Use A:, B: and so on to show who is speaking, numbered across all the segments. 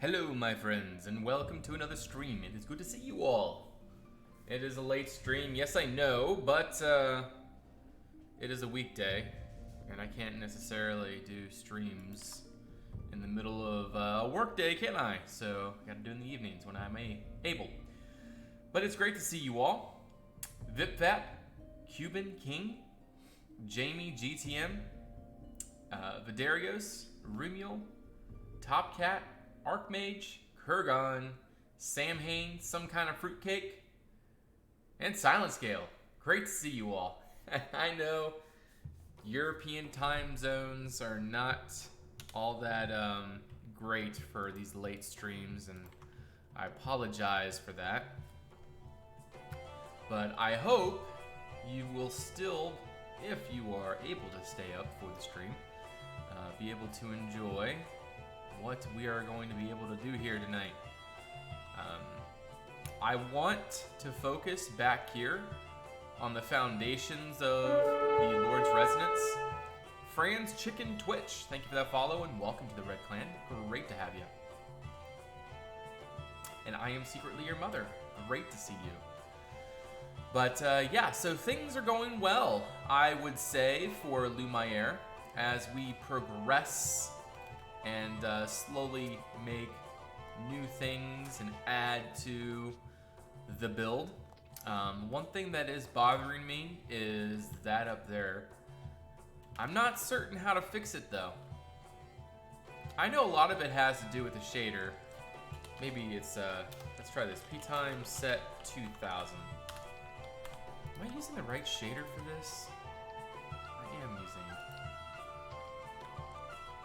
A: Hello, my friends, and welcome to another stream. It is good to see you all. It is a late stream, yes I know, but it is a weekday, and I can't necessarily do streams in the middle of a work day, can I? So, I gotta do it in the evenings when I'm able. But it's great to see you all. VipVap, Cuban King, Jamie GTM, Vidarios, Rumiel, Topcat, Archmage, Kurgan, Sam Hain, Some Kind of Fruitcake, and Silent Scale. Great to see you all. I know European time zones are not all that great for these late streams, and I apologize for that. But I hope you will still, if you are able to stay up for the stream, be able to enjoy what we are going to be able to do here tonight. I want to focus back here on the foundations of the Lord's Resonance. Fran's Chicken Twitch, thank you for that follow and welcome to the Red Clan. Great to have you. And I am secretly your mother. Great to see you. But yeah, so things are going well, I would say, for Lumiere as we progress and slowly make new things and add to the build. One thing that is bothering me is that up there. I'm not certain how to fix it though. I know a lot of it has to do with the shader. Maybe it's, let's try this. P time set 2000. Am I using the right shader for this? I am using.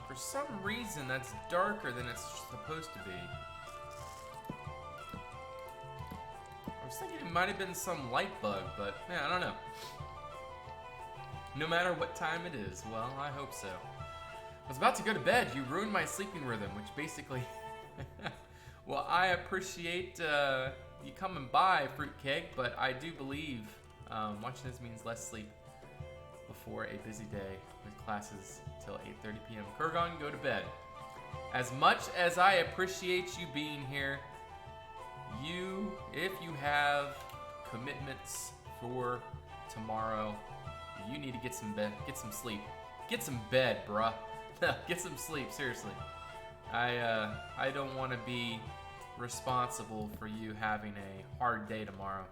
A: For some reason, that's darker than it's supposed to be. I was thinking it might have been some light bug, but man, I don't know. No matter what time it is, well, I hope so. I was about to go to bed. You ruined my sleeping rhythm, which basically... Well, I appreciate you coming by, Fruitcake, but I do believe watching this means less sleep before a busy day with classes till 8:30 p.m. Kurgan, go to bed. As much as I appreciate you being here, if you have commitments for tomorrow, you need to get some sleep. Get some bed, bruh. Get some sleep, seriously. I don't want to be responsible for you having a hard day tomorrow.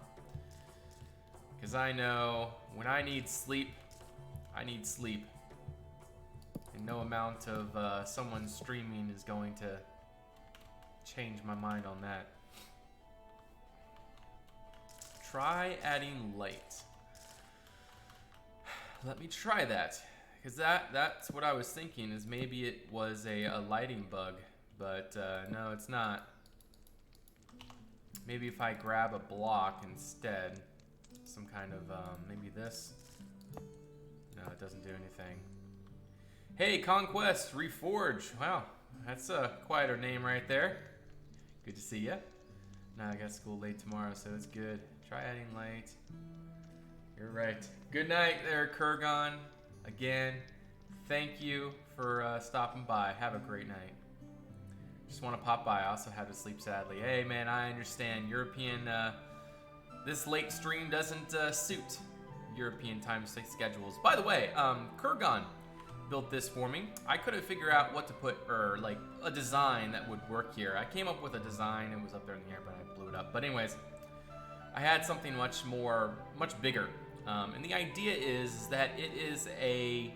A: Because I know when I need sleep, I need sleep. And no amount of someone streaming is going to change my mind on that. Try adding light. Let me try that. Because that's what I was thinking, is maybe it was a lighting bug. But no, it's not. Maybe if I grab a block instead. Some kind of, maybe this. No, it doesn't do anything. Hey, Conquest, Reforged. Wow, that's a quieter name right there. Good to see ya. Now I got school late tomorrow, so it's good. Try adding light. You're right. Good night there, Kurgan. Again, thank you for stopping by. Have a great night. Just want to pop by. I also had to sleep sadly. Hey, man, I understand. European, this late stream doesn't suit European time schedules. By the way, Kurgan built this for me. I couldn't figure out what to put, or like a design that would work here. I came up with a design. It was up there in the air, but I blew it up. But anyways, I had something much bigger. And the idea is that it is a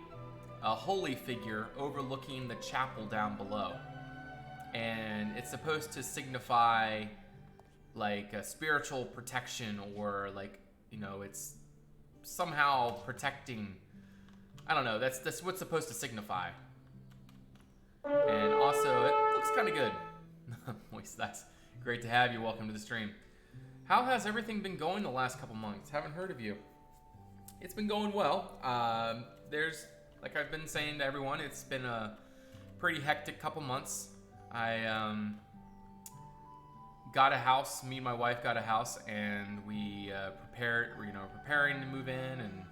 A: holy figure overlooking the chapel down below. And it's supposed to signify like a spiritual protection, or like, you know, it's somehow protecting. I don't know, that's what's it's supposed to signify. And also, it looks kind of good. Moist, that's great to have you. Welcome to the stream. How has everything been going the last couple months? Haven't heard of you. It's been going well. There's, like I've been saying to everyone, it's been a pretty hectic couple months. I got a house. Me and my wife got a house, and we preparing to move in, and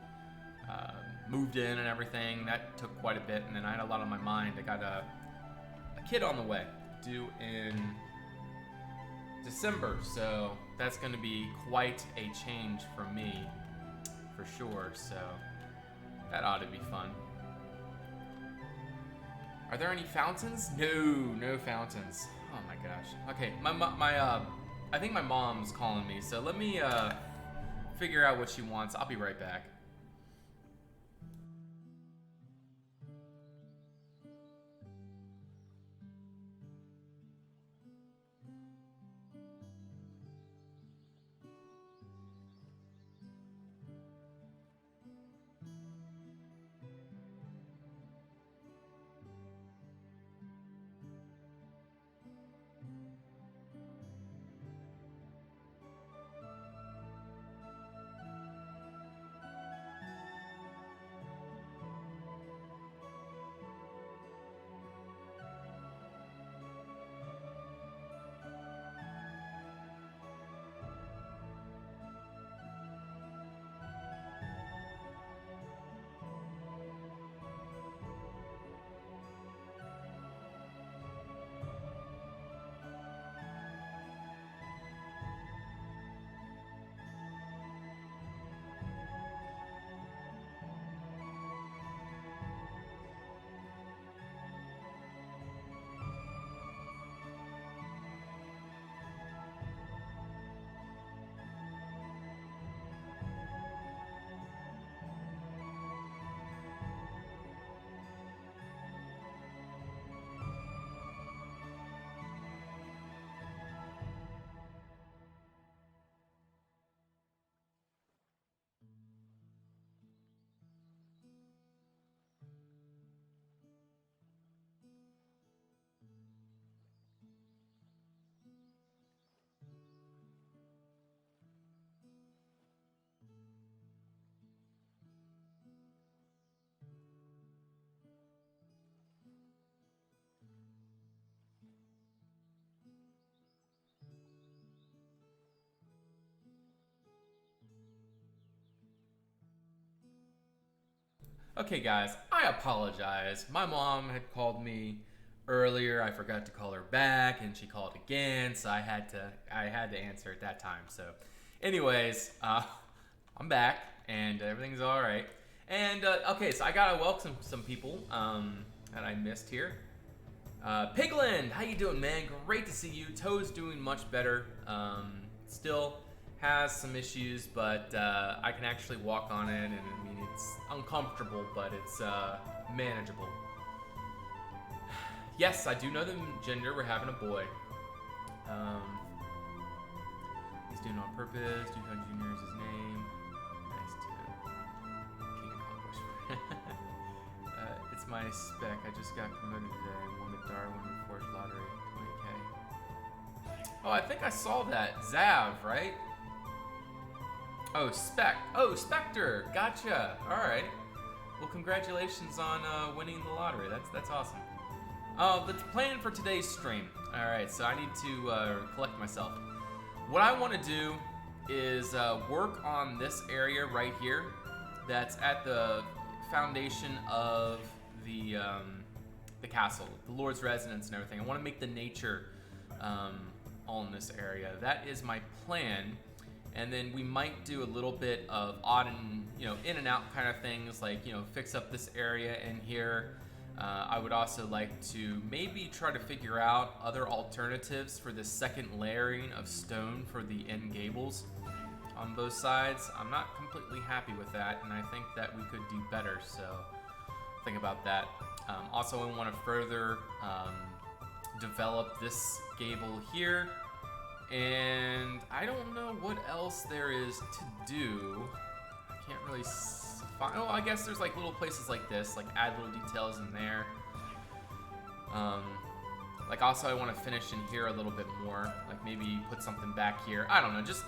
A: moved in and everything. That took quite a bit, and then I had a lot on my mind. I got a kid on the way, due in December, so that's going to be quite a change for me, for sure. So that ought to be fun. Are there any fountains? No fountains. Oh my gosh. Okay, I think my mom's calling me, so let me figure out what she wants. I'll be right back. Okay, guys, I apologize. My mom had called me earlier. I forgot to call her back, and she called again, so I had to answer at that time. So, anyways, I'm back, and everything's all right. And okay, so I gotta welcome some people that I missed here. Pigland, how you doing, man? Great to see you. Toe's doing much better. Still has some issues, but I can actually walk on it, and I mean, it's uncomfortable, but it's manageable. Yes, I do know the gender. We're having a boy. He's doing it on purpose. Duhan Jr. is his name. Nice to King of Conquest. It's my spec. I just got promoted today and won the Darwin Reforged lottery, 20K. Oh, I think I saw that. Zav, right? Oh, Spectre. Gotcha. All right. Well, congratulations on winning the lottery. That's awesome. The plan for today's stream. All right, so I need to collect myself. What I want to do is work on this area right here. That's at the foundation of the castle, the Lord's residence, and everything. I want to make the nature all in this area. That is my plan. And then we might do a little bit of odd and, in and out kind of things, like, fix up this area in here. I would also like to maybe try to figure out other alternatives for this second layering of stone for the end gables on both sides. I'm not completely happy with that, and I think that we could do better, so think about that. Also, I want to further develop this gable here. And I don't know what else there is to do. I can't really find. Oh, I guess there's like little places like this, like add little details in there. Like also I want to finish in here a little bit more. Like maybe put something back here. I don't know, just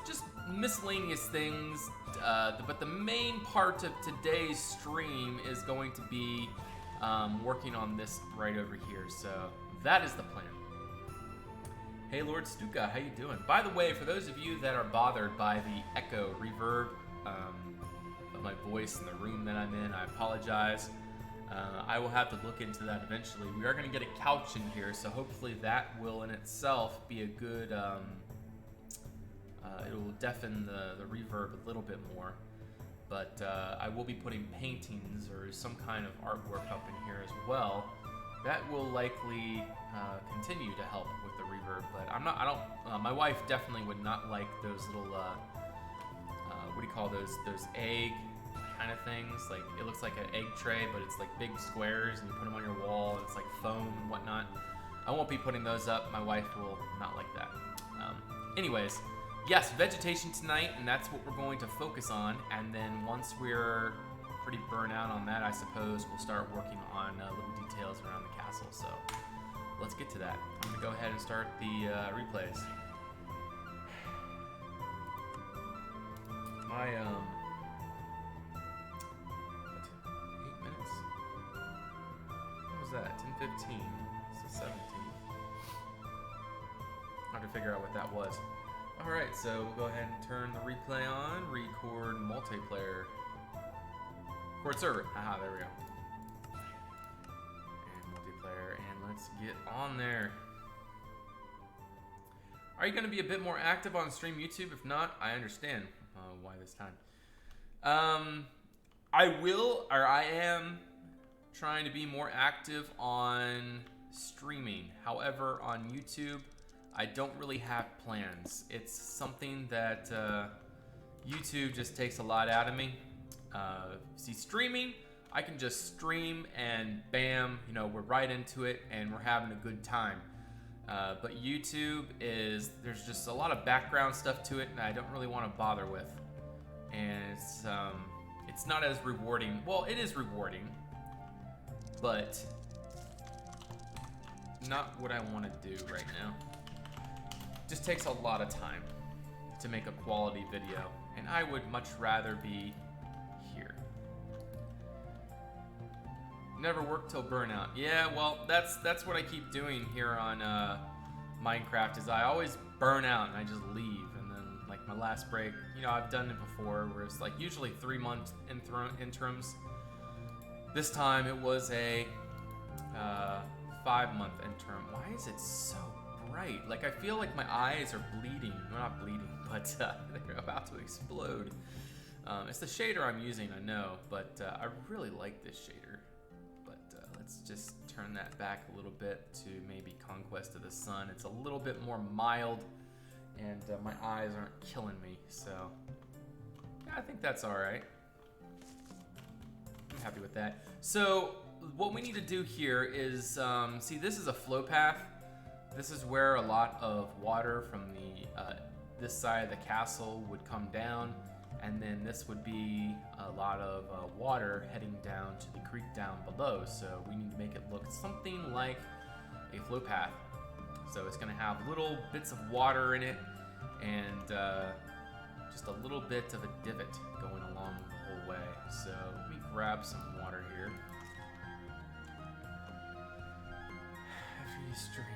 A: miscellaneous things. But the main part of today's stream is going to be working on this right over here. So that is the plan. Hey Lord Stuka, how you doing? By the way, for those of you that are bothered by the echo reverb of my voice in the room that I'm in, I apologize. I will have to look into that eventually. We are going to get a couch in here, so hopefully that will in itself be a good, it will deafen the reverb a little bit more. But I will be putting paintings or some kind of artwork up in here as well. That will likely continue to help with the reverb, but I don't, my wife definitely would not like those little, what do you call those egg kind of things. Like, it looks like an egg tray, but it's like big squares, and you put them on your wall, and it's like foam and whatnot. I won't be putting those up. My wife will not like that. Anyways, yes, vegetation tonight, and that's what we're going to focus on. And then once we're pretty burnt out on that, I suppose we'll start working on little details around the castle. So let's get to that. I'm gonna go ahead and start the replays. My 8 minutes? What was that? 10:15. It's the 17th. I have to figure out what that was. All right, so we'll go ahead and turn the replay on. Record multiplayer. Record server. Aha, there we go. And multiplayer, and let's get on there. Are you going to be a bit more active on stream YouTube? If not, I understand why this time. I am trying to be more active on streaming. However, on YouTube, I don't really have plans. It's something that YouTube just takes a lot out of me. See, streaming, I can just stream and bam, you know, we're right into it and we're having a good time. But YouTube there's just a lot of background stuff to it and I don't really want to bother with. And it's not as rewarding. Well, it is rewarding, but not what I want to do right now. Just takes a lot of time to make a quality video, and I would much rather be here. Never work till burnout. Yeah, well, that's what I keep doing here on Minecraft. Is I always burn out and I just leave, and then like my last break, you know, I've done it before, where it's like usually 3-month interims. This time it was a 5-month interim. Why is it so bright? Like, I feel like my eyes are bleeding. Well, not bleeding, but they're about to explode. It's the shader I'm using, I know, but I really like this shader. But let's just turn that back a little bit to maybe Conquest of the Sun. It's a little bit more mild, and my eyes aren't killing me, so yeah, I think that's all right. I'm happy with that. So what we need to do here is, see, this is a flow path. This is where a lot of water from the this side of the castle would come down, and then this would be a lot of water heading down to the creek down below. So we need to make it look something like a flow path. So it's going to have little bits of water in it, and just a little bit of a divot going along the whole way. So let me grab some water here. After you stream,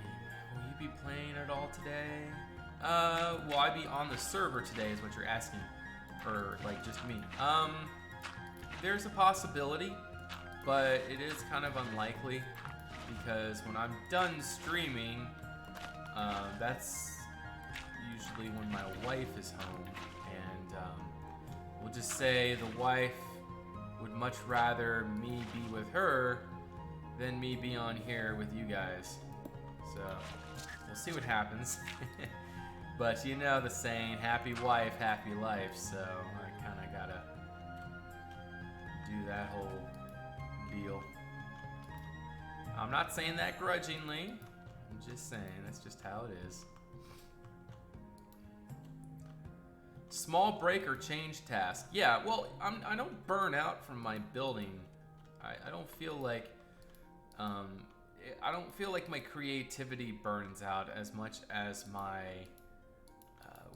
A: will you be playing at all today? Will I be on the server today is what you're asking, or like just me? There's a possibility, but it is kind of unlikely, because when I'm done streaming, that's usually when my wife is home, and we'll just say the wife would much rather me be with her than me be on here with you guys. So we'll see what happens. But you know the saying, happy wife, happy life, so I kind of gotta do that whole deal. I'm not saying that grudgingly, I'm just saying that's just how it is. Small break or change task. Yeah, well, I don't burn out from my building. I don't feel like my creativity burns out as much as my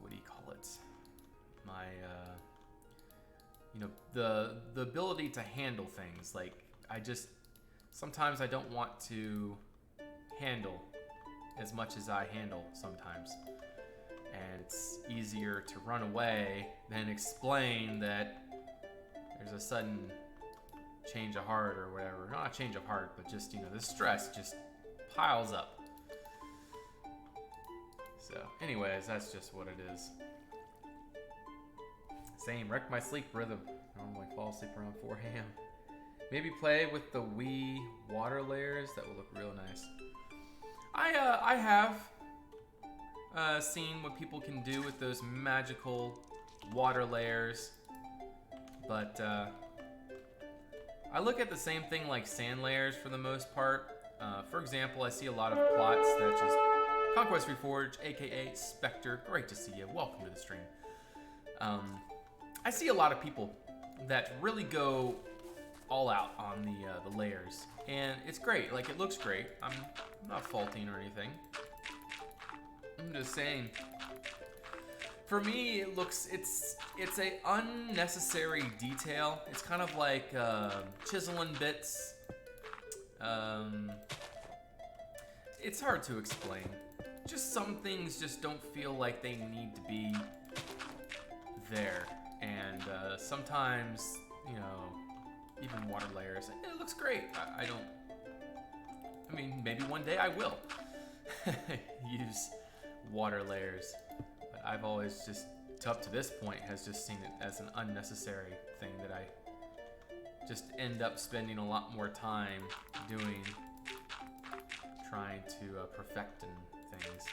A: what do you call it? My you know, the ability to handle things. Like, sometimes I don't want to handle as much as I handle sometimes. And it's easier to run away than explain that there's a sudden change of heart or whatever. Not a change of heart, but just, you know, the stress just piles up. So, anyways, that's just what it is. Same, wrecked my sleep rhythm. I normally fall asleep around 4 a.m. Maybe play with the Wii water layers. That will look real nice. I have seen what people can do with those magical water layers, but I look at the same thing like sand layers for the most part. For example, I see a lot of plots that just Conquest Reforged, aka Spectre. Great to see you. Welcome to the stream. I see a lot of people that really go all out on the layers, and it's great. Like, it looks great. I'm not faulting or anything. I'm just saying, for me, it looks, it's a unnecessary detail. It's kind of like chiseling bits. It's hard to explain. Just some things just don't feel like they need to be there. And sometimes, you know, even water layers, it looks great. I mean, maybe one day I will use water layers. But I've always just, up to this point, has just seen it as an unnecessary thing that I just end up spending a lot more time doing, trying to perfect and things.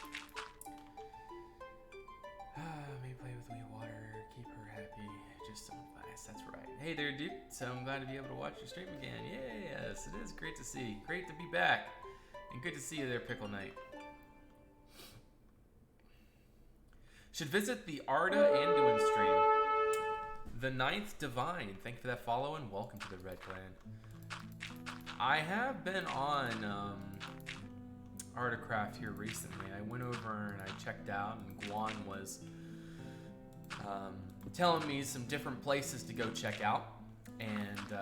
A: Maybe play with Wii water, keep her happy, just some advice, that's right. Hey there, dude, so I'm glad to be able to watch your stream again. Yes, it is great to see. Great to be back. And good to see you there, Pickle Knight. Should visit the Arda Anduin stream. The Ninth Divine, thank you for that follow and welcome to the Red Clan. I have been on Artacraft here recently. I went over and I checked out, and Guan was telling me some different places to go check out, and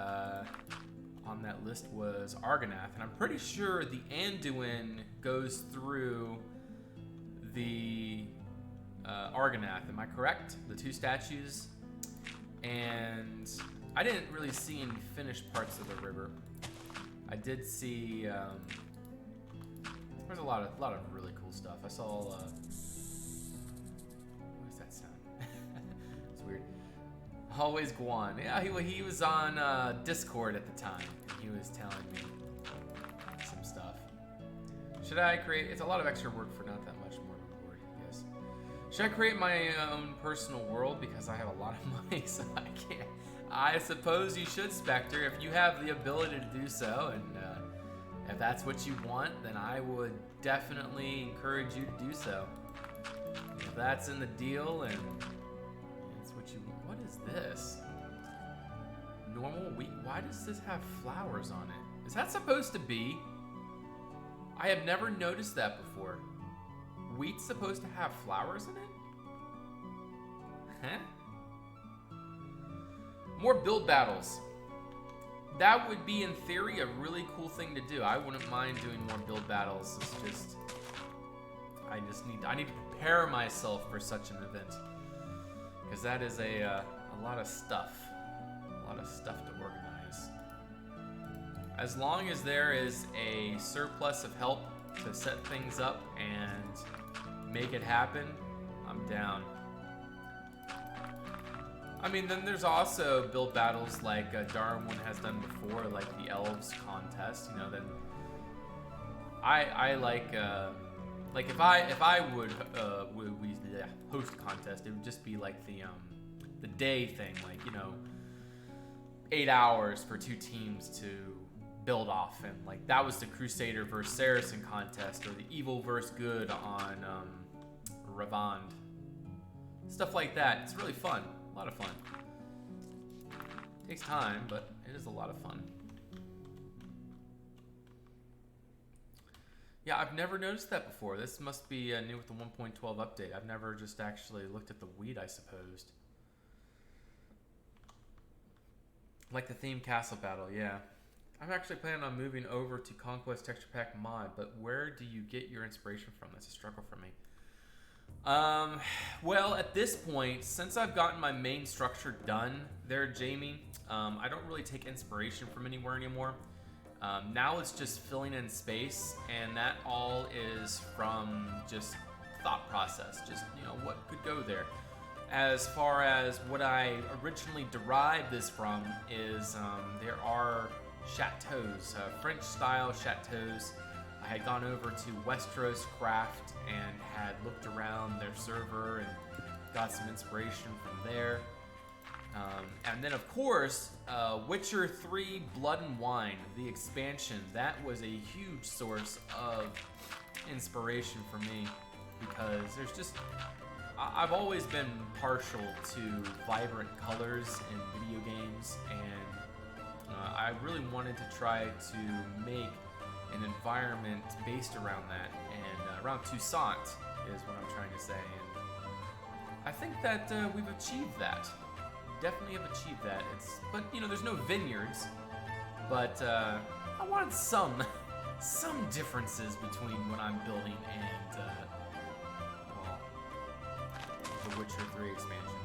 A: on that list was Argonath, and I'm pretty sure the Anduin goes through the Argonath. Am I correct? The two statues, and I didn't really see any finished parts of the river. I did see. There's a lot of really cool stuff. I saw. What does that sound? It's weird. Always Guan. Yeah, he was on Discord at the time. He was telling me some stuff. Should I create? It's a lot of extra work for not that much more reward. Yes. Should I create my own personal world because I have a lot of money, so I can't. I suppose you should, Spectre, if you have the ability to do so, and. If that's what you want, then I would definitely encourage you to do so. If that's in the deal and that's what you want. What is this? Normal wheat? Why does this have flowers on it? Is that supposed to be? I have never noticed that before. Wheat's supposed to have flowers in it? Huh? More build battles. That would be, in theory, a really cool thing to do. I wouldn't mind doing more build battles. It's just, I need to prepare myself for such an event, because that is a lot of stuff to organize. As long as there is a surplus of help to set things up and make it happen, I'm down. I mean, then there's also build battles like Darwin has done before, like the Elves contest. You know, then I like if I would host a contest, it would just be like the day thing, like, you know, 8 hours for 2 teams to build off, and like that was the Crusader versus Saracen contest, or the Evil versus Good on Ravand. Stuff like that. It's really fun. A lot of fun. Takes time, but it is a lot of fun. Yeah, I've never noticed that before. This must be new with the 1.12 update. I've never just actually looked at the wheat, I supposed. Like the theme castle battle, yeah. I'm actually planning on moving over to Conquest Texture Pack mod, but where do you get your inspiration from? That's a struggle for me. Well, at this point, since I've gotten my main structure done there, Jamie, I don't really take inspiration from anywhere anymore. Now it's just filling in space, and that all is from just thought process, just, you know, what could go there. As far as what I originally derived this from is there are chateaus, French-style chateaus. I had gone over to Westeros Craft and had looked around their server and got some inspiration from there. And then, of course, Witcher 3 Blood and Wine, the expansion, that was a huge source of inspiration for me because there's just... I've always been partial to vibrant colors in video games, and I really wanted to try to make an environment based around that, and around Toussaint is what I'm trying to say, and I think that we've achieved that. Definitely have achieved that. But you know, there's no vineyards, but I wanted some differences between what I'm building and well, the Witcher 3 expansion.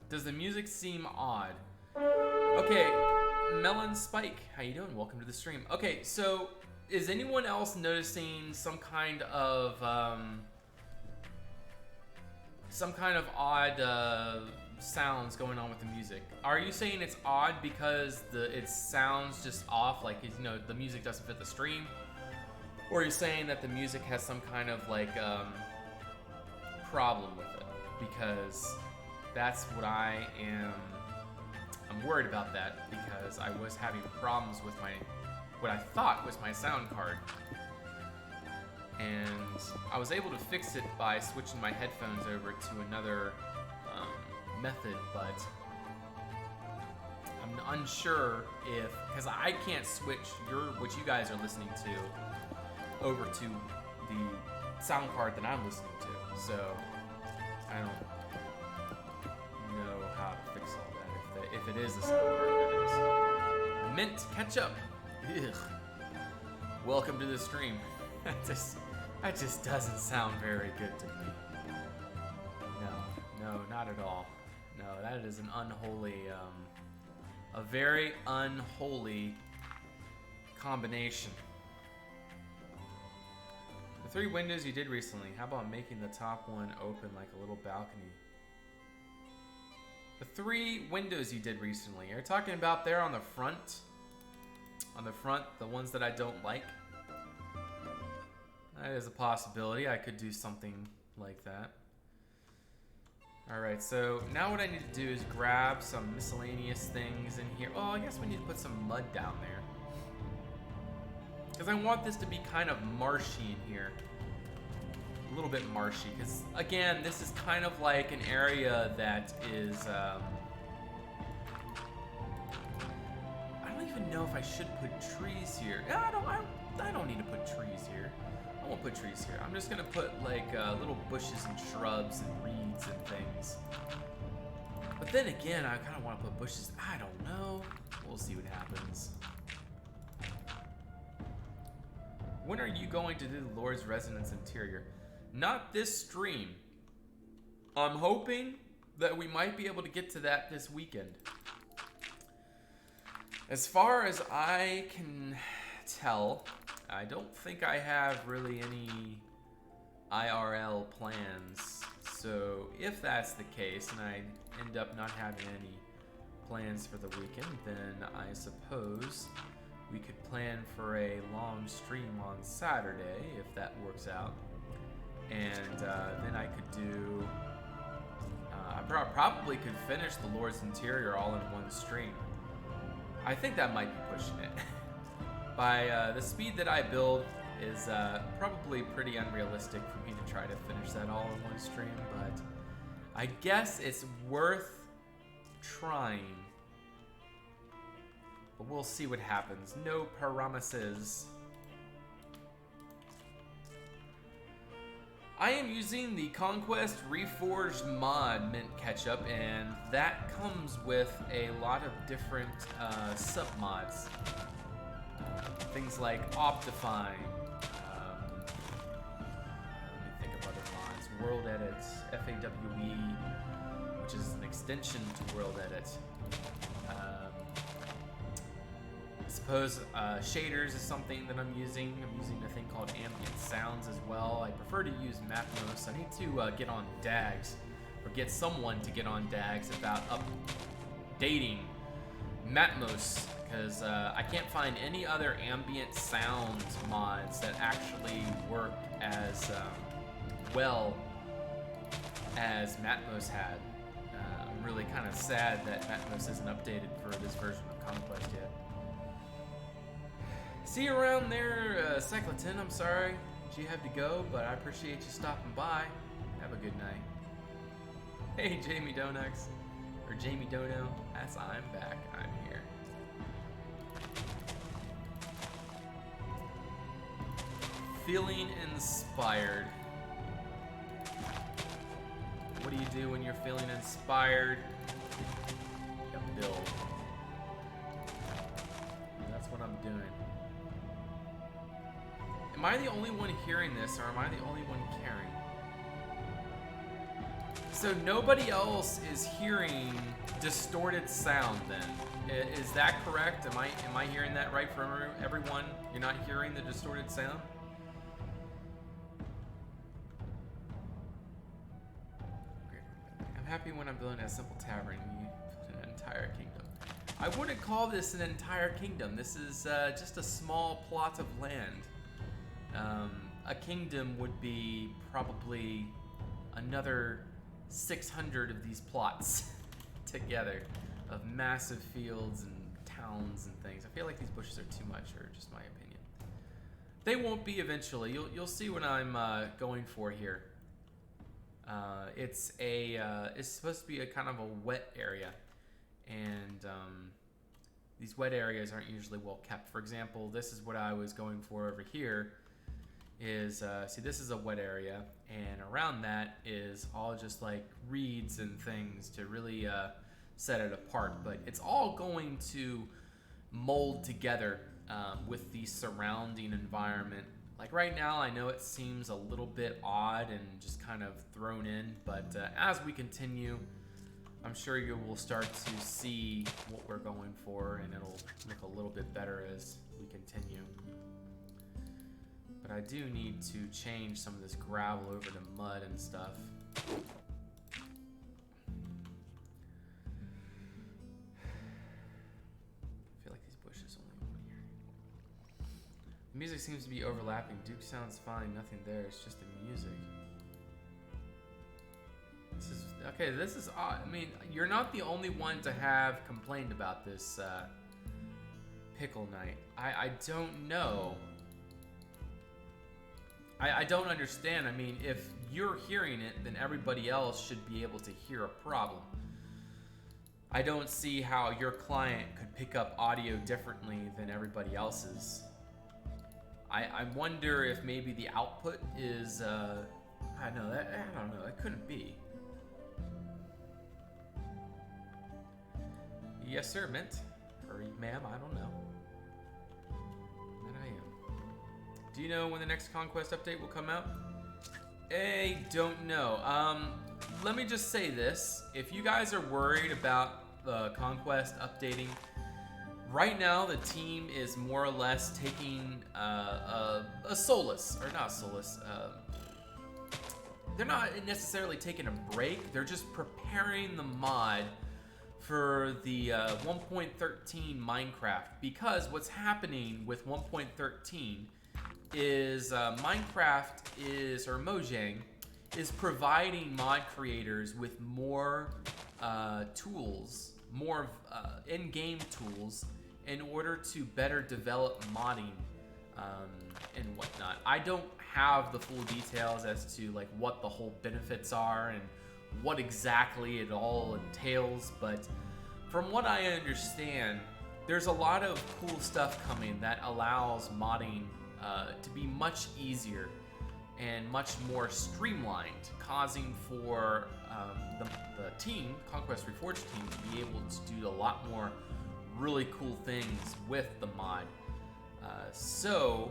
A: Does the music seem odd? Okay, Melon Spike, how you doing? Welcome to the stream. Okay, so is anyone else noticing some kind of odd sounds going on with the music? Are you saying it's odd because it sounds just off, like, you know, the music doesn't fit the stream? Or are you saying that the music has some kind of like problem with it? Because that's what I'm worried about that, because I was having problems with what I thought was my sound card. And I was able to fix it by switching my headphones over to another method, but I'm unsure if, because I can't switch what you guys are listening to over to the sound card that I'm listening to, so I don't know how to fix all that, if it is the sound card that is. Mint ketchup. Ugh. Welcome to the stream. That just doesn't sound very good to me. No, not at all. No, that is an unholy, a very unholy combination. The 3 windows you did recently, how about making the top one open like a little balcony? The 3 windows you did recently, you're talking about there on the front? On the front, the ones that I don't like? That is a possibility. I could do something like that. Alright, so now what I need to do is grab some miscellaneous things in here. Oh, I guess we need to put some mud down there. Because I want this to be kind of marshy in here. A little bit marshy. Because, again, this is kind of like an area that is... I don't even know if I should put trees here. I don't need to put trees here. I won't put trees here. I'm just gonna put like little bushes and shrubs and reeds and things. But then again, I kind of want to put bushes. I don't know. We'll see what happens. When are you going to do the Lord's Residence interior? Not this stream. I'm hoping that we might be able to get to that this weekend. As far as I can tell, I don't think I have really any IRL plans. So if that's the case, and I end up not having any plans for the weekend, then I suppose we could plan for a long stream on Saturday, if that works out. And then I could do... I probably could finish the Lord's Interior all in one stream. I think that might be pushing it. By the speed that I build is probably pretty unrealistic for me to try to finish that all in one stream, but I guess it's worth trying. But we'll see what happens. No promises. I am using the Conquest Reforged mod Mint Ketchup, and that comes with a lot of different sub-mods. Things like Optifine, World Edit, FAWE, which is an extension to World Edit. I suppose shaders is something that I'm using. I'm using a thing called ambient sounds as well. I prefer to use Matmos. I need to get on DAGs, or get someone to get on DAGs about updating Matmos, because I can't find any other ambient sound mods that actually work as well as Matmos had. I'm really kind of sad that Matmos isn't updated for this version of Conquest yet. See you around there, Cyclotin. I'm sorry that you have to go, but I appreciate you stopping by. Have a good night. Hey, Jamie Donuts, or Jamie Dono. As I'm back, I'm here. Feeling inspired. What do you do when you're feeling inspired? You build. And that's what I'm doing. Am I the only one hearing this, or am I the only one caring? So nobody else is hearing distorted sound then. Is that correct? Am I hearing that right from everyone? You're not hearing the distorted sound? I'm happy when I'm building a simple tavern. You build an entire kingdom. I wouldn't call this an entire kingdom. This is just a small plot of land. A kingdom would be probably another 600 of these plots together, of massive fields and towns and things. I feel like these bushes are too much, or just my opinion. They won't be eventually. You'll see what I'm going for here. It's supposed to be a kind of a wet area, and these wet areas aren't usually well kept. For example, this is what I was going for over here. See, this is a wet area, and around that is all just like reeds and things to really set it apart. But it's all going to mold together with the surrounding environment. Like right now, I know it seems a little bit odd and just kind of thrown in, but as we continue, I'm sure you will start to see what we're going for, and it'll look a little bit better as we continue. But I do need to change some of this gravel over to mud and stuff. I feel like these bushes only over here. The music seems to be overlapping. Duke sounds fine, nothing there. It's just the music. This is odd. I mean, you're not the only one to have complained about this pickle night. I don't know. I don't understand. I mean, if you're hearing it, then everybody else should be able to hear a problem. I don't see how your client could pick up audio differently than everybody else's. I wonder if maybe the output is, I don't know, it couldn't be. Yes, sir, Mint. Or ma'am, I don't know. Do you know when the next Conquest update will come out? I don't know. Let me just say this. If you guys are worried about the Conquest updating, right now the team is more or less taking a solace, or not solace. They're not necessarily taking a break. They're just preparing the mod for the 1.13 Minecraft, because what's happening with 1.13 is Minecraft or Mojang is providing mod creators with more tools, more in-game tools, in order to better develop modding and whatnot. I don't have the full details as to like what the whole benefits are and what exactly it all entails, but from what I understand, there's a lot of cool stuff coming that allows modding to be much easier and much more streamlined, causing for the team, Conquest Reforged team, to be able to do a lot more really cool things with the mod. So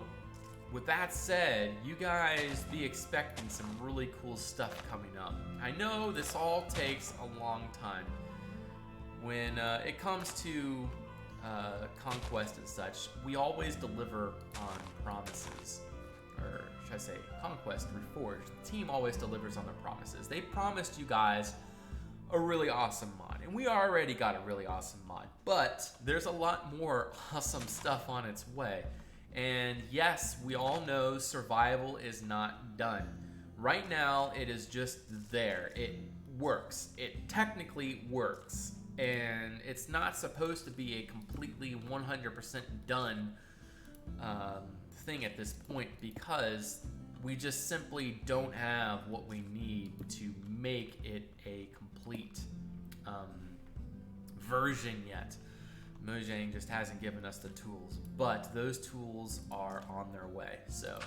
A: with that said, you guys be expecting some really cool stuff coming up. I know this all takes a long time. When it comes to Conquest and such, we always deliver on promises. Or should I say, Conquest, Reforged. The team always delivers on their promises. They promised you guys a really awesome mod, and we already got a really awesome mod. But there's a lot more awesome stuff on its way. And yes, we all know survival is not done. Right now, it is just there. It works. It technically works. And it's not supposed to be a completely 100% done thing at this point, because we just simply don't have what we need to make it a complete version yet. Mojang just hasn't given us the tools, but those tools are on their way. So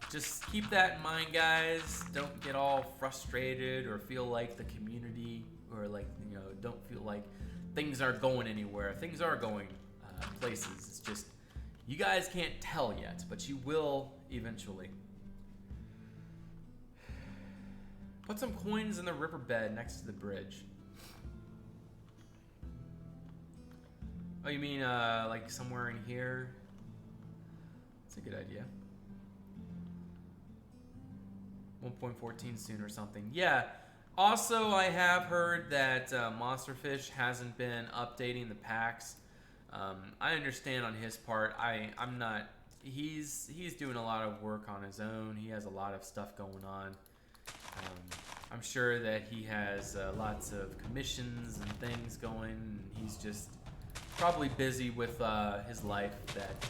A: just keep that in mind, guys. Don't get all frustrated or feel like the community, or like, you know, don't feel like things aren't going anywhere. Things are going places. It's just you guys can't tell yet, but you will eventually. Put some coins in the riverbed next to the bridge. Oh, you mean like somewhere in here? That's a good idea. 1.14 soon or something. Yeah. Also, I have heard that Monsterfish hasn't been updating the packs. I understand on his part. I'm not. He's doing a lot of work on his own. He has a lot of stuff going on. I'm sure that he has lots of commissions and things going. And he's just probably busy with his life, that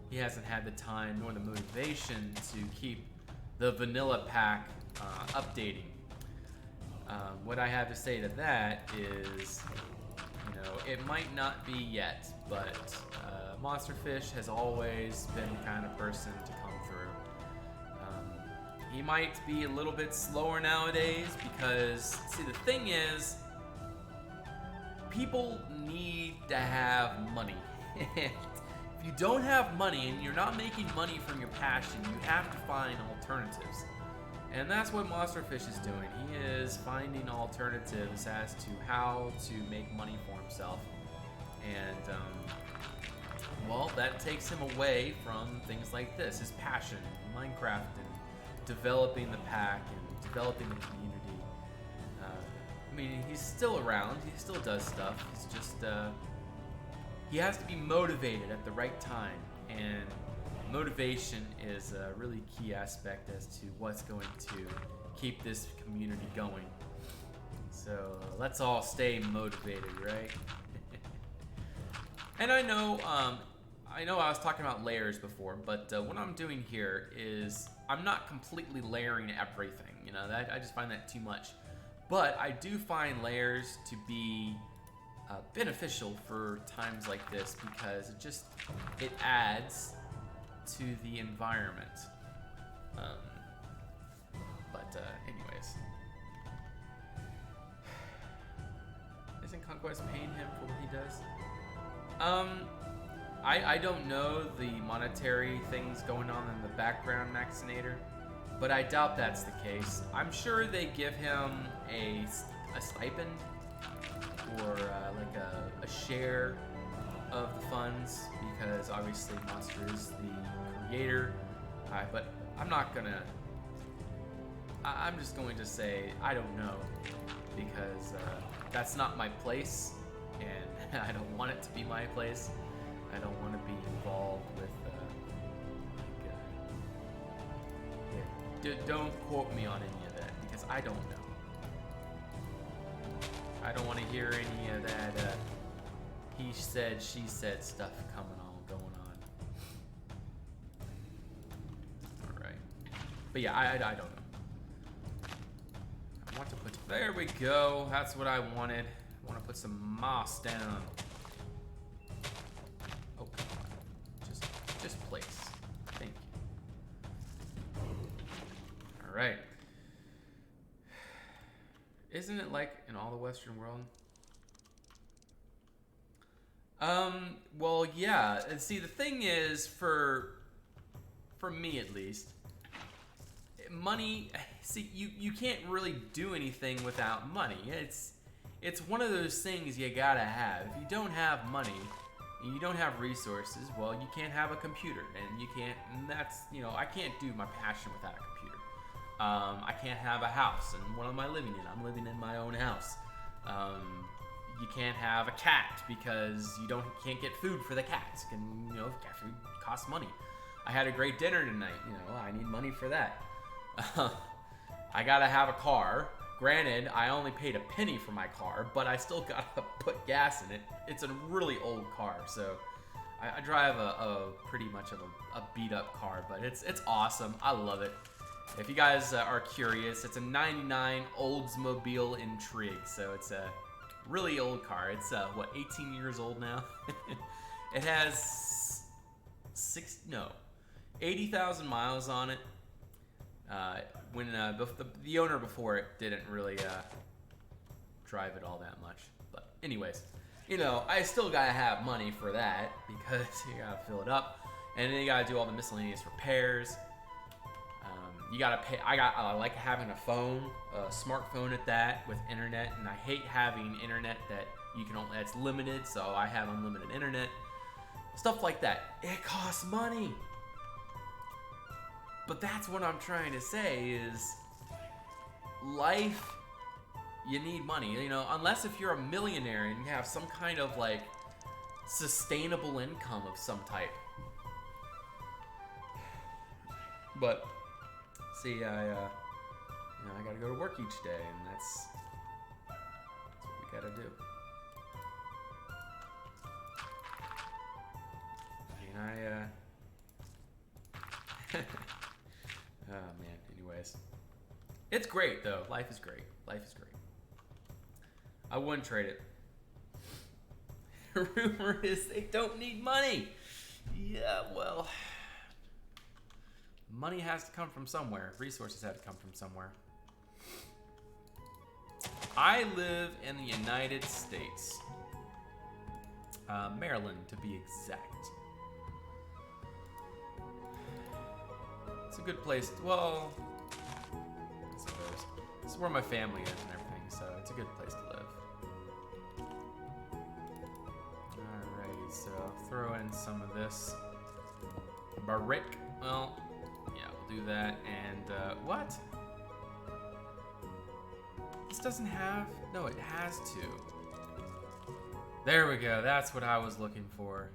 A: he hasn't had the time nor the motivation to keep the vanilla pack updating. What I have to say to that is, you know, it might not be yet, but Monsterfish has always been the kind of person to come through. He might be a little bit slower nowadays because, see, the thing is, people need to have money. If you don't have money and you're not making money from your passion, you have to find alternatives. And that's what Monsterfish is doing. He is finding alternatives as to how to make money for himself. And, well, that takes him away from things like this, his passion, Minecraft, and developing the pack and developing the community. I mean, he's still around, he still does stuff. He's just, he has to be motivated at the right time. And motivation is a really key aspect as to what's going to keep this community going. So let's all stay motivated, right? And I know I was talking about layers before, but what I'm doing here is I'm not completely layering everything. You know, I just find that too much. But I do find layers to be beneficial for times like this, because it adds to the environment. Anyways, isn't Conquest paying him for what he does? I don't know the monetary things going on in the background, Maxinator, but I doubt that's the case. I'm sure they give him a stipend, or like a share of the funds, because obviously Monster is the creator. But I'm not gonna. I'm just going to say I don't know, because that's not my place, and I don't want it to be my place. I don't want to be involved with. Don't quote me on any of that, because I don't know. I don't want to hear any of that he said, she said stuff going on. Alright. But yeah, I don't know. I want to put, there we go. That's what I wanted. I want to put some moss down. Oh, come on. Just place. Thank you. Alright. Isn't it like in all the Western world? Well, yeah. And see, the thing is, for for me at least, money, see, you can't really do anything without money. It's one of those things you gotta have. If you don't have money, and you don't have resources, well, you can't have a computer, and you can't, and that's, you know, I can't do my passion without a computer. I can't have a house, and what am I living in? I'm living in my own house. You can't have a cat because you can't get food for the cats. And, you know, cat food costs money. I had a great dinner tonight, you know, I need money for that. I gotta have a car. Granted, I only paid a penny for my car, but I still gotta put gas in it. It's a really old car, so I drive a pretty much of a beat up car, but it's awesome. I love it. If you guys are curious, it's a 99 Oldsmobile Intrigue, so it's a really old car. It's what, 18 years old now? It has 80,000 miles on it. When the owner before it didn't really drive it all that much. But anyways, you know, I still gotta have money for that because you gotta fill it up, and then you gotta do all the miscellaneous repairs. You gotta pay. I like having a phone, a smartphone at that, with internet, and I hate having internet that's limited. So I have unlimited internet, stuff like that. It costs money. But that's what I'm trying to say is life, you need money. You know, unless if you're a millionaire and you have some kind of like sustainable income of some type. But see, I gotta go to work each day, and that's what we gotta do. Oh man, anyways. It's great though. Life is great. Life is great. I wouldn't trade it. Rumor is they don't need money. Yeah, well, money has to come from somewhere. Resources have to come from somewhere. I live in the United States. Maryland, to be exact. It's a good place. Well, I suppose. This is where my family is and everything, so it's a good place to live. Alrighty, so I'll throw in some of this brick. Well, yeah, we'll do that. And what? This doesn't have? No, it has to. There we go. That's what I was looking for.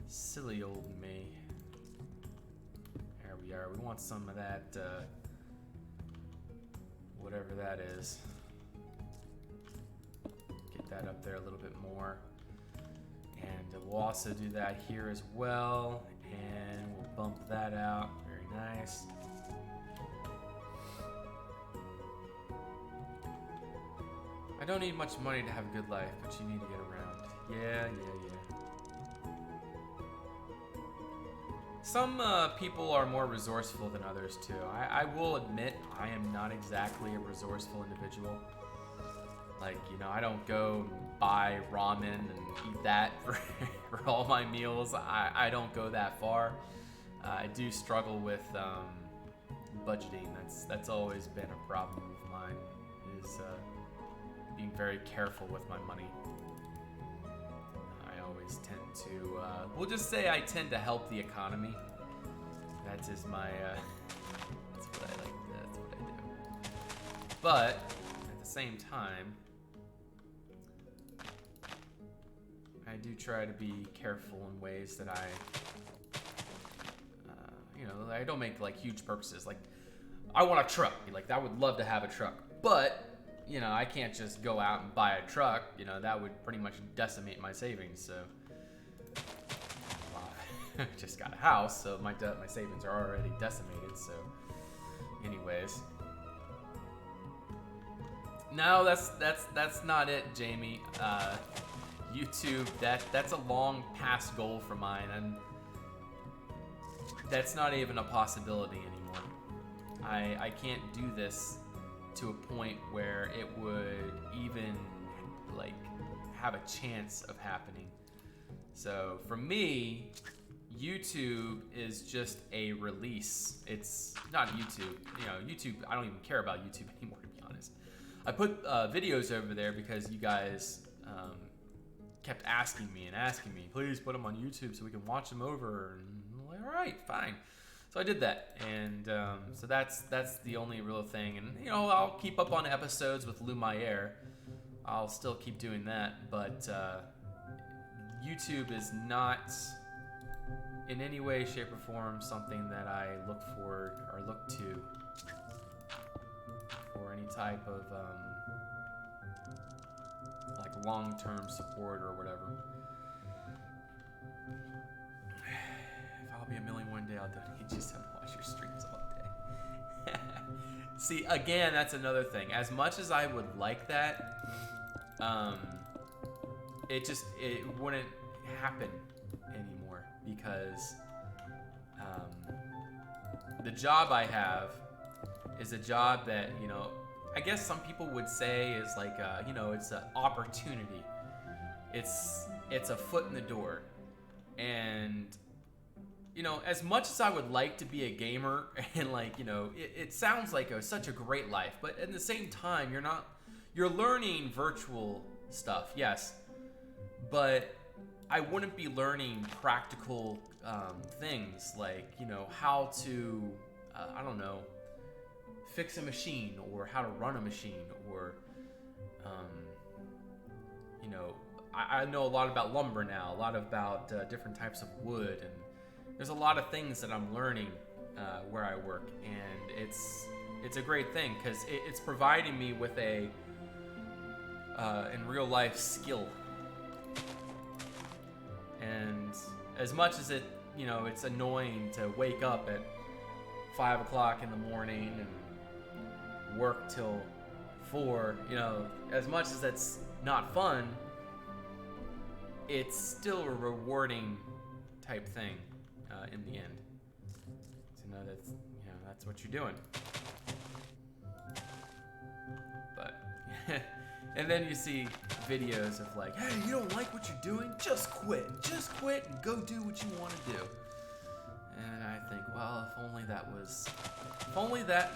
A: Silly old me. There we are. We want some of that, whatever that is. Get that up there a little bit more. And we'll also do that here as well. And we'll bump that out. Very nice. I don't need much money to have a good life, but you need to get around. Yeah. Some people are more resourceful than others too. I will admit I am not exactly a resourceful individual. Like, you know, I don't go buy ramen and eat that for all my meals. I don't go that far. I do struggle with budgeting. That's always been a problem of mine, is being very careful with my money. I always tend to, we'll just say I tend to help the economy. That is my, that's what I like, that's what I do. But, at the same time, I do try to be careful in ways that you know, I don't make like huge purchases. Like, I want a truck. Like, I would love to have a truck, but you know, I can't just go out and buy a truck. You know, that would pretty much decimate my savings. So, well, I just got a house, so my savings are already decimated. So, anyways, no, that's not it, Jamie. YouTube, that's a long past goal for mine, and that's not even a possibility anymore. I can't do this to a point where it would even like have a chance of happening. So for me, YouTube is just a release. It's not YouTube. You know, YouTube, I don't even care about YouTube anymore, to be honest. I put videos over there because you guys kept asking me, please put them on YouTube so we can watch them over. And I'm like, all right, fine. So I did that, and so that's the only real thing. And you know, I'll keep up on episodes with Lumiere. I'll still keep doing that, but YouTube is not in any way, shape, or form something that I look forward or look to for any type of like long-term support or whatever. If I'll be a million one day, I'll donate just to watch your streams all day. See, again, that's another thing. As much as I would like that, it wouldn't happen anymore because the job I have is a job that, you know, I guess some people would say is like, you know, it's an opportunity. It's a foot in the door. And, you know, as much as I would like to be a gamer and like, you know, it sounds like such a great life, but at the same time, you're learning virtual stuff, yes, but I wouldn't be learning practical things like, you know, how to, I don't know, fix a machine or how to run a machine or, you know, I know a lot about lumber now, a lot about different types of wood, and there's a lot of things that I'm learning where I work, and it's a great thing because it's providing me with a in real life skill. And as much as it, you know, it's annoying to wake up at 5 o'clock in the morning and work till 4, you know, as much as that's not fun, it's still a rewarding type thing in the end. To know that's, you know, that's what you're doing. But and then you see videos of like, hey, you don't like what you're doing? Just quit and go do what you want to do. And I think, well, if only that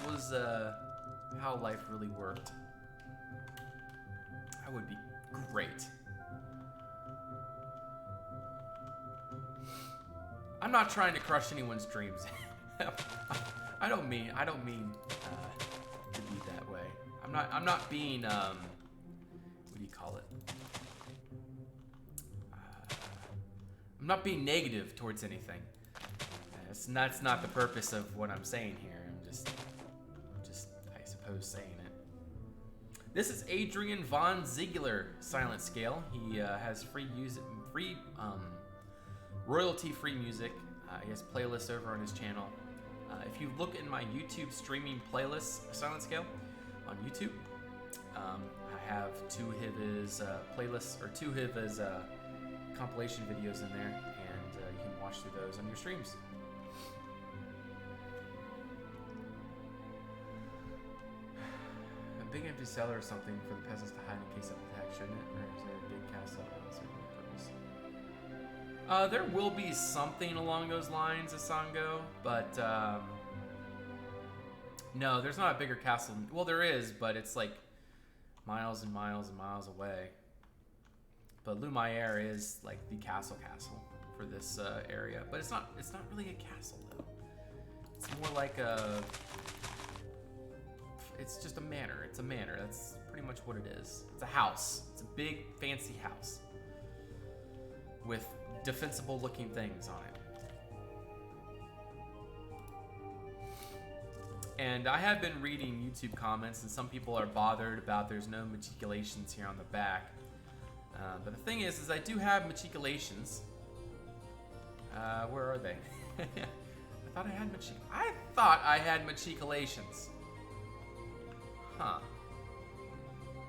A: was how life really worked, that would be great. I'm not trying to crush anyone's dreams. I don't mean to be that way. I'm not being what do you call it? I'm not being negative towards anything. That's not the purpose of what I'm saying here. I'm just I suppose saying it. This is Adrian Von Ziegler silent scale. He has royalty-free music. He has playlists over on his channel. If you look in my YouTube streaming playlist, silent scale, on YouTube, I have two of his playlists, or two of his compilation videos in there, and you can watch through those on your streams. A big empty cellar or something for the peasants to hide in case of attack, shouldn't it? Or is there a big castle? There will be something along those lines, Asango, but no, there's not a bigger castle. Well, there is, but it's like miles and miles and miles away. But Lumiere is like the castle for this area, but it's not really a castle though. It's more like it's just a manor. It's a manor. That's pretty much what it is. It's a house. It's a big fancy house with defensible looking things on it. And I have been reading YouTube comments, and some people are bothered about there's no matriculations here on the back. But the thing is I do have matriculations. Where are they? I thought I had matriculations. Huh.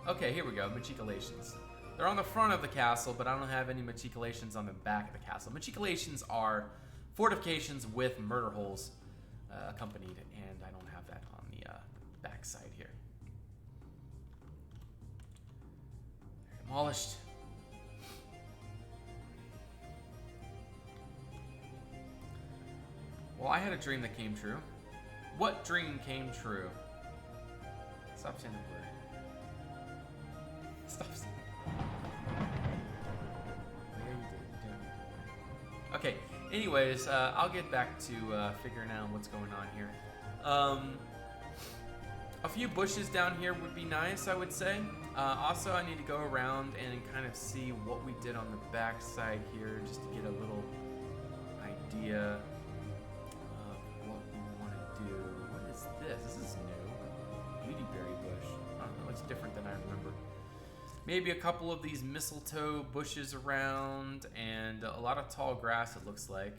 A: Okay, here we go, matriculations. They're on the front of the castle, but I don't have any matriculations on the back of the castle. Matriculations are fortifications with murder holes accompanied, and I don't have that on the back side here. Demolished. Well, I had a dream that came true. What dream came true? Stop saying the word. Stop saying it. Okay, anyways, I'll get back to figuring out what's going on here. A few bushes down here would be nice, I would say. Also, I need to go around and kind of see what we did on the back side here, just to get a little idea of what we want to do. What is this? This is new. Beautyberry bush. I don't know, it looks different than I remember. Maybe a couple of these mistletoe bushes around, and a lot of tall grass, it looks like.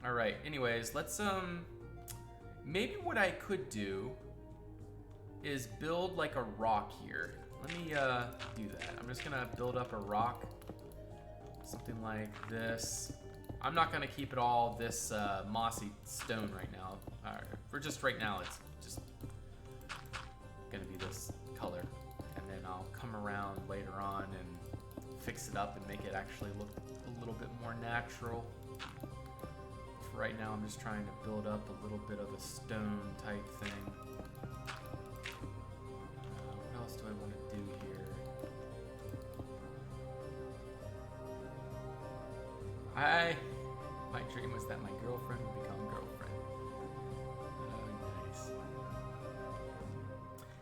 A: All right, anyways, let's, maybe what I could do is build like a rock here. Let me do that. I'm just gonna build up a rock, something like this. I'm not gonna keep it all this mossy stone right now. For just right now, it's just gonna be this color, and then I'll come around later on and fix it up and make it actually look a little bit more natural. For right now, I'm just trying to build up a little bit of a stone type thing. What else do I want to do here? My dream was that my girlfriend would become girlfriend. Oh, nice.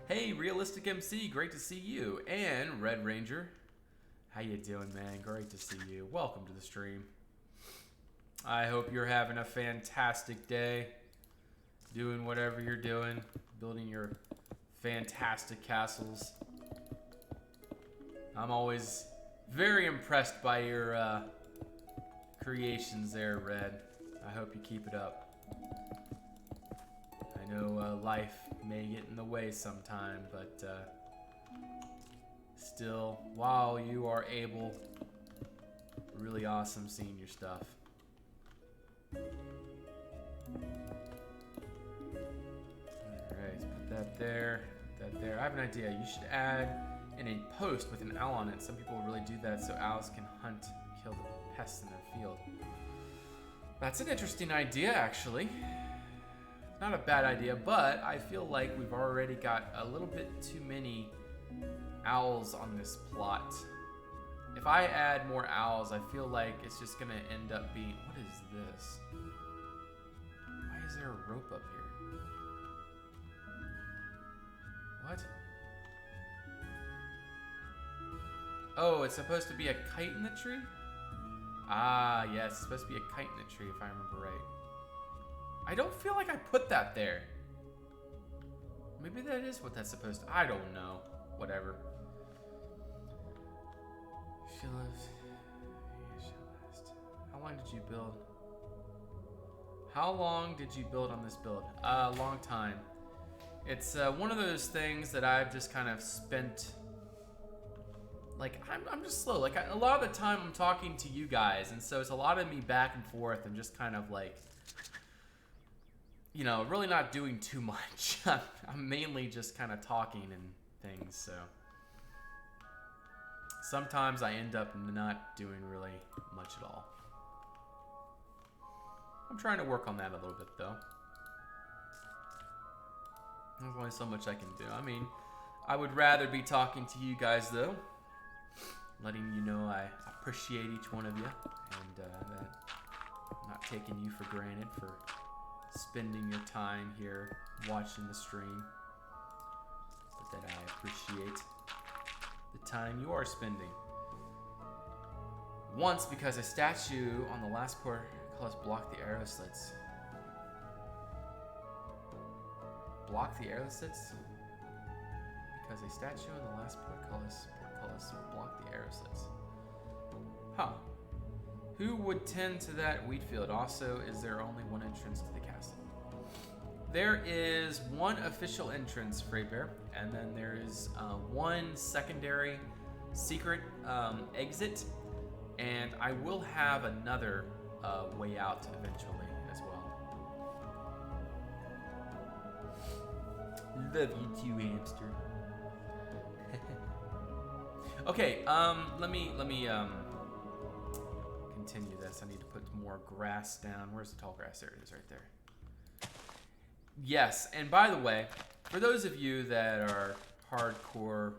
A: Hey, Realistic MC, great to see you. And Red Ranger, how you doing, man? Great to see you. Welcome to the stream. I hope you're having a fantastic day, doing whatever you're doing, building your fantastic castles. I'm always very impressed by your creations there, Red. I hope you keep it up. I know life may get in the way sometime, but still, while you are able, really awesome seeing your stuff. Alright, put that there, that there. I have an idea. You should add in a post with an owl on it. Some people really do that so owls can hunt and kill the pests in their field. That's an interesting idea, actually. Not a bad idea, but I feel like we've already got a little bit too many owls on this plot. If I add more owls, I feel like it's just gonna end up being... What is this? Why is there a rope up here? What? Oh, it's supposed to be a kite in the tree? Ah, yes, it's supposed to be a kite in the tree, if I remember right. I don't feel like I put that there. Maybe that is what that's supposed to... I don't know. Whatever. She lives... How long did you build? How long did you build on this build? A long time. It's one of those things that I've just kind of spent... Like, I'm just slow. Like, a lot of the time I'm talking to you guys, and so it's a lot of me back and forth and just kind of like... You know, really not doing too much. I'm mainly just kind of talking and things, so... Sometimes I end up not doing really much at all. I'm trying to work on that a little bit, though. There's only so much I can do. I mean, I would rather be talking to you guys, though. Letting you know I appreciate each one of you. And that I'm not taking you for granted for spending your time here watching the stream. But that I appreciate the time you are spending. Once, because a statue on the last portcullis blocked the arrow slits. Block the arrow slits? Because a statue on the last portcullis blocked the arrow slits. Huh. Who would tend to that wheat field? Also, is there only one entrance to the castle? There is one official entrance, Freybear, and then there is one secondary secret exit, and I will have another way out eventually as well. Love you too, hamster. Okay, let me continue this, I need to put more grass down. Where's the tall grass? There it is, right there. Yes, and by the way, for those of you that are hardcore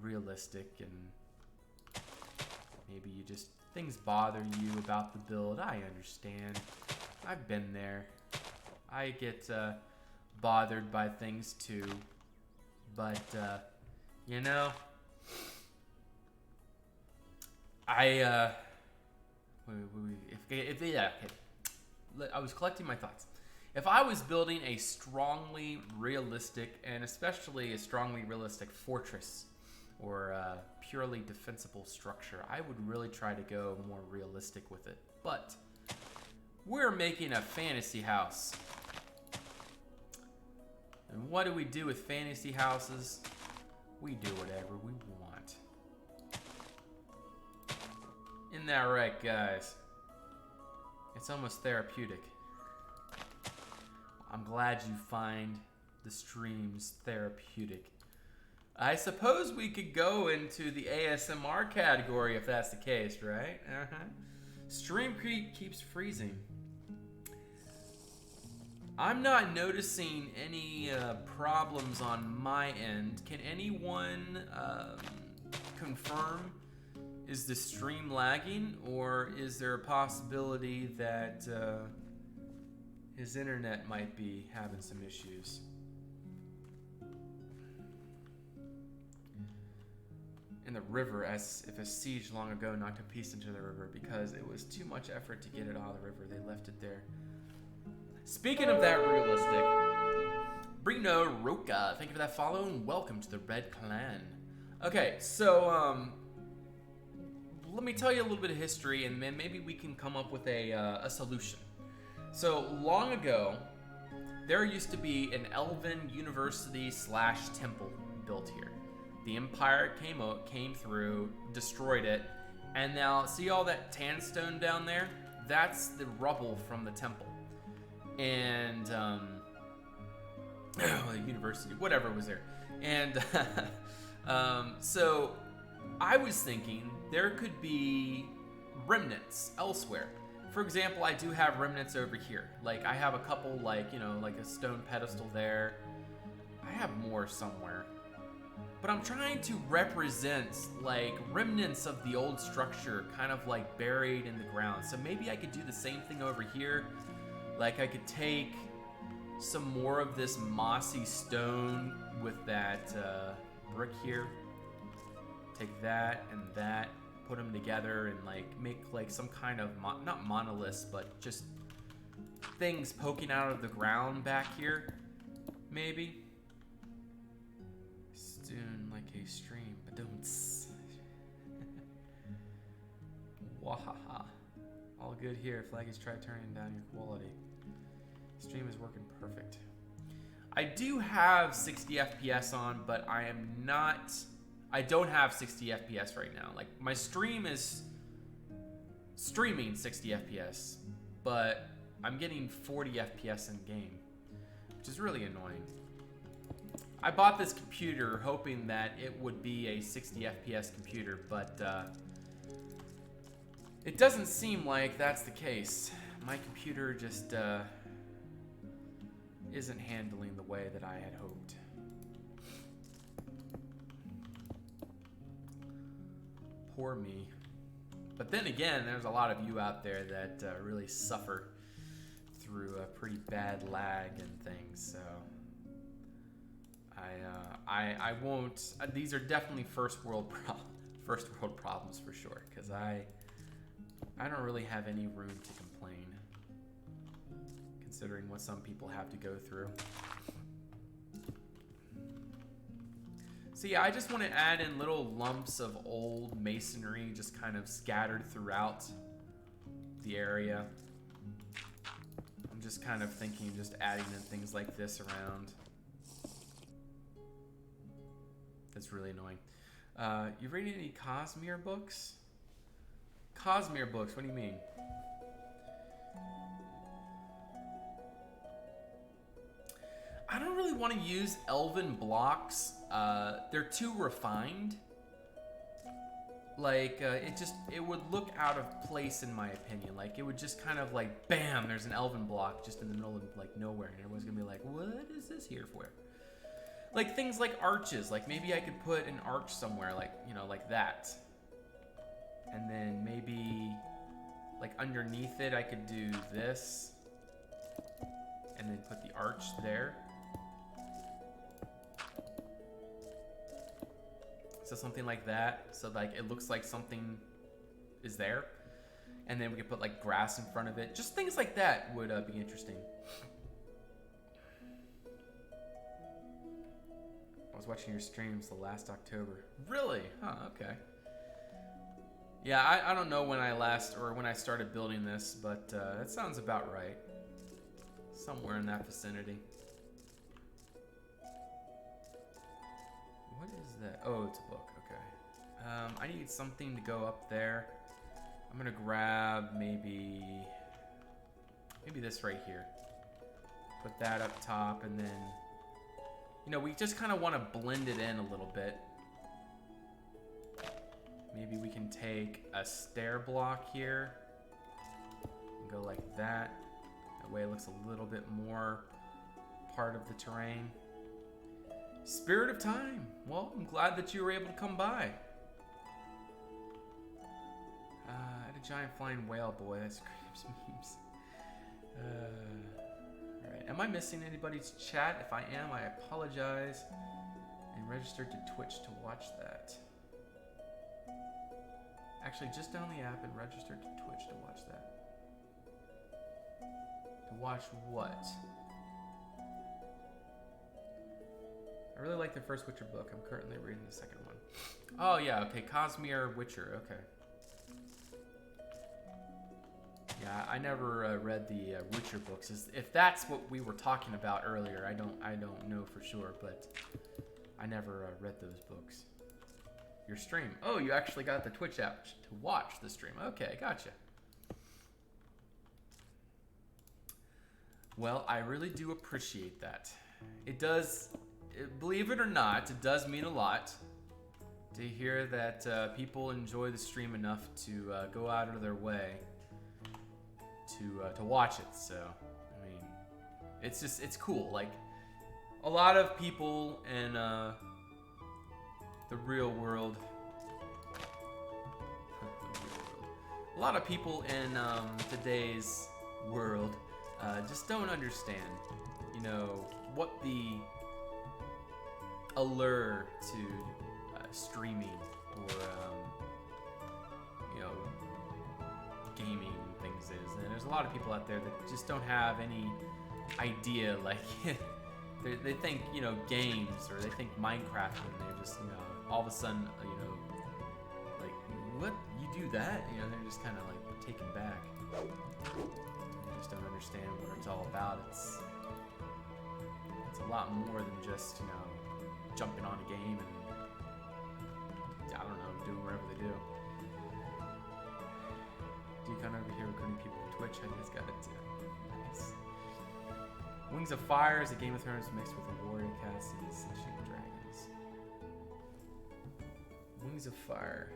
A: realistic and maybe you just, things bother you about the build, I understand. I've been there. I get bothered by things too. But, you know, I was collecting my thoughts. If I was building a strongly realistic, and especially a strongly realistic fortress or purely defensible structure, I would really try to go more realistic with it. But we're making a fantasy house. And what do we do with fantasy houses? We do whatever we want. Isn't that right, guys? It's almost therapeutic. I'm glad you find the streams therapeutic. I suppose we could go into the ASMR category if that's the case, right? Stream creep keeps freezing. I'm not noticing any problems on my end. Can anyone confirm? Is the stream lagging, or is there a possibility that his internet might be having some issues? In the river, as if a siege long ago knocked a piece into the river because it was too much effort to get it out of the river. They left it there. Speaking of that realistic, Brino Roka, thank you for that follow and welcome to the Red Clan. Okay, so let me tell you a little bit of history, and then maybe we can come up with a solution. So long ago, there used to be an elven university / temple built here. The Empire came through, destroyed it, and now see all that tan stone down there? That's the rubble from the temple. And the university, whatever was there. And so I was thinking there could be remnants elsewhere. For example, I do have remnants over here. Like I have a couple, like, you know, like a stone pedestal there. I have more somewhere. But I'm trying to represent like remnants of the old structure kind of like buried in the ground. So maybe I could do the same thing over here. Like I could take some more of this mossy stone with that brick here. Take that and that, put them together and like make like some kind of, not monoliths, but just things poking out of the ground back here, maybe. Soon like a stream, but don't. Wahaha. All good here. Flaggy's tried turning down your quality. Stream is working perfect. I do have 60 FPS on, but I don't have 60 FPS right now. Like my stream is streaming 60 FPS, but I'm getting 40 FPS in game, which is really annoying. I bought this computer hoping that it would be a 60 FPS computer, but it doesn't seem like that's the case. My computer just isn't handling the way that I had hoped. Poor me. But then again, there's a lot of you out there that really suffer through a pretty bad lag and things, so I won't. These are definitely first world problems for sure, because I don't really have any room to complain, considering what some people have to go through. So yeah, I just want to add in little lumps of old masonry just kind of scattered throughout the area. I'm just kind of thinking just adding in things like this around. That's really annoying. You reading any Cosmere books? Cosmere books, what do you mean? I don't really want to use elven blocks. They're too refined. like it would look out of place in my opinion. Like it would just kind of like bam, there's an elven block just in the middle of like nowhere, and everyone's gonna be like, what is this here for? Like things like arches, like maybe I could put an arch somewhere, like, you know, like that, and then maybe like underneath it I could do this and then put the arch there. So something like that, so like it looks like something is there, and then we could put like grass in front of it. Just things like that would be interesting. I was watching your streams the last October. Really? Huh, okay. Yeah, I don't know when I last, or when I started building this, but that sounds about right. Somewhere in that vicinity. What is that? Oh, it's a book. Okay. I need something to go up there. I'm gonna grab maybe this right here. Put that up top, and then, you know, we just kind of want to blend it in a little bit. Maybe we can take a stair block here and go like that. That way it looks a little bit more part of the terrain. Spirit of Time. Well, I'm glad that you were able to come by. I had a giant flying whale, boy. That screams memes. Alright, am I missing anybody's chat? If I am, I apologize. And registered to Twitch to watch that. Actually, just down the app and registered to Twitch to watch that. To watch what? I really like the first Witcher book. I'm currently reading the second one. Oh yeah, okay, Cosmere Witcher, okay. Yeah, I never read the Witcher books. If that's what we were talking about earlier, I don't know for sure, but I never read those books. Your stream. Oh, you actually got the Twitch app to watch the stream. Okay, gotcha. Well, I really do appreciate that. It does, believe it or not, it does mean a lot to hear that people enjoy the stream enough to go out of their way to watch it. So, I mean, it's cool. Like, a lot of people in the real world, a lot of people in today's world just don't understand, you know, what the allure to streaming or you know, gaming things is. And there's a lot of people out there that just don't have any idea, like they think, you know, games, or they think Minecraft, and they're just, you know, all of a sudden, you know, like, what, you do that? You know, they're just kind of like taken back. They just don't understand what it's all about. It's a lot more than just, you know, jumping on a game and, I don't know, doing whatever they do. Do you come over here recruiting people to Twitch? I just got it too. Nice. Wings of Fire is a Game of Thrones mixed with a warrior cast and slashing dragons. Wings of Fire.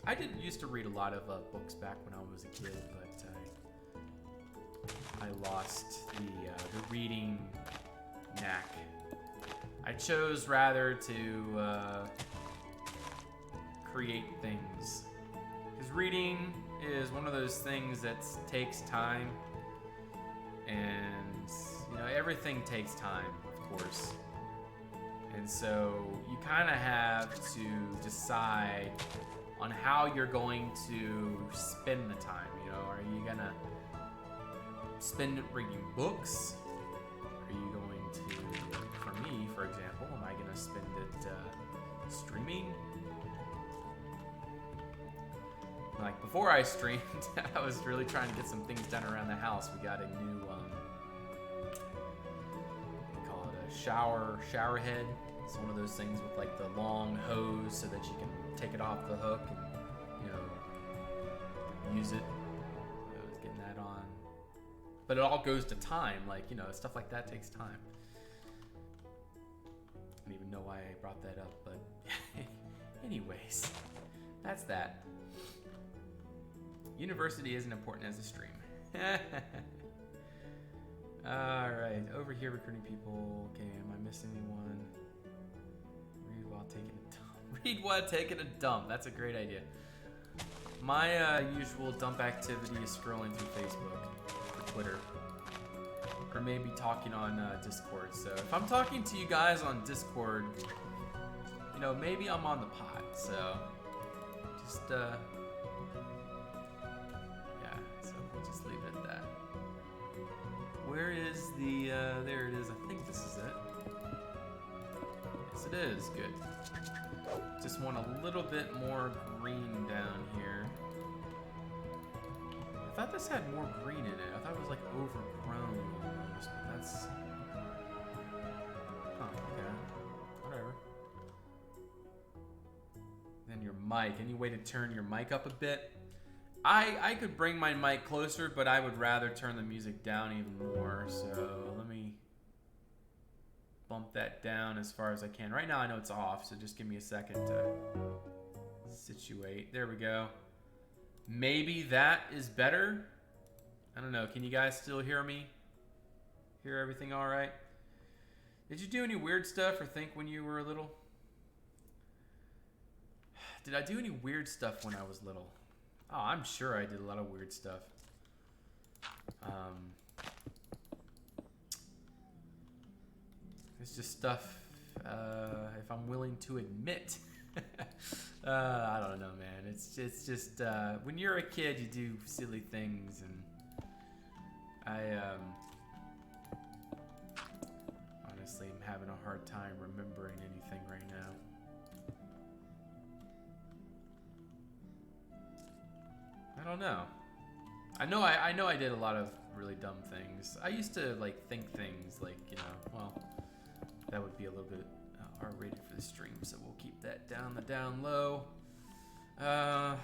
A: I used to read a lot of books back when I was a kid, but I lost the reading knack. I chose rather to create things, because reading is one of those things that takes time, and you know, everything takes time, of course, and so you kind of have to decide on how you're going to spend the time. You know, are you gonna spend it reading books? Are you going to, for me, for example, am I gonna spend it streaming? Like, before I streamed, I was really trying to get some things done around the house. We got a new, what do you call it, a shower head. It's one of those things with like the long hose so that you can take it off the hook and, you know, use it. I was getting that on. But it all goes to time, like, you know, stuff like that takes time. I don't even know why I brought that up, but anyways. That's that. University isn't important as a stream. Alright, over here recruiting people. Okay, am I missing anyone? Read while taking a dump. Read while taking a dump. That's a great idea. My usual dump activity is scrolling through Facebook or Twitter. Or maybe talking on Discord. So if I'm talking to you guys on Discord, you know, maybe I'm on the pod. So just, yeah, so we'll just leave it at that. Where is the, there it is. I think this is it. Yes, it is. Good. Just want a little bit more green down here. I thought this had more green in it. I thought it was like overgrown almost, but that's... Oh, okay. Whatever. Then your mic. Any way to turn your mic up a bit? I could bring my mic closer, but I would rather turn the music down even more. So let me bump that down as far as I can. Right now I know it's off, so just give me a second to situate. There we go. Maybe that is better. I don't know. Can you guys still hear me? Hear everything all right? Did you do any weird stuff or think when you were little? Did I do any weird stuff when I was little? Oh, I'm sure I did a lot of weird stuff. It's just stuff, if I'm willing to admit. I don't know, man. It's just when you're a kid, you do silly things, and I honestly am having a hard time remembering anything right now. I don't know. I know I did a lot of really dumb things. I used to like think things like, you know, well, that would be a little bit R-rated for the stream, so we'll keep that down low. I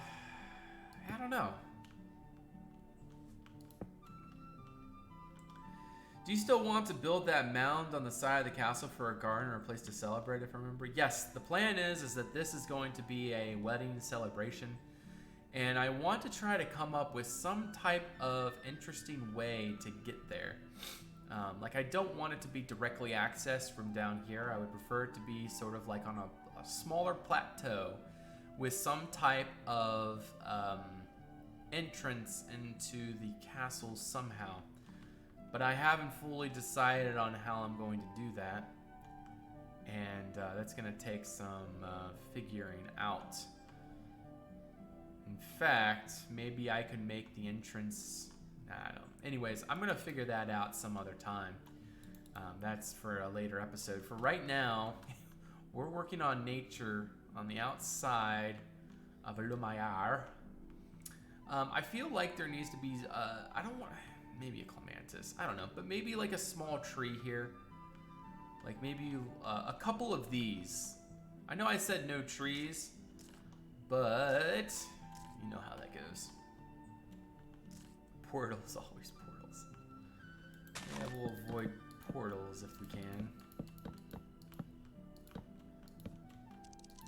A: don't know. Do you still want to build that mound on the side of the castle for a garden or a place to celebrate, if I remember? Yes, the plan is that this is going to be a wedding celebration. And I want to try to come up with some type of interesting way to get there. Like, I don't want it to be directly accessed from down here. I would prefer it to be sort of like on a smaller plateau with some type of entrance into the castle somehow. But I haven't fully decided on how I'm going to do that. And that's going to take some figuring out. In fact, maybe I could make the entrance... I don't know. Anyways, I'm going to figure that out some other time. That's for a later episode. For right now, we're working on nature on the outside of Lumiere. I feel like there needs to be... I don't want... Maybe a clematis. I don't know. But maybe like a small tree here. Like maybe a couple of these. I know I said no trees. But... you know how that goes. Portals, always portals. Yeah, we'll avoid portals if we can.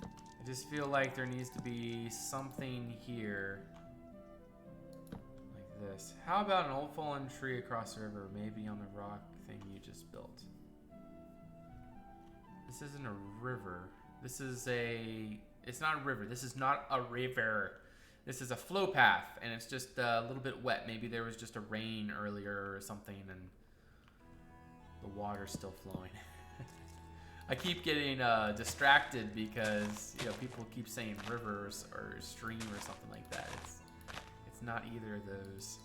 A: I just feel like there needs to be something here. Like this. How about an old fallen tree across the river, maybe on the rock thing you just built? This isn't a river. This is a... It's not a river. This is not a river. This is a flow path, and it's just a little bit wet. Maybe there was just a rain earlier or something, and the water's still flowing. I keep getting distracted because, you know, people keep saying rivers or stream or something like that. It's not either of those.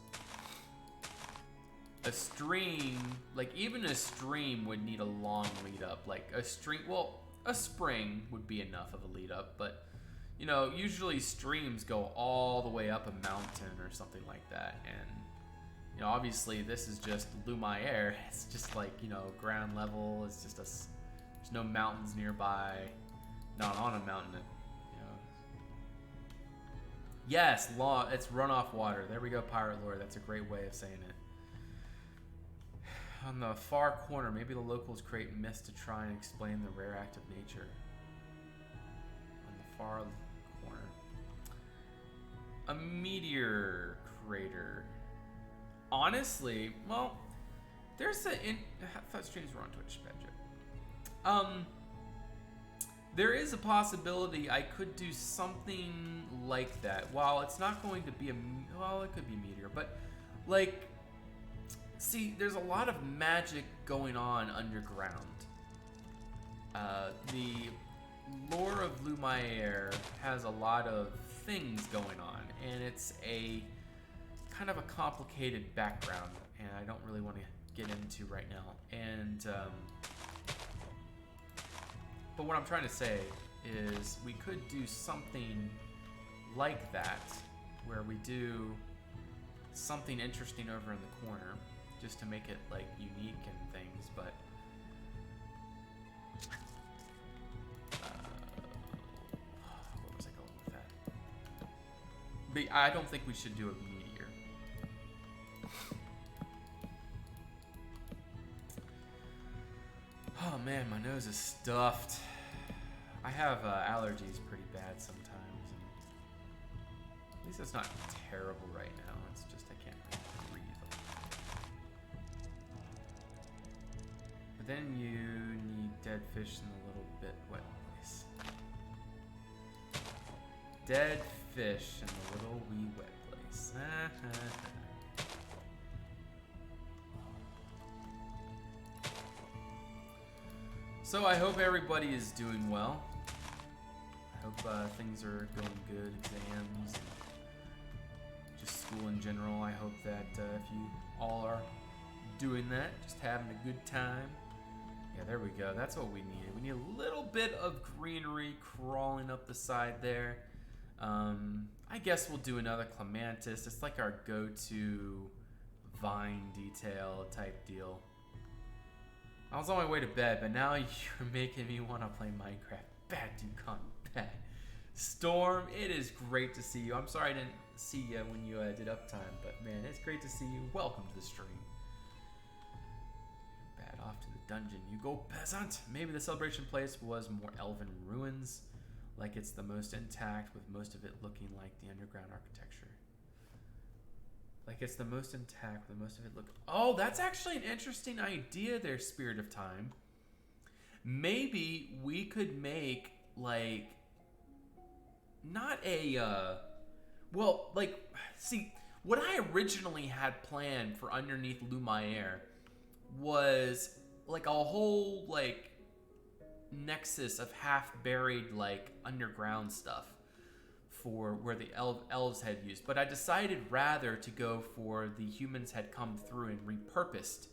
A: A stream, like even a stream would need a long lead up. Like a stream, well, a spring would be enough of a lead up, but you know, usually streams go all the way up a mountain or something like that. And, you know, obviously this is just Lumiere. It's just like, you know, ground level. It's just there's no mountains nearby. Not on a mountain, you know. Yes, it's runoff water. There we go, Pirate Lord. That's a great way of saying it. On the far corner, maybe the locals create myths to try and explain the rare act of nature. On the far corner. A meteor crater. Honestly, well, there's I thought streams were on Twitch, bad joke. There is a possibility I could do something like that. While it's not going to be well, it could be a meteor, but like, see, there's a lot of magic going on underground. The lore of Lumiere has a lot of things going on, and it's a kind of a complicated background, and I don't really want to get into right now. And but what I'm trying to say is we could do something like that, where we do something interesting over in the corner, just to make it like unique and things. But where was I going with that? But I don't think we should do a meteor. Oh man, my nose is stuffed. I have allergies pretty bad sometimes. And at least it's not terrible right now. It's just I can't really breathe. But then you need dead fish in a little bit wet place. Dead fish in a little wee wet place. So I hope everybody is doing well. I hope things are going good, exams, and just school in general. I hope that if you all are doing that, just having a good time. Yeah, there we go. That's what we needed. We need a little bit of greenery crawling up the side there. I guess we'll do another clematis. It's like our go-to vine detail type deal. I was on my way to bed, but now you're making me want to play Minecraft. Bad dude gone bad. Storm, it is great to see you. I'm sorry I didn't see you when you did Uptime, but man, it's great to see you. Welcome to the stream. Bad off to the dungeon. You go, peasant. Maybe the celebration place was more elven ruins, like it's the most intact, with most of it looking like the underground architecture. Like it's the most intact, with most of it look. Oh, that's actually an interesting idea there, Spirit of Time. Maybe we could make like not a well, like, see, what I originally had planned for underneath Lumiere was like a whole like nexus of half buried like underground stuff for where the elves had used, but I decided rather to go for the humans had come through and repurposed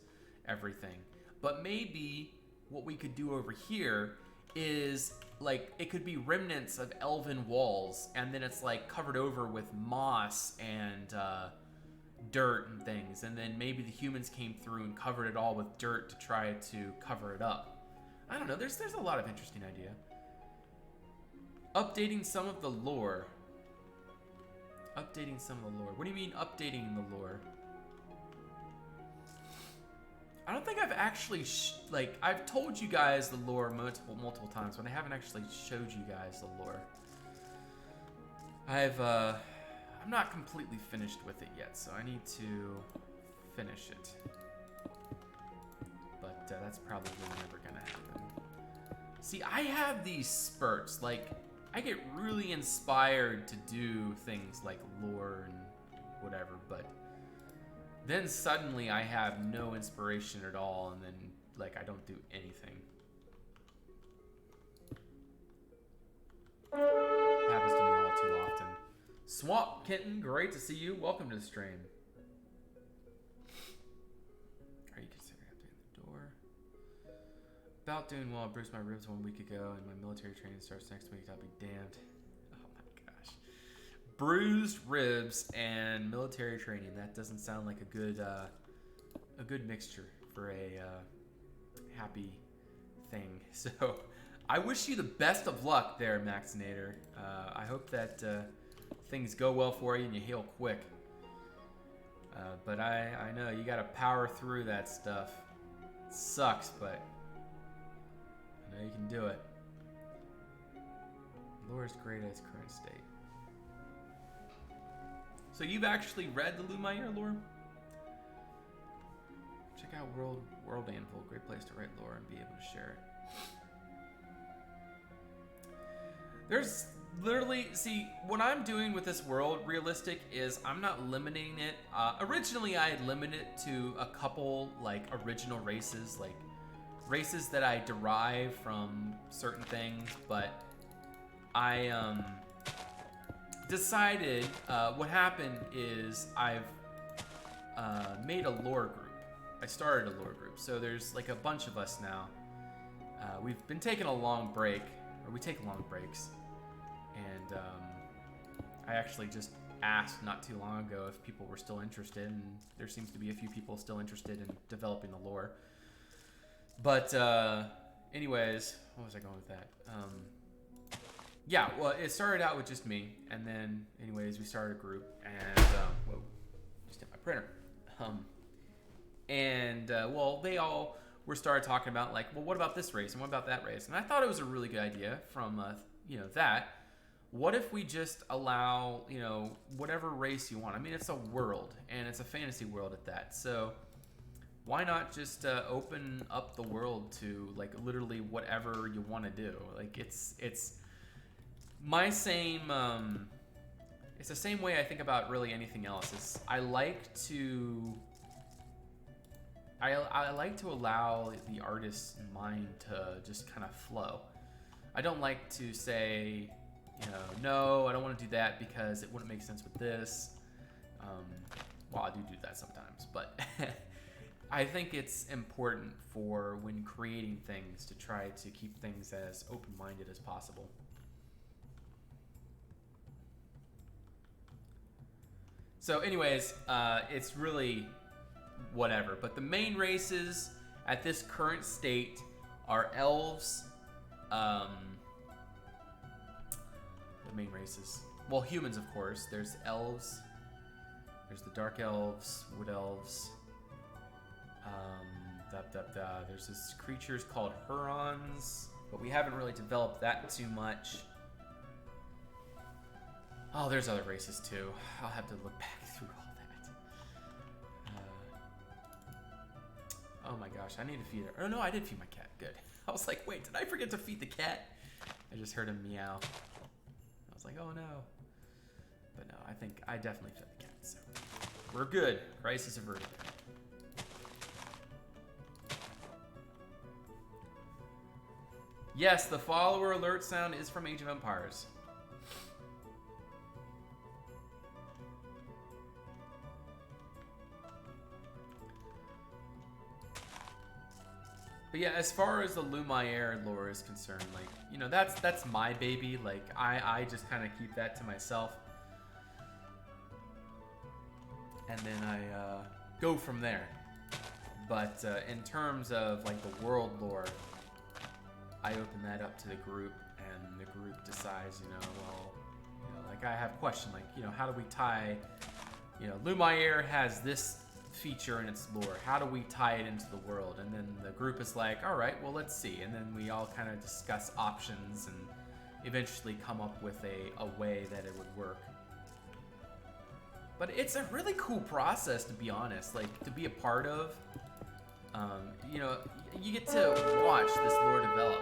A: everything. But maybe what we could do over here is like it could be remnants of elven walls, and then it's like covered over with moss and dirt and things, and then maybe the humans came through and covered it all with dirt to try to cover it up. I don't know. There's a lot of interesting idea. Updating some of the lore. Updating some of the lore. What do you mean updating the lore? I don't think I've actually like I've told you guys the lore multiple times, but I haven't actually showed you guys the lore. I'm not completely finished with it yet, so I need to finish it. But that's probably never gonna happen. See, I have these spurts, like I get really inspired to do things like lore and whatever, but then suddenly I have no inspiration at all, and then like I don't do anything. It happens to me all too often. Swamp Kitten, great to see you. Welcome to the stream. Are you considering updating the door? About doing well. I bruised my ribs 1 week ago, and my military training starts next week. I'll be damned. Oh my gosh. Bruised ribs and military training. That doesn't sound like a good mixture for a happy thing. So I wish you the best of luck there, Maxinator. I hope that things go well for you and you heal quick. But I know you gotta power through that stuff. It sucks, but I know you can do it. Lore is great at its current state. So you've actually read the Lumiere lore? Check out World Anvil. Great place to write lore and be able to share it. There's literally, see, what I'm doing with this world, realistic, is I'm not limiting it. Originally, I had limited it to a couple, like, original races, like, races that I derive from certain things, but I, decided, what happened is I've, made a lore group. I started a lore group, so there's, like, a bunch of us now. We've been taking a long break, or we take long breaks. And I actually just asked not too long ago if people were still interested, and there seems to be a few people still interested in developing the lore. But anyways, what was I going with that? Yeah, well, it started out with just me, and then anyways, we started a group, and whoa, just hit my printer. Well, they all were started talking about, like, well, what about this race and what about that race? And I thought it was a really good idea from that. What if we just allow, whatever race you want? I mean, it's a world, and it's a fantasy world at that. So why not just open up the world to, like, literally whatever you want to do? Like, it's my same, it's the same way I think about really anything else. Is I like to allow the artist's mind to just kind of flow. I don't like to say, no, I don't want to do that because it wouldn't make sense with this. Well, I do that sometimes, but I think it's important for when creating things to try to keep things as open-minded as possible. So anyways, it's really whatever. But the main races at this current state are elves. The main races. Well, humans, of course. There's elves. There's the dark elves, wood elves. There's this creatures called Hurons, but we haven't really developed that too much. Oh, there's other races too. I'll have to look back through all that. Oh my gosh, I need to feed her. Oh no, I did feed my cat. Good. I was like, wait, did I forget to feed the cat? I just heard him meow. I was like, oh no. But no, I think I definitely fed the cat, so we're good. Crisis averted. Yes, the follower alert sound is from Age of Empires. But yeah, as far as the Lumiere lore is concerned, like, that's my baby. Like, I just kind of keep that to myself. And then I go from there. But in terms of, like, the world lore, I open that up to the group, and the group decides, like, I have a question, like, how do we tie, Lumiere has this feature in its lore. How do we tie it into the world? And then the group is like, all right, well, let's see. And then we all kind of discuss options and eventually come up with a way that it would work. But it's a really cool process, to be honest, like, to be a part of. You get to watch this lore develop.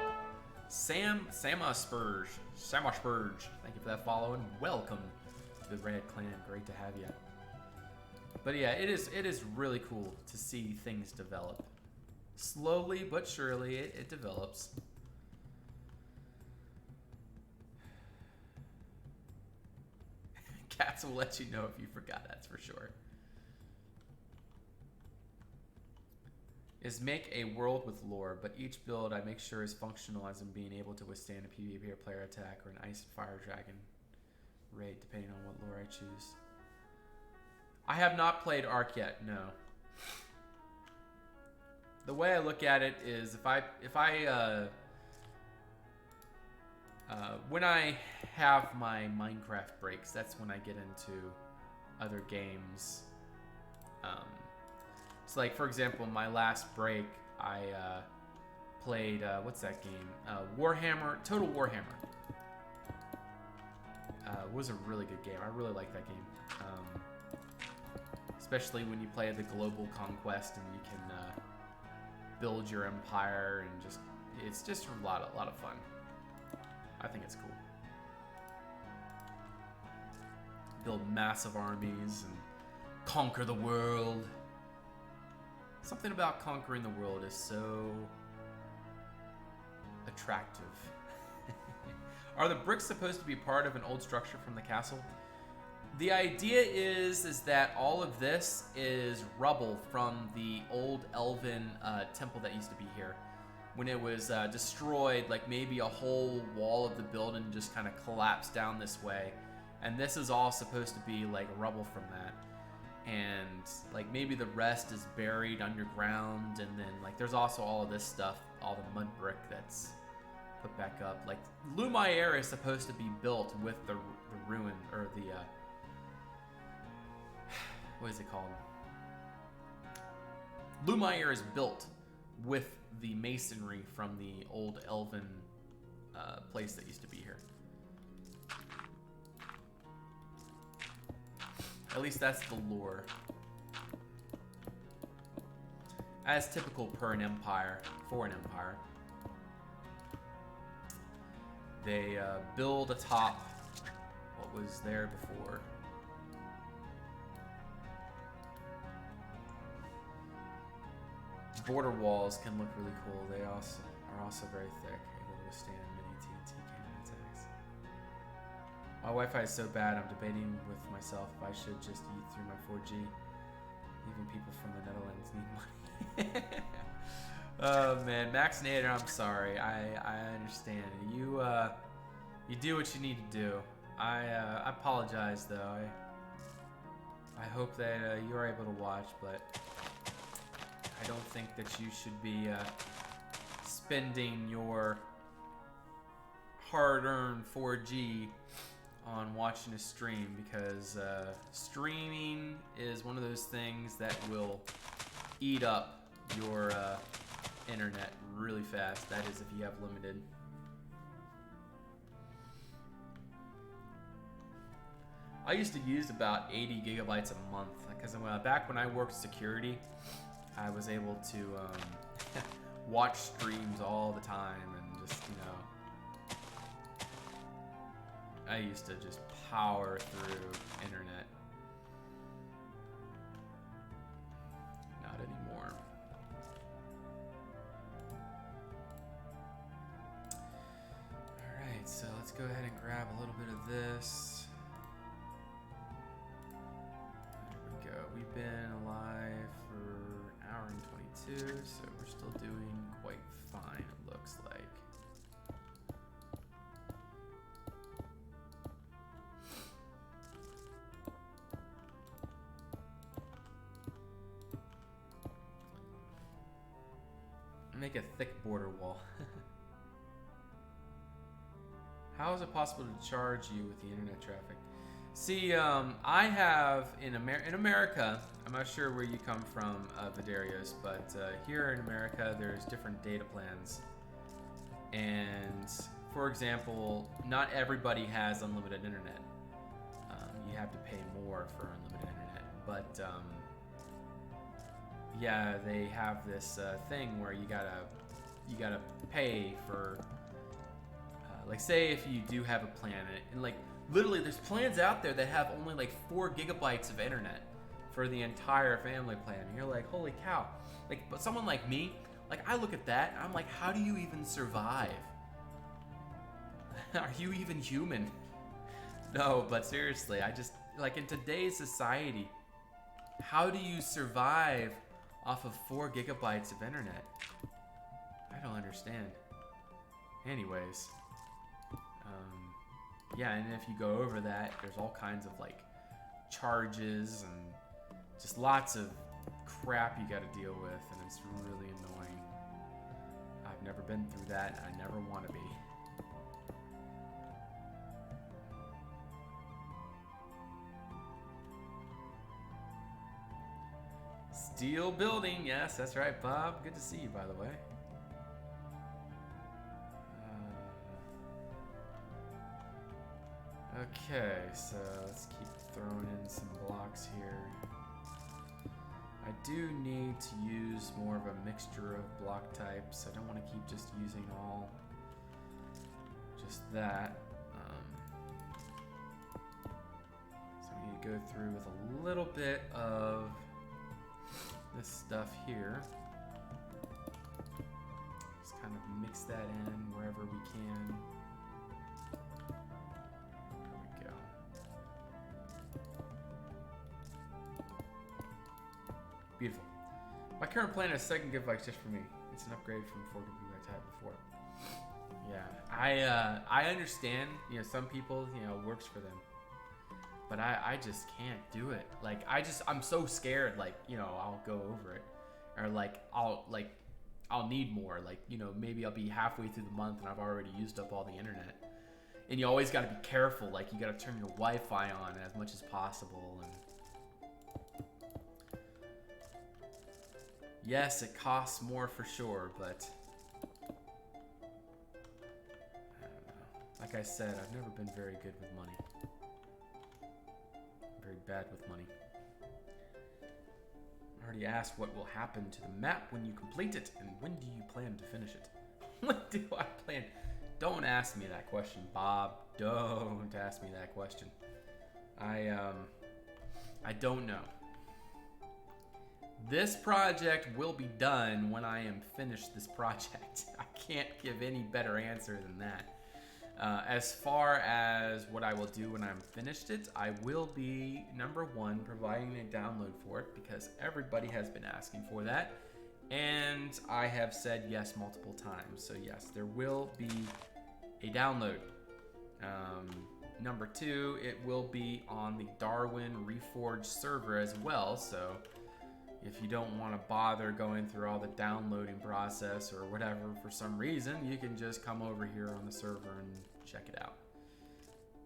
A: Sama Spurge, thank you for that follow, and welcome to the Red Clan. Great to have you. But yeah, it is really cool to see things develop. Slowly but surely, it develops. Cats will let you know if you forgot, that's for sure. Is make a world with lore, but each build I make sure is functional as in being able to withstand a PvP or player attack or an ice and fire dragon raid, depending on what lore I choose. I have not played Ark yet, no. The way I look at it is when I have my Minecraft breaks, that's when I get into other games. So, like, for example, my last break, I played, what's that game? Warhammer, Total Warhammer. It was a really good game. I really like that game. especially when you play the global conquest and you can build your empire and it's just a lot of fun. I think it's cool. Build massive armies and conquer the world. Something about conquering the world is so attractive. Are the bricks supposed to be part of an old structure from the castle? The idea is that all of this is rubble from the old elven temple that used to be here. When it was destroyed, like maybe a whole wall of the building just kind of collapsed down this way. And this is all supposed to be like rubble from that. And like maybe the rest is buried underground, and then like there's also all of this stuff, all the mud brick that's put back up. Like Lumiere is supposed to be built with the ruin, or the what is it called? Lumiere is built with the masonry from the old elven place that used to be here. At least that's the lore. As typical for an empire. They build atop what was there before. Border walls can look really cool. They are also very thick, able to withstand many TNT cannon attacks. My Wi-Fi is so bad, I'm debating with myself if I should just eat through my 4G. Even people from the Netherlands need money. Oh man, Maxinator, I'm sorry. I understand. You do what you need to do. I apologize though. I hope that you are able to watch, but I don't think that you should be spending your hard-earned 4G on watching a stream, because streaming is one of those things that will eat up your internet really fast. That is if you have limited. I used to use about 80 gigabytes a month, because back when I worked security, I was able to watch streams all the time, and just, I used to just power through internet. Not anymore. Alright, so let's go ahead and grab a little bit of this. There we go. We've been alive for an hour and 22, so we're still doing quite fine, it looks like. Make a thick border wall. How is it possible to charge you with the internet traffic? See, I have in America, I'm not sure where you come from, Vidarios, but here in America, there's different data plans. And for example, not everybody has unlimited internet. You have to pay more for unlimited internet, but yeah, they have this thing where you gotta pay for, like, say if you do have a plan, and like literally there's plans out there that have only like 4 gigabytes of internet for the entire family plan. And you're like, holy cow! Like, but someone like me, like I look at that and I'm like, how do you even survive? Are you even human? No, but seriously, I just, like, in today's society, how do you survive off of 4 gigabytes of internet? I don't understand. Anyways, yeah, and if you go over that, there's all kinds of like charges and just lots of crap you got to deal with, and it's really annoying. I've never been through that, and I never want to be. Steel building, yes, that's right, Bob. Good to see you, by the way. Okay, so let's keep throwing in some blocks here. I do need to use more of a mixture of block types. I don't want to keep just using all just that. So we need to go through with a little bit of this stuff here. Just kind of mix that in wherever we can. There we go. Beautiful. My current plan is second giveaway just for me. It's an upgrade from 4 giveaways I had before. Yeah, I understand. You know, some people, you know, it works for them, but I just can't do it. Like I'm so scared. Like, you know, I'll go over it, or like I'll need more. Like, you know, maybe I'll be halfway through the month and I've already used up all the internet. And you always got to be careful. Like, you got to turn your Wi-Fi on as much as possible. And yes, it costs more for sure, but I don't know. Like I said, I've never been very good with money. Very bad with money. I already asked what will happen to the map when you complete it, and when do you plan to finish it? What do I plan? Don't ask me that question, Bob. Don't ask me that question. I don't know. This project will be done when I am finished this project. I can't give any better answer than that. As far as what I will do when I'm finished it, I will be, number one, providing a download for it because everybody has been asking for that. And I have said yes multiple times. So yes, there will be a download. Number two, it will be on the Darwin Reforged server as well. So if you don't want to bother going through all the downloading process or whatever for some reason, you can just come over here on the server and check it out.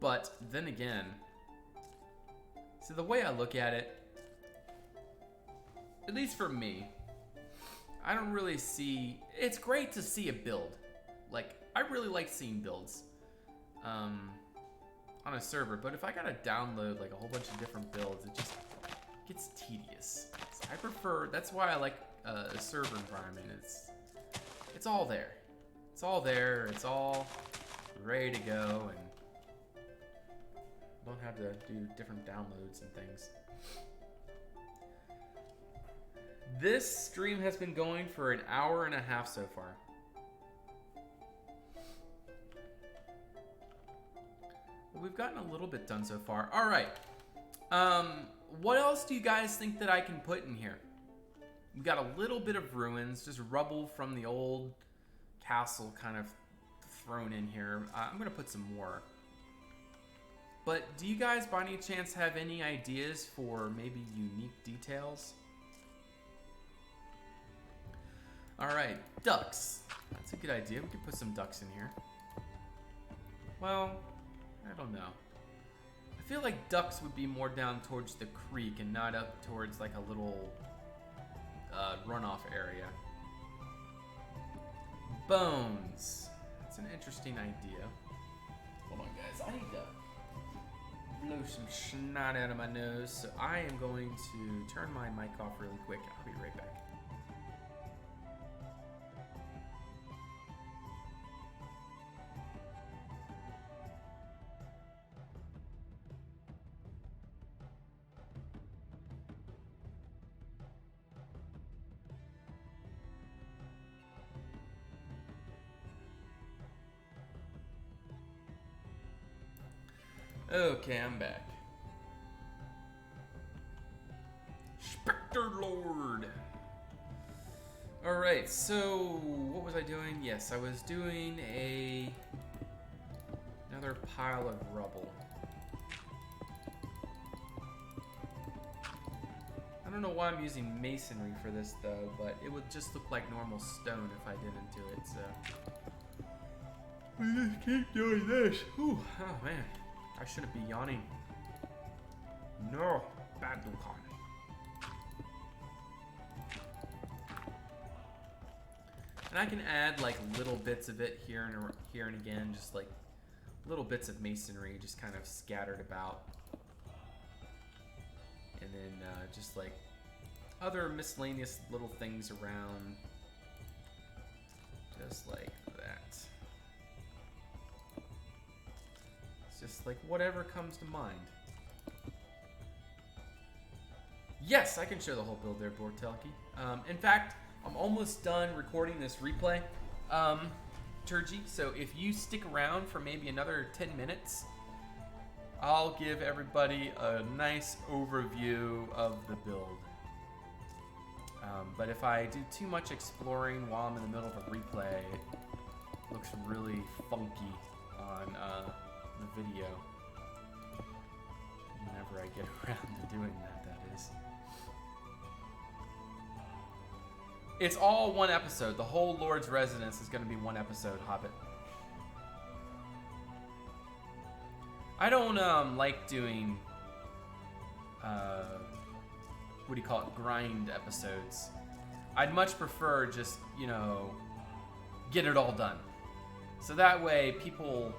A: But then again, so the way I look at it, at least for me, I don't really see, it's great to see a build. Like, I really like seeing builds on a server, but if I gotta download like a whole bunch of different builds, it just gets tedious. So I prefer, that's why I like a server environment. It's all there. It's all there. It's all ready to go, and don't have to do different downloads and things. This stream has been going for an hour and a half so far. Well, we've gotten a little bit done so far. All right. What else do you guys think that I can put in here? We've got a little bit of ruins, just rubble from the old castle kind of thrown in here. I'm going to put some more. But do you guys by any chance have any ideas for maybe unique details? All right, ducks. That's a good idea. We could put some ducks in here. Well, I don't know. I feel like ducks would be more down towards the creek and not up towards like a little runoff area. Bones. That's an interesting idea. Hold on, guys. I need to blow some snot out of my nose, so I am going to turn my mic off really quick. I'll be right back. Okay, I'm back. Spectre Lord. All right, so what was I doing? Yes, I was doing another pile of rubble. I don't know why I'm using masonry for this though, but it would just look like normal stone if I didn't do it, so. We just keep doing this. Ooh, oh man. I shouldn't be yawning. No, bad Lucan. And I can add like little bits of it here and again, just like little bits of masonry just kind of scattered about. And then just like other miscellaneous little things around. Just like that. It's just like whatever comes to mind. Yes, I can show the whole build there, Bortelki. In fact, I'm almost done recording this replay, Turgy. So if you stick around for maybe another 10 minutes, I'll give everybody a nice overview of the build. But if I do too much exploring while I'm in the middle of a replay, it looks really funky on the video. Whenever I get around to doing that, that is. It's all one episode. The whole Lord's Residence is going to be one episode, Hobbit. I don't like doing what do you call it, grind episodes. I'd much prefer just, you know, get it all done. So that way people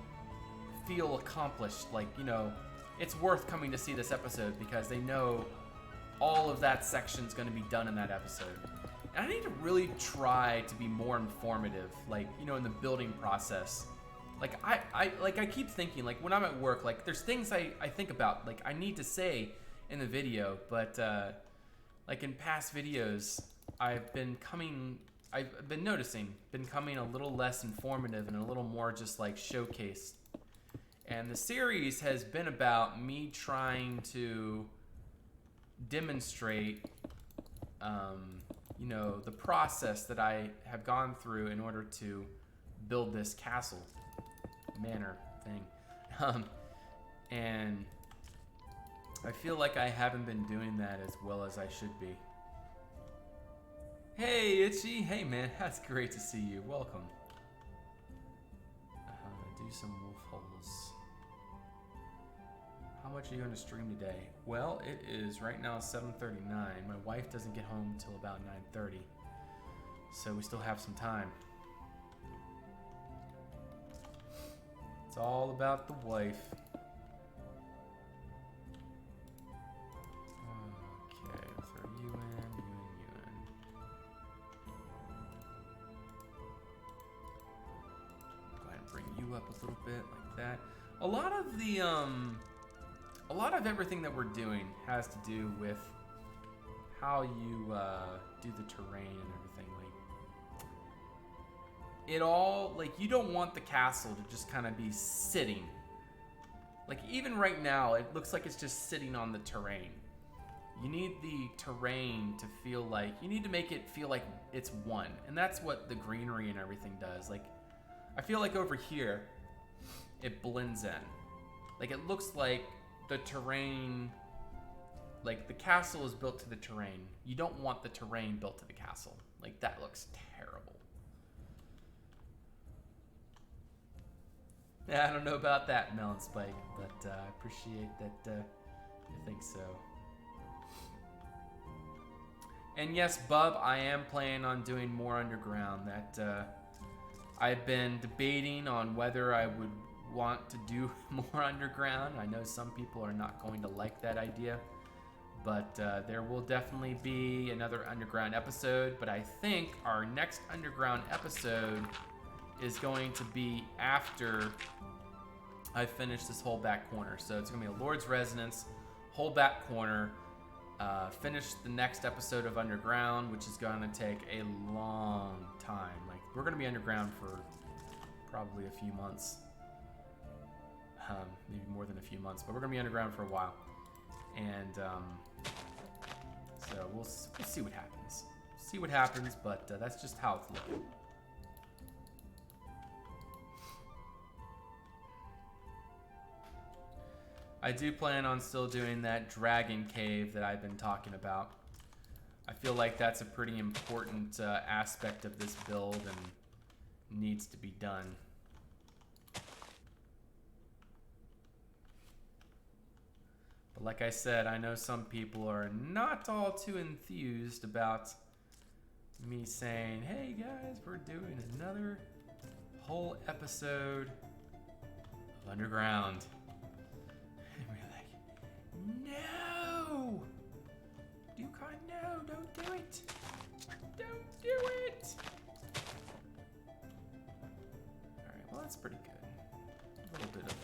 A: feel accomplished, like, you know, it's worth coming to see this episode because they know all of that section's going to be done in that episode. And I need to really try to be more informative, like, you know, in the building process. Like, I keep thinking, like, when I'm at work, like, there's things I think about, like, I need to say in the video, but, like, in past videos, I've been noticing, becoming a little less informative and a little more just, like, showcase. And the series has been about me trying to demonstrate, you know, the process that I have gone through in order to build this castle manor thing. And I feel like I haven't been doing that as well as I should be. Hey, Itchy. Hey, man. That's great to see you. Welcome. Do some wolf holes. How much are you going to stream today? Well, it is right now 7:39. My wife doesn't get home until about 9:30. So we still have some time. It's all about the wife. Okay, throw you in, you in. Go ahead and bring you up a little bit like that. A lot of everything that we're doing has to do with how you do the terrain and everything. Like, it all, like, you don't want the castle to just kind of be sitting. Like, even right now, it looks like it's just sitting on the terrain. You need the terrain to feel like, you need to make it feel like it's one. And that's what the greenery and everything does. Like, I feel like over here, it blends in. Like, it looks like the terrain, like, the castle is built to the terrain. You don't want the terrain built to the castle. Like, that looks terrible. Yeah, I don't know about that, Melon Spike, but I appreciate that you think so. And yes, Bub, I am planning on doing more underground. That I've been debating on whether I would want to do more underground. I know some people are not going to like that idea, but there will definitely be another underground episode. But I think our next underground episode is going to be after I finish this whole back corner. So it's gonna be a Lord's Residence, whole back corner, finish the next episode of underground, which is gonna take a long time. Like, we're gonna be underground for probably a few months, maybe more than a few months, but we're gonna be underground for a while. And so we'll see what happens. See what happens, but that's just how it's looking. I do plan on still doing that dragon cave that I've been talking about. I feel like that's a pretty important aspect of this build and needs to be done. But like I said, I know some people are not all too enthused about me saying, hey guys, we're doing another whole episode of Underground. And we're like, no! Dukan, no, don't do That's pretty good. A little bit of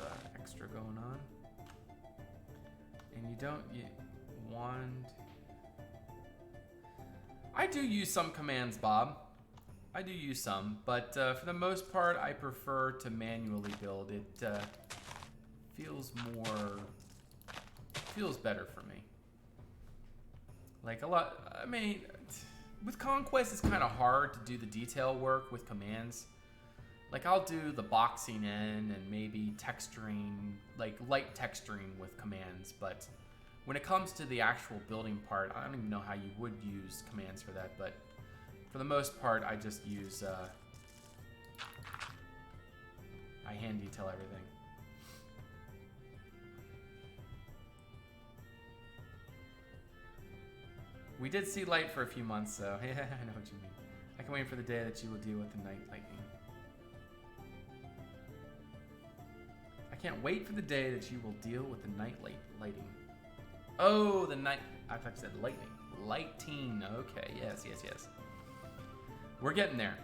A: extra going on. And you don't wand. I do use some commands, Bob. I do use some, but for the most part, I prefer to manually build. It feels better for me. Like a lot, I mean, with Conquest, it's kind of hard to do the detail work with commands. Like I'll do the boxing in and maybe texturing, like light texturing with commands, but when it comes to the actual building part, I don't even know how you would use commands for that, but for the most part, I just use, I hand detail everything. We did see light for a few months, so yeah, I know what you mean. I can wait for the day that you will deal with the night lightning. I can't wait for the day that you will deal with the night lighting. Oh, the night, I thought you said lightning. Lighting, okay, yes. We're getting there.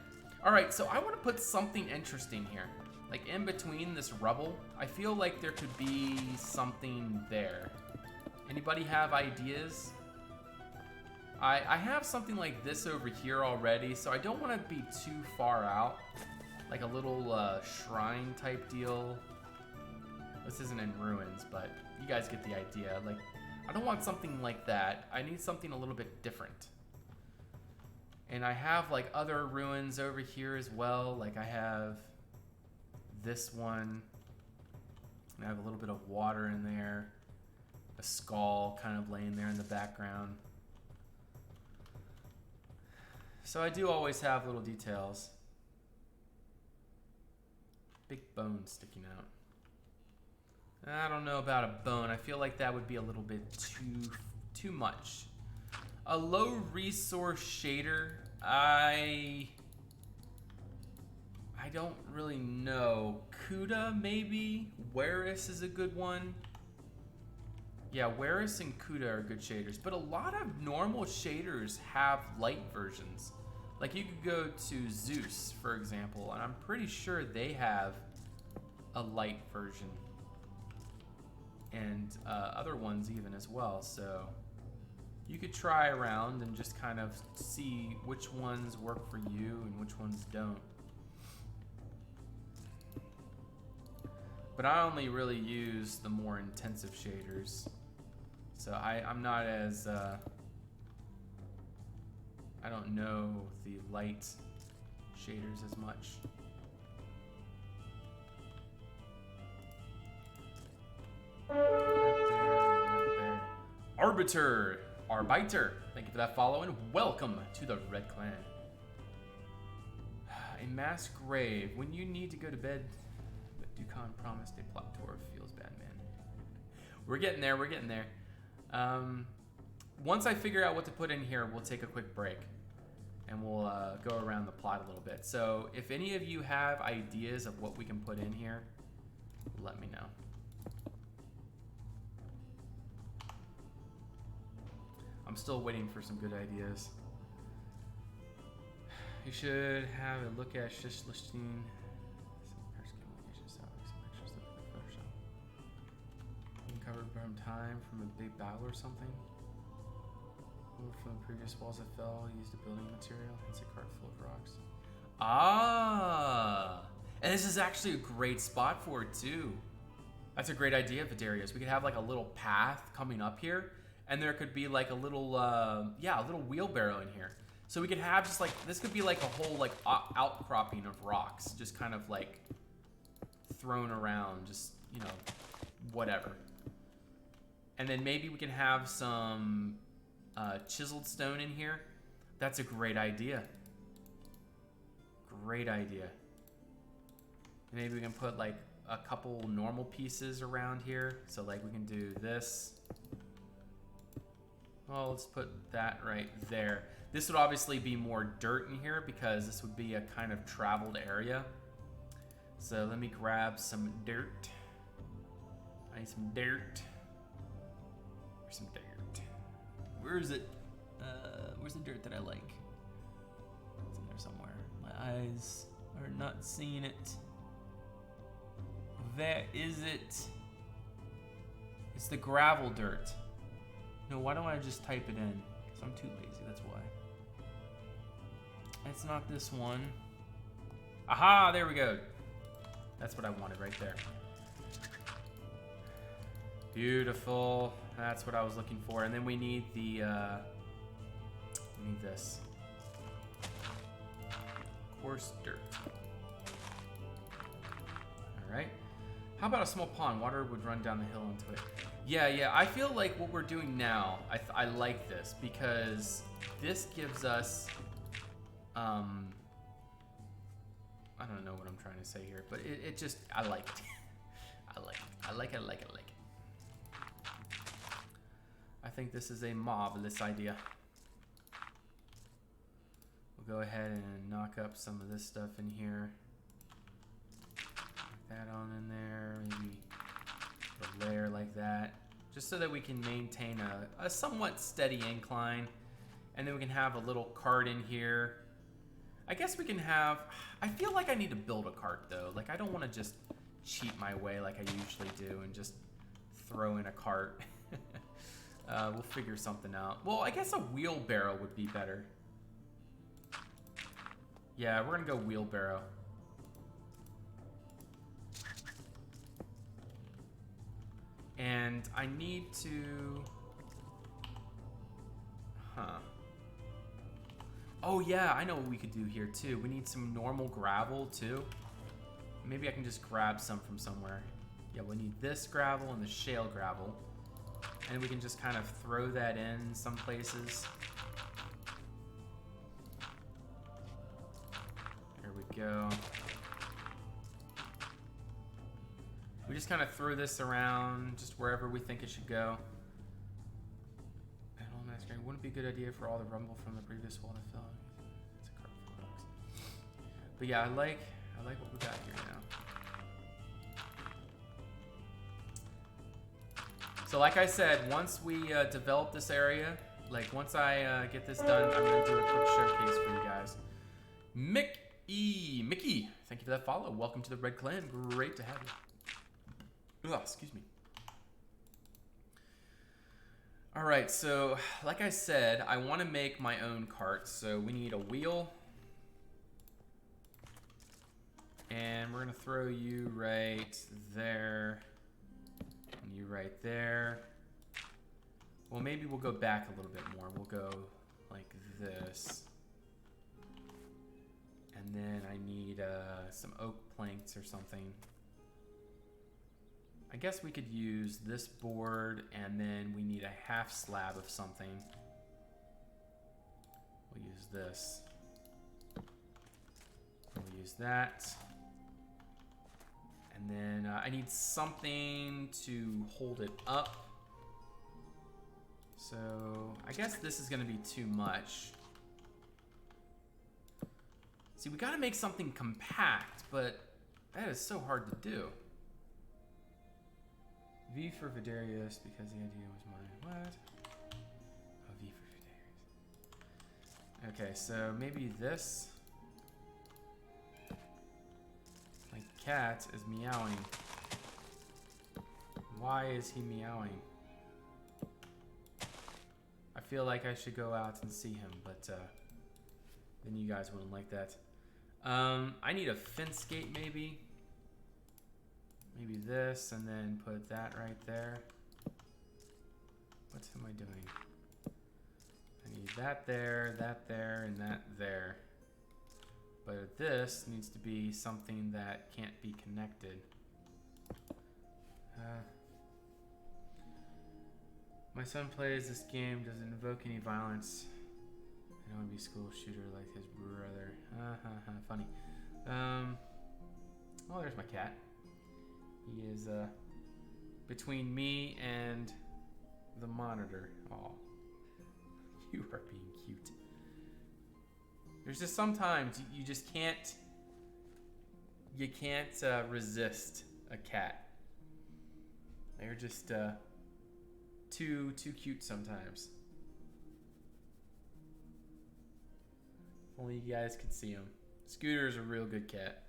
A: All right, so I want to put something interesting here. Like in between this rubble, I feel like there could be something there. Anybody have ideas? I have something like this over here already, so I don't want to be too far out. Like a little shrine type deal. This isn't in ruins, but you guys get the idea. Like, I don't want something like that. I need something a little bit different. And I have like other ruins over here as well. Like I have this one. And I have a little bit of water in there. A skull kind of laying there in the background. So I do always have little details. Big bone sticking out. I don't know about a bone. I feel like that would be a little bit too much. A low resource shader, I don't really know. Kuda maybe? Weris is a good one. Yeah, Weris and Kuda are good shaders, but a lot of normal shaders have light versions. Like you could go to Zeus, for example, and I'm pretty sure they have a light version. And other ones even as well, so you could try around and just kind of see which ones work for you and which ones don't. But I only really use the more intensive shaders, so I'm not as I don't know the light shaders as much. Arbiter, thank you for that follow and welcome to the Red Clan. A mass grave. When you need to go to bed, but Dukan promised a plot tour. Feels bad, man. We're getting there. Once I figure out what to put in here, we'll take a quick break and we'll go around the plot a little bit. So if any of you have ideas of what we can put in here, let me know. I'm still waiting for some good ideas. You should have a look at Shish listing. Covered from time from a big battle or something. Moved from the previous walls that fell. Used a building material. It's a cart full of rocks. Ah! And this is actually a great spot for it too. That's a great idea, Vidarius. We could have like a little path coming up here. And there could be like a little, a little wheelbarrow in here. So we could have just like, this could be like a whole like outcropping of rocks, just kind of like thrown around, just, you know, whatever. And then maybe we can have some chiseled stone in here. That's a great idea. Great idea. And maybe we can put like a couple normal pieces around here. So like we can do this. Well, let's put that right there. This would obviously be more dirt in here because this would be a kind of traveled area. So let me grab some dirt. I need some dirt. Where's some dirt? Where is it? Where's the dirt that I like? It's in there somewhere. My eyes are not seeing it. there is it. It's the gravel dirt. No, why don't I just type it in? Because I'm too lazy, that's why. It's not this one. Aha, there we go. That's what I wanted right there. Beautiful. That's what I was looking for. And then we need the, we need this. Coarse dirt. All right. How about a small pond? Water would run down the hill into it. Yeah, I feel like what we're doing now, I like this because this gives us, I don't know what I'm trying to say here, but it just, I like it. I like it. I think this is a marvelous idea. We'll go ahead and knock up some of this stuff in here. Put that on in there, maybe a layer like that. Just so that we can maintain a somewhat steady incline. And then we can have a little cart in here. I guess we can have, I feel like I need to build a cart though. Like I don't want to just cheat my way like I usually do and just throw in a cart. We'll figure something out. Well, I guess a wheelbarrow would be better. Yeah, we're gonna go wheelbarrow. And I need to, oh yeah, I know what we could do here too. We need some normal gravel too. Maybe I can just grab some from somewhere. Yeah, we need this gravel and the shale gravel. And we can just kind of throw that in some places. Here we go. We just kind of throw this around just wherever we think it should go. Wouldn't it be a good idea for all the rumble from the previous wall to fill? It's a cart full of books. But yeah, I like what we got here now. So like I said, once we develop this area, like once I get this done, I'm gonna do a quick showcase for you guys. Mickey, thank you for that follow. Welcome to the Red Clan. Great to have you. Ugh, excuse me. All right, so like I said, I want to make my own cart. So we need a wheel. And we're going to throw you right there. And you right there. Well, maybe we'll go back a little bit more. We'll go like this. And then I need some oak planks or something. I guess we could use this board, and then we need a half slab of something. We'll use this. We'll use that. And then I need something to hold it up. So I guess this is gonna be too much. See, we gotta make something compact, but that is so hard to do. V for Vidarius, because the idea was mine. What? Oh, V for Vidarius. Okay, so maybe this. My cat is meowing. Why is he meowing? I feel like I should go out and see him, but then you guys wouldn't like that. I need a fence gate maybe. Maybe this, and then put that right there. What am I doing? I need that there, and that there. But this needs to be something that can't be connected. My son plays this game, doesn't invoke any violence. I don't want to be a school shooter like his brother. Funny. Oh, there's my cat. He is between me and the monitor. Oh, you are being cute. There's just sometimes you just can't. You can't resist a cat. They're just too cute sometimes. If only you guys could see him. Scooter's a real good cat.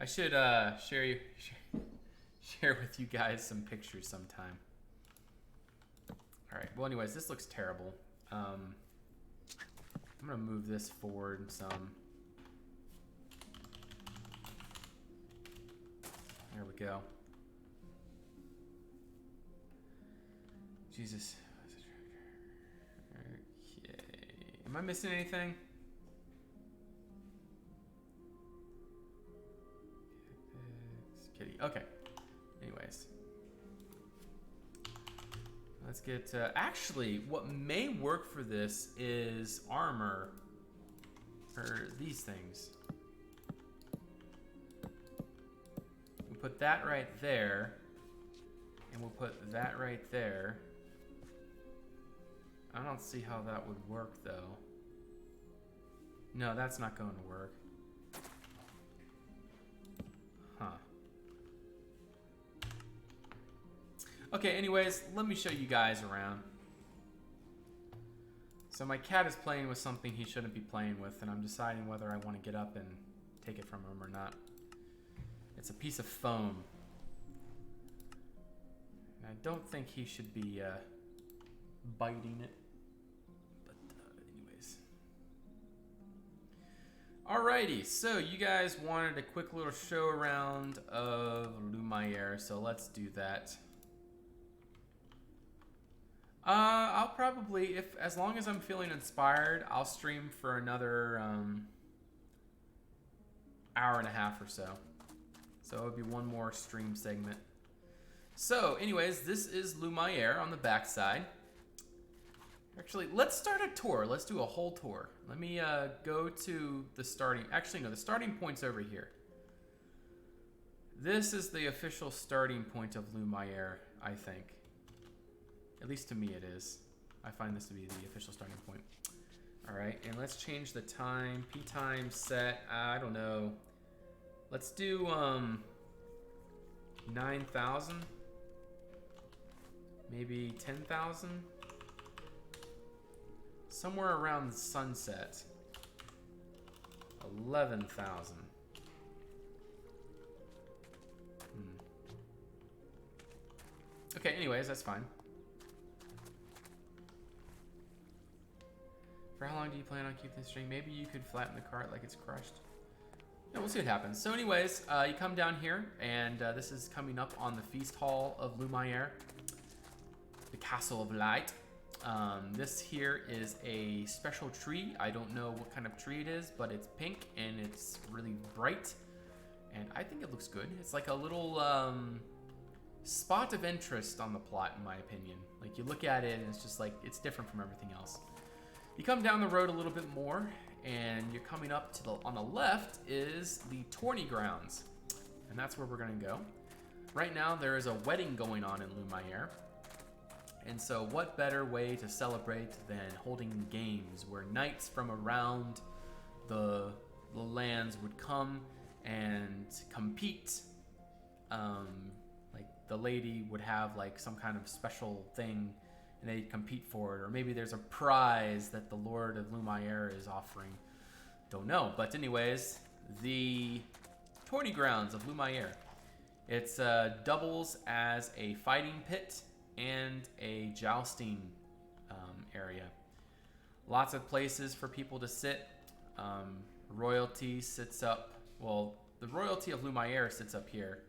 A: I should share with you guys some pictures sometime. All right. Well, anyways, this looks terrible. I'm gonna move this forward some. There we go. Jesus. Okay. Am I missing anything? Kitty. Okay. Anyways. Let's get... actually, what may work for this is armor. Or these things. We'll put that right there. And we'll put that right there. I don't see how that would work, though. No, that's not going to work. Huh. Okay, anyways, let me show you guys around. So my cat is playing with something he shouldn't be playing with, and I'm deciding whether I want to get up and take it from him or not. It's a piece of foam. And I don't think he should be biting it. But anyways. Alrighty, so you guys wanted a quick little show around of Lumiere, so let's do that. I'll probably, as long as I'm feeling inspired, I'll stream for another hour and a half or so. So it'll be one more stream segment. So, anyways, this is Lumiere on the backside. Actually, let's start a tour. Let's do a whole tour. Let me go to the starting. Actually, no, the starting point's over here. This is the official starting point of Lumiere, I think. At least to me it is. I find this to be the official starting point. Alright, and let's change the time. P time set, I don't know. Let's do 9,000. Maybe 10,000. Somewhere around sunset. 11,000. Okay, anyways, that's fine. For how long do you plan on keeping this string? Maybe you could flatten the cart like it's crushed. Yeah, we'll see what happens. So anyways, you come down here, and this is coming up on the Feast Hall of Lumiere. The Castle of Light. This here is a special tree. I don't know what kind of tree it is, but it's pink, and it's really bright. And I think it looks good. It's like a little spot of interest on the plot, in my opinion. Like, you look at it, and it's just like, it's different from everything else. You come down the road a little bit more, and you're coming up to on the left is the tourney grounds, and that's where we're gonna go. Right now, there is a wedding going on in Lumiere, and so what better way to celebrate than holding games where knights from around the lands would come and compete. Like the lady would have like some kind of special thing, and they'd compete for it, or maybe there's a prize that the Lord of Lumiere is offering. Don't know, but anyways, the tourney grounds of Lumiere. It's doubles as a fighting pit and a jousting area. Lots of places for people to sit. Royalty sits up, well, the royalty of Lumiere sits up here.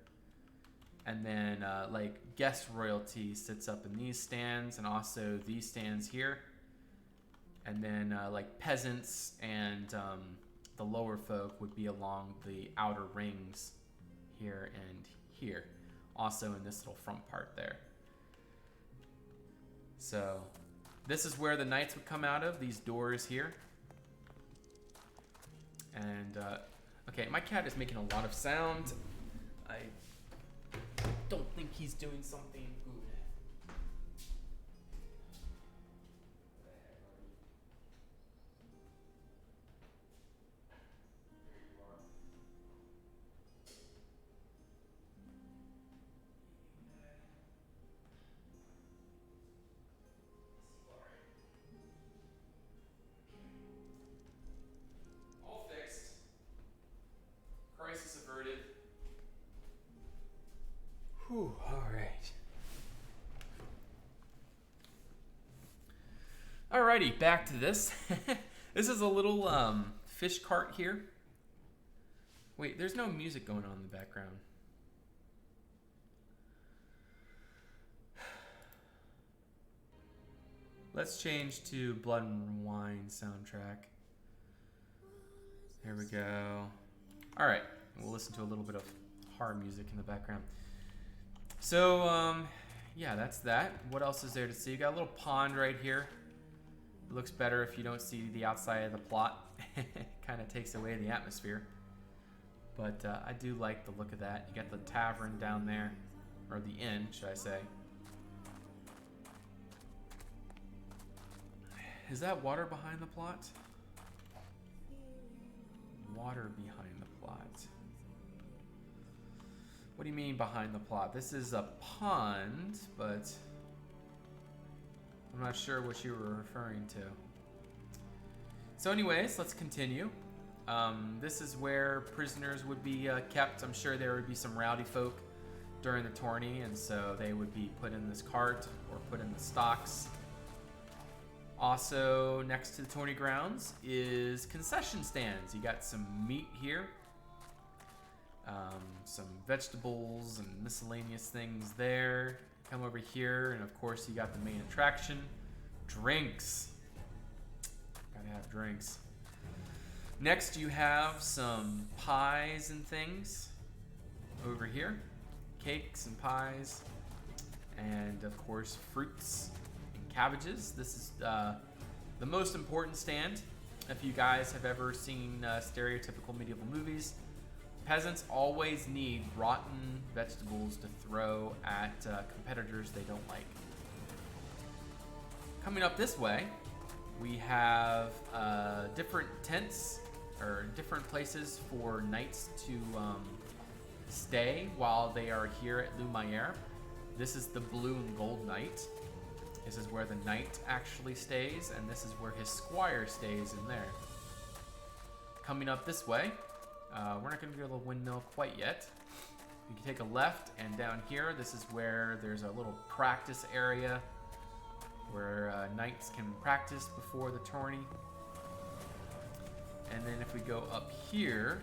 A: And then like guest royalty sits up in these stands, and also these stands here. And then like peasants and the lower folk would be along the outer rings here and here. Also in this little front part there. So this is where the knights would come out of, these doors here. And okay, my cat is making a lot of sound. I don't think he's doing something good. All fixed. Crisis averted. Alrighty, back to this. This is a little fish cart here. Wait, there's no music going on in the background. Let's change to Blood and Wine soundtrack. There we go. Alright, we'll listen to a little bit of horror music in the background. So, yeah, that's that. What else is there to see? You got a little pond right here. It looks better if you don't see the outside of the plot. Kind of takes away the atmosphere. But I do like the look of that. You got the tavern down there, or the inn, should I say. Is that water behind the plot? Water behind the plot. What do you mean behind the plot? This is a pond, but I'm not sure what you were referring to. So anyways, let's continue. This is where prisoners would be kept. I'm sure there would be some rowdy folk during the tourney, and so they would be put in this cart or put in the stocks. Also, next to the tourney grounds is concession stands. You got some meat here, some vegetables and miscellaneous things there. Come over here, and of course you got the main attraction, drinks. Gotta have drinks. Next you have some pies and things over here. Cakes and pies, and of course fruits and cabbages. This is the most important stand. If you guys have ever seen stereotypical medieval movies, peasants always need rotten vegetables to throw at competitors they don't like. Coming up this way, we have different tents or different places for knights to stay while they are here at Lumiere. This is the blue and gold knight. This is where the knight actually stays, and this is where his squire stays in there. Coming up this way, we're not going to go to the windmill quite yet. You can take a left, and down here, this is where there's a little practice area where knights can practice before the tourney. And then if we go up here,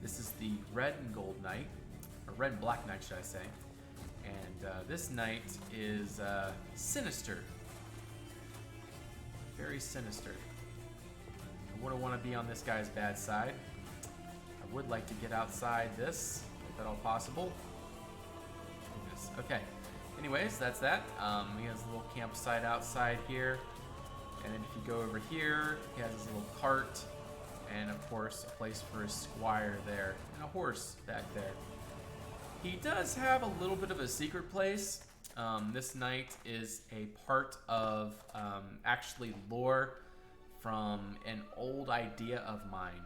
A: this is the red and gold knight, or red and black knight, should I say. And this knight is sinister. Very sinister. I wouldn't want to be on this guy's bad side. I would like to get outside this, if at all possible. Yes. Okay. Anyways, that's that. He has a little campsite outside here. And then if you go over here, he has his little cart. And of course, a place for his squire there. And a horse back there. He does have a little bit of a secret place. This knight is a part of actually lore from an old idea of mine.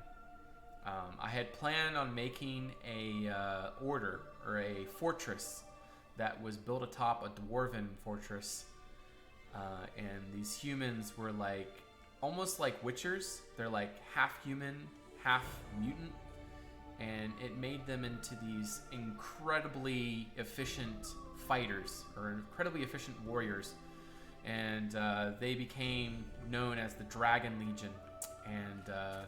A: I had planned on making a order or a fortress that was built atop a dwarven fortress. And these humans were like, almost like witchers. They're like half human, half mutant. And it made them into these incredibly efficient fighters, or incredibly efficient warriors. And they became known as the Dragon Legion. And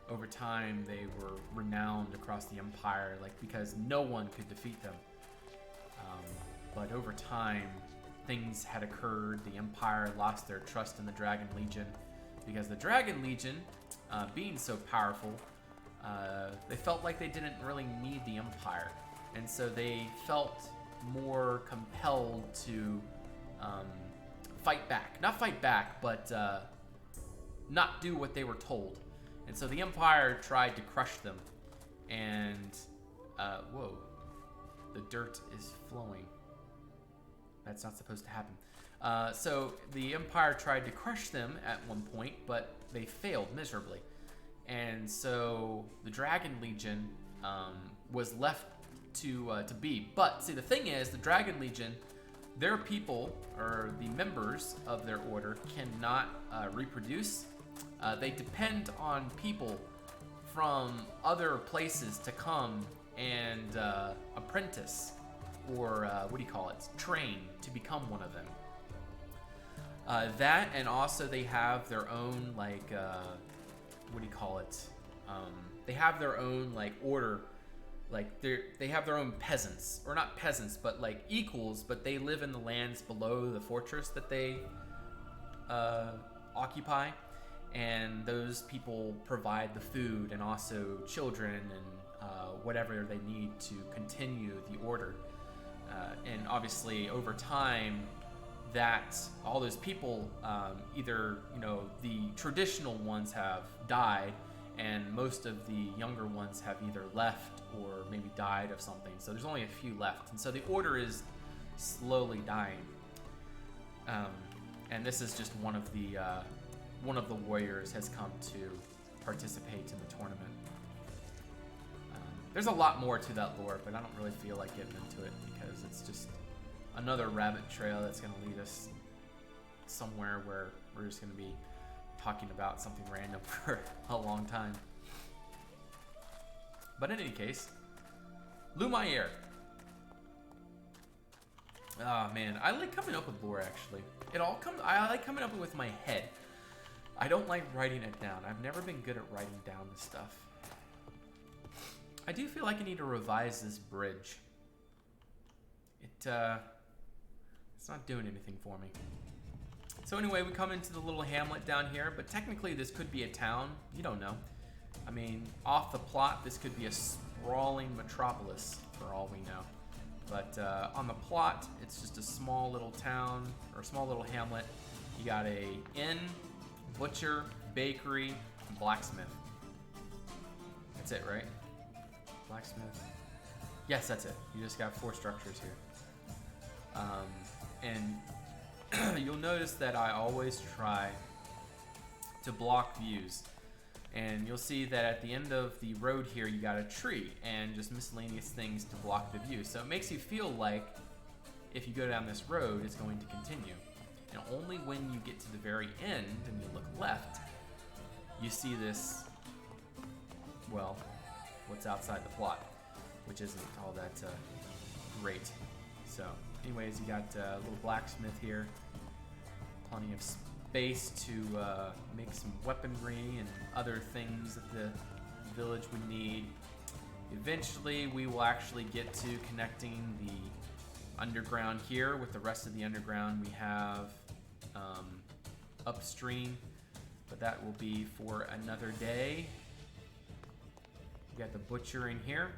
A: over time, they were renowned across the Empire, like because no one could defeat them. But over time, things had occurred. The Empire lost their trust in the Dragon Legion, because the Dragon Legion, being so powerful, they felt like they didn't really need the Empire, and so they felt more compelled to fight back. Not fight back, but not do what they were told. And so the Empire tried to crush them, and whoa, the dirt is flowing. That's not supposed to happen. So the Empire tried to crush them at one point, but they failed miserably. And so the Dragon Legion was left to be. But see, the thing is, the Dragon Legion, their people, or the members of their order, cannot reproduce. They depend on people from other places to come and apprentice, or what do you call it? Train to become one of them. That, and also they have their own, like, what do you call it? They have their own, like, order. Like, they have their own peasants. Or not peasants, but, like, equals, but they live in the lands below the fortress that they occupy. And those people provide the food and also children and whatever they need to continue the order. And obviously, over time, that all those people, either, you know, the traditional ones have died, and most of the younger ones have either left or maybe died of something. So there's only a few left, and so the order is slowly dying. And this is just one of the warriors has come to participate in the tournament. There's a lot more to that lore, but I don't really feel like getting into it because it's just another rabbit trail that's going to lead us somewhere where we're just going to be talking about something random for a long time. But in any case, Lumiere. Oh man, I like coming up with lore actually. I like coming up with my head. I don't like writing it down. I've never been good at writing down this stuff. I do feel like I need to revise this bridge. It's not doing anything for me. So anyway, we come into the little hamlet down here, but technically this could be a town. You don't know. I mean, off the plot, this could be a sprawling metropolis for all we know. But on the plot, it's just a small little town or a small little hamlet. You got a inn, butcher, bakery, and blacksmith. That's it, right? Blacksmith. Yes, that's it. You just got 4 structures here. And you'll notice that I always try to block views. And you'll see that at the end of the road here, you got a tree and just miscellaneous things to block the view. So it makes you feel like if you go down this road, it's going to continue. And only when you get to the very end and you look left, you see this, well, what's outside the plot, which isn't all that great. So anyways, you got a little blacksmith here, plenty of space to make some weaponry and other things that the village would need. Eventually we will actually get to connecting the underground here with the rest of the underground we have upstream, but that will be for another day. You got the butcher in here,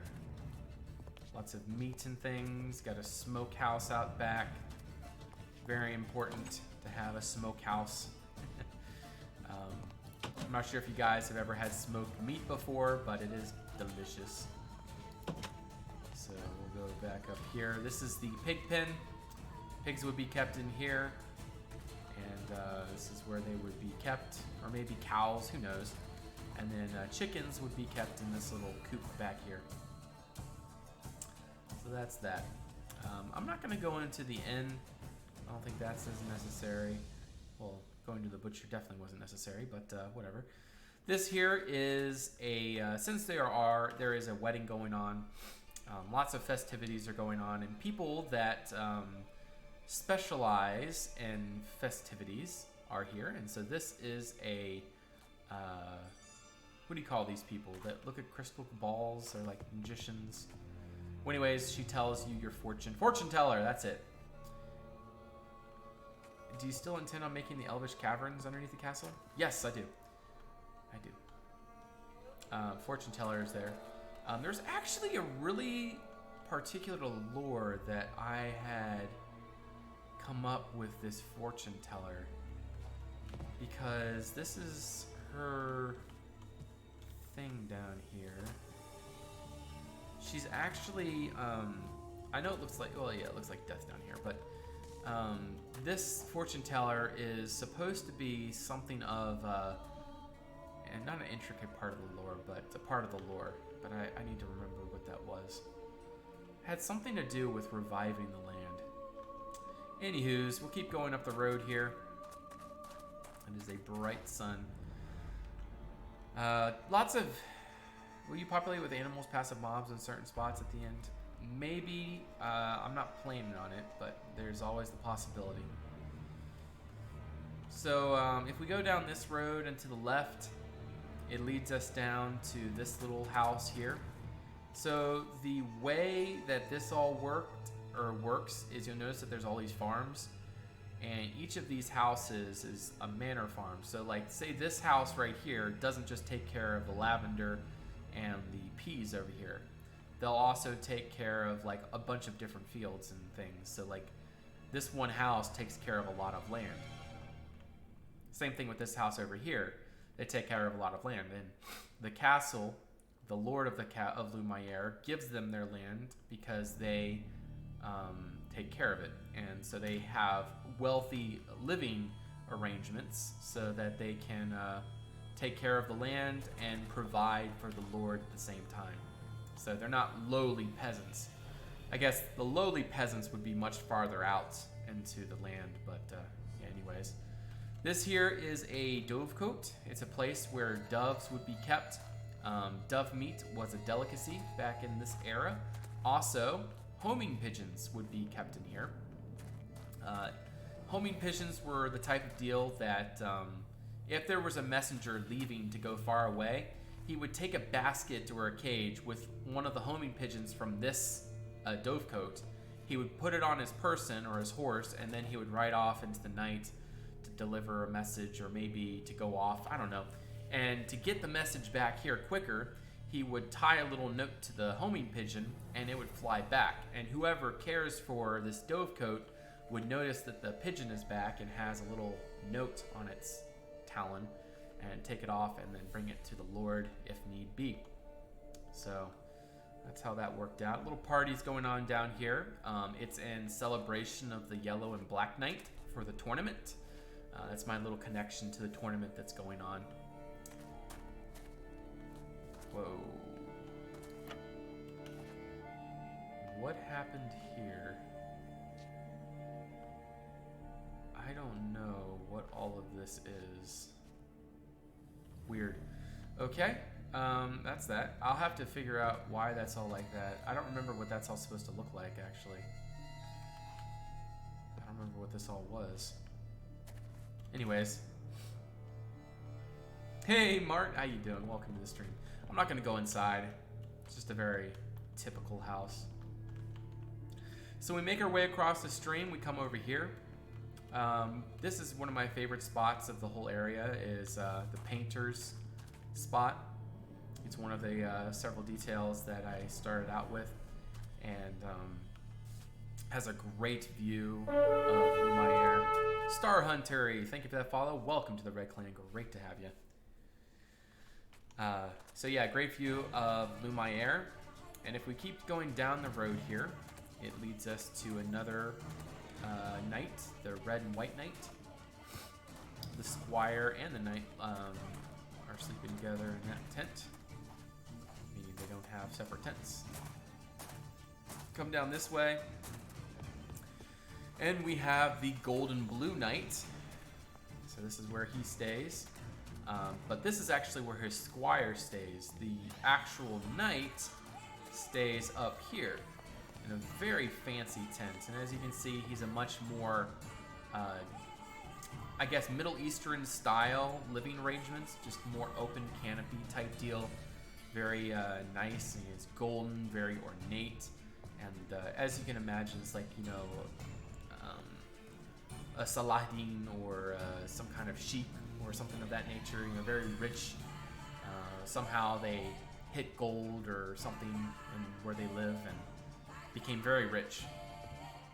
A: lots of meat and things. Got a smokehouse out back, very important to have a smokehouse. I'm not sure if you guys have ever had smoked meat before, but it is delicious. So we'll go back up here. This is the pig pen. Pigs would be kept in here, and this is where they would be kept, or maybe cows, who knows. And then chickens would be kept in this little coop back here. So that's that. I'm not going to go into the inn. I don't think that's as necessary. Well, going to the butcher definitely wasn't necessary, but whatever. This here is a, since there is a wedding going on, lots of festivities are going on, and people that specialize in festivities are here. And so this is a, what do you call these people that look at crystal balls? They're like magicians. Well, anyways, she tells you your fortune. Fortune teller, that's it. Do you still intend on making the elvish caverns underneath the castle? Yes, I do. I do. Fortune teller is there. There's actually a really particular lore that I had come up with this fortune teller, because this is her thing down here. She's actually, I know it looks like, well, yeah, it looks like death down here, but this fortune teller is supposed to be something of, and not an intricate part of the lore, but a part of the lore. But I need to remember what that was. It had something to do with reviving the land. Anywho's, we'll keep going up the road here. It is a bright sun. Lots of... Will you populate with animals, passive mobs in certain spots at the end? Maybe. I'm not planning on it, but there's always the possibility. So if we go down this road and to the left, it leads us down to this little house here. So the way that this all works is you'll notice that there's all these farms, and each of these houses is a manor farm. So like say this house right here doesn't just take care of the lavender and the peas over here. They'll also take care of like a bunch of different fields and things. So like this one house takes care of a lot of land. Same thing with this house over here. They take care of a lot of land. And the castle, the lord of Lumiere, gives them their land because they take care of it. And so they have wealthy living arrangements so that they can take care of the land and provide for the lord at the same time. So they're not lowly peasants. I guess the lowly peasants would be much farther out into the land, but yeah, anyways. This here is a dovecote. It's a place where doves would be kept. Dove meat was a delicacy back in this era. Also, homing pigeons would be kept in here. Homing pigeons were the type of deal that if there was a messenger leaving to go far away, he would take a basket or a cage with one of the homing pigeons from this dovecote. He would put it on his person or his horse, and then he would ride off into the night to deliver a message or maybe to go off, I don't know. And to get the message back here quicker, he would tie a little note to the homing pigeon and it would fly back. And whoever cares for this dovecote would notice that the pigeon is back and has a little note on its talon, and take it off and then bring it to the Lord if need be. So that's how that worked out. Little parties going on down here. It's in celebration of the Yellow and Black Knight for the tournament. That's my little connection to the tournament that's going on. Whoa. What happened here? I don't know what all of this is. Weird. Okay, that's that. I'll have to figure out why that's all like that. I don't remember what that's all supposed to look like, actually. I don't remember what this all was. Anyways. Hey, Mark. How you doing? Welcome to the stream. I'm not going to go inside. It's just a very typical house. So we make our way across the stream. We come over here. This is one of my favorite spots of the whole area, is the painter's spot. It's one of the several details that I started out with, and has a great view of Lumiere. Star Hunter, thank you for that follow. Welcome to the Red Clan. Great to have you. So yeah, great view of Lumiere. And if we keep going down the road here, it leads us to another knight, the red and white knight. The squire and the knight are sleeping together in that tent, meaning they don't have separate tents. Come down this way, and we have the golden blue knight. So this is where he stays. But this is actually where his squire stays. The actual knight stays up here in a very fancy tent. And as you can see, he's a much more, I guess, Middle Eastern style living arrangements. Just more open canopy type deal. Very nice, and it's golden, very ornate. And as you can imagine, it's like, you know, a Saladin or some kind of sheep or something of that nature, you know, very rich. Somehow they hit gold or something in where they live and became very rich.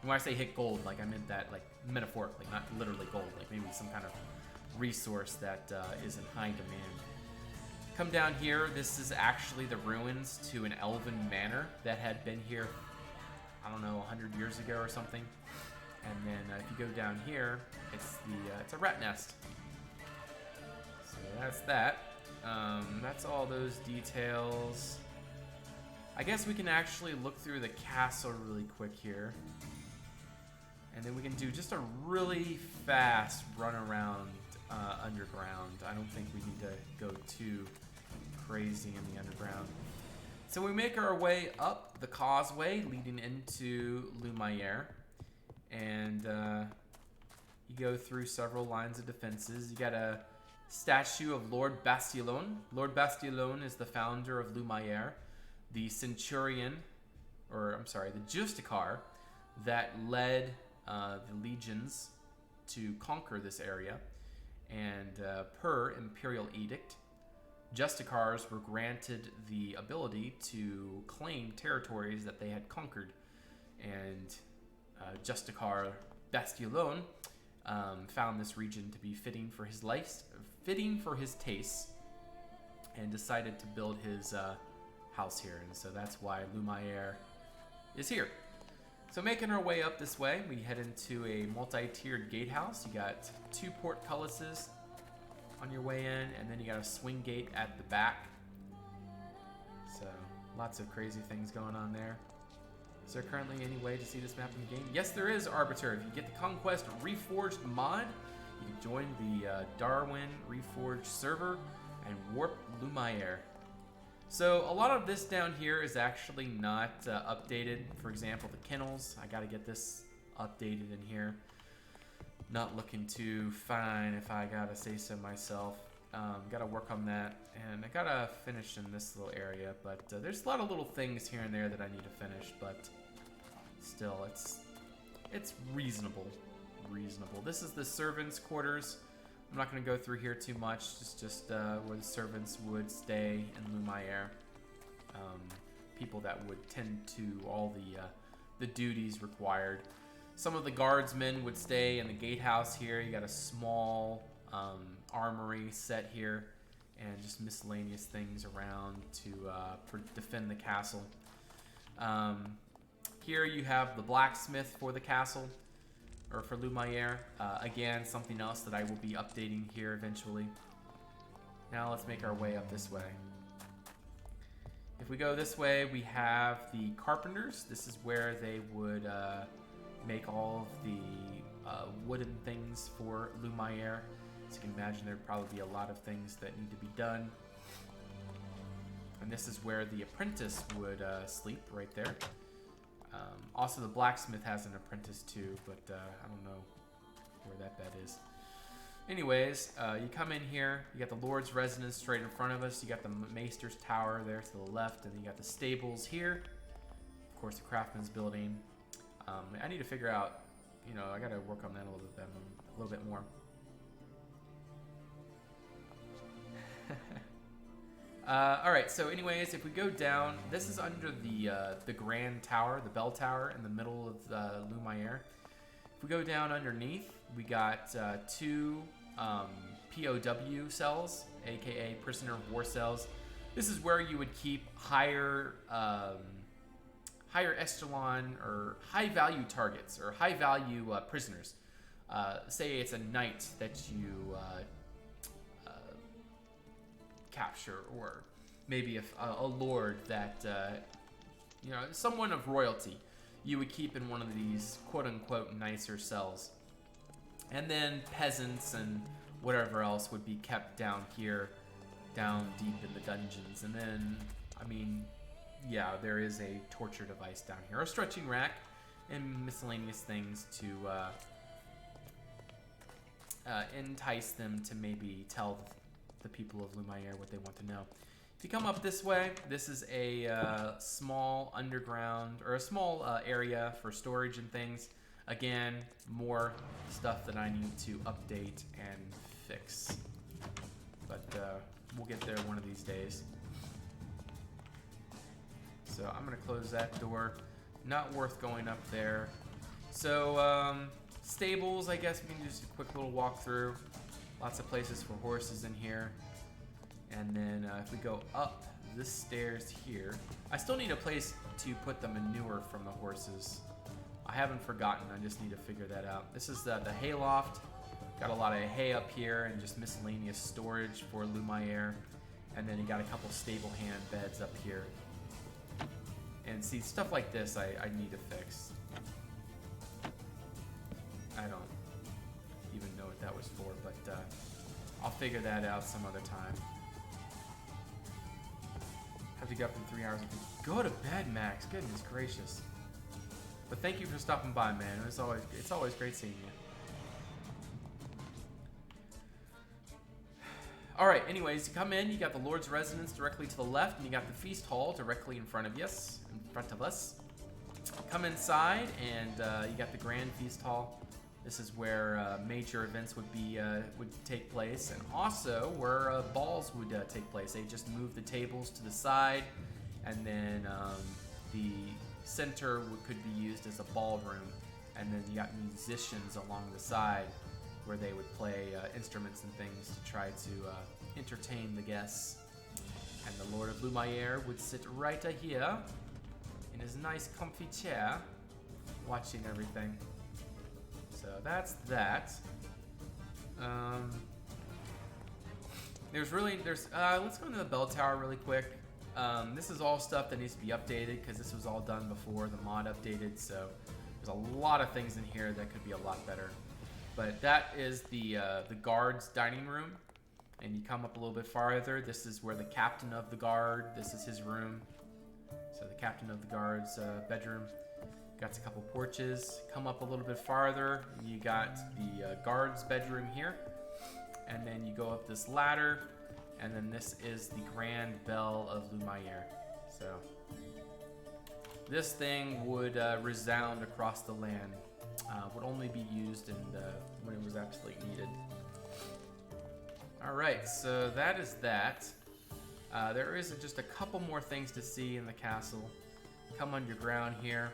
A: And when I say hit gold, like I meant that like metaphorically, not literally gold, like maybe some kind of resource that is in high demand. Come down here, this is actually the ruins to an elven manor that had been here, I don't know, 100 years ago or something. And then if you go down here, it's a rat nest. So that's that. That's all those details. I guess we can actually look through the castle really quick here. And then we can do just a really fast run around underground. I don't think we need to go too crazy in the underground. So we make our way up the causeway leading into Lumiere. And You go through several lines of defenses. You got a statue of Lord Bastillon. Lord Bastillon is the founder of Lumiere, the centurion, or I'm sorry, the Justicar that led the legions to conquer this area. And per imperial edict, Justicars were granted the ability to claim territories that they had conquered. And Justicar Bastillon found this region to be fitting for his tastes, and decided to build his house here. And so that's why Lumiere is here. So making our way up this way, we head into a multi-tiered gatehouse. You got 2 portcullises on your way in, and then you got a swing gate at the back. So lots of crazy things going on there. Is there currently any way to see this map in the game? Yes, there is, Arbiter. If you get the Conquest Reforged mod, you can join the Darwin Reforged server and warp Lumiere. So a lot of this down here is actually not updated. For example, the kennels. I got to get this updated in here. Not looking too fine, if I got to say so myself. Got to work on that, and I got to finish in this little area, but there's a lot of little things here and there that I need to finish, but still, it's reasonable. This is the servants' quarters. I'm not going to go through here too much, just where the servants would stay in Lumiere. People that would tend to all the duties required. Some of the guardsmen would stay in the gatehouse here. You got a small armory set here, and just miscellaneous things around to defend the castle. Here you have the blacksmith for the castle, or for Lumiere. Again, something else that I will be updating here eventually. Now let's make our way up this way. If we go this way, we have the carpenters. This is where they would make all of the wooden things for Lumiere. As you can imagine, there'd probably be a lot of things that need to be done. And this is where the apprentice would sleep, right there. Also, the blacksmith has an apprentice too, but I don't know where that bed is. Anyways, you come in here, you got the Lord's residence straight in front of us, you got the Maester's tower there to the left, and then you got the stables here. Of course, the craftsman's building. I need to figure out, I gotta work on that a little bit more. Alright, so anyways, if we go down, this is under the Grand Tower, the Bell Tower in the middle of Lumiere. If we go down underneath, we got 2 POW cells, aka prisoner of war cells. This is where you would keep higher echelon or high value targets or high value prisoners. Say it's a knight that you capture, or maybe a lord that someone of royalty you would keep in one of these quote-unquote nicer cells. And then peasants and whatever else would be kept down here, down deep in the dungeons. And then, there is a torture device down here, a stretching rack, and miscellaneous things to entice them to maybe tell the people of Lumiere what they want to know. If you come up this way, this is a small underground, or a small area for storage and things. Again, more stuff that I need to update and fix. But we'll get there one of these days. So I'm going to close that door. Not worth going up there. So stables, I guess we can just do a quick little walkthrough. Lots of places for horses in here. And then if we go up this stairs here, I still need a place to put the manure from the horses. I haven't forgotten, I just need to figure that out. This is the hay loft. Got a lot of hay up here and just miscellaneous storage for Lumiere. And then you got a couple stable hand beds up here. And see, stuff like this I need to fix. I don't even know what that was for, but I'll figure that out some other time. Have to get up in 3 hours. Go to bed, Max. Goodness gracious. But thank you for stopping by, man. It's always great seeing you. All right, anyways, you come in, you got the Lord's residence directly to the left, and you got the feast hall directly in front of us. Come inside, and you got the grand feast hall. This is where major events would take place, and also where balls would take place. They just move the tables to the side, and then the center could be used as a ballroom, and then you got musicians along the side where they would play instruments and things to try to entertain the guests. And the Lord of Lumiere would sit right here in his nice comfy chair watching everything. So that's that. Let's go into the bell tower really quick. This is all stuff that needs to be updated because this was all done before the mod updated, so there's a lot of things in here that could be a lot better. But that is the guard's dining room, and you come up a little bit farther. This is where the captain of the guard, this is his room. So the captain of the guard's bedroom. Got a couple porches. Come up a little bit farther, you got the guard's bedroom here. And then you go up this ladder, and then this is the grand bell of Lumiere. So this thing would resound across the land. Would only be used when it was absolutely needed. Alright, so that is that. There is just a couple more things to see in the castle. Come underground here,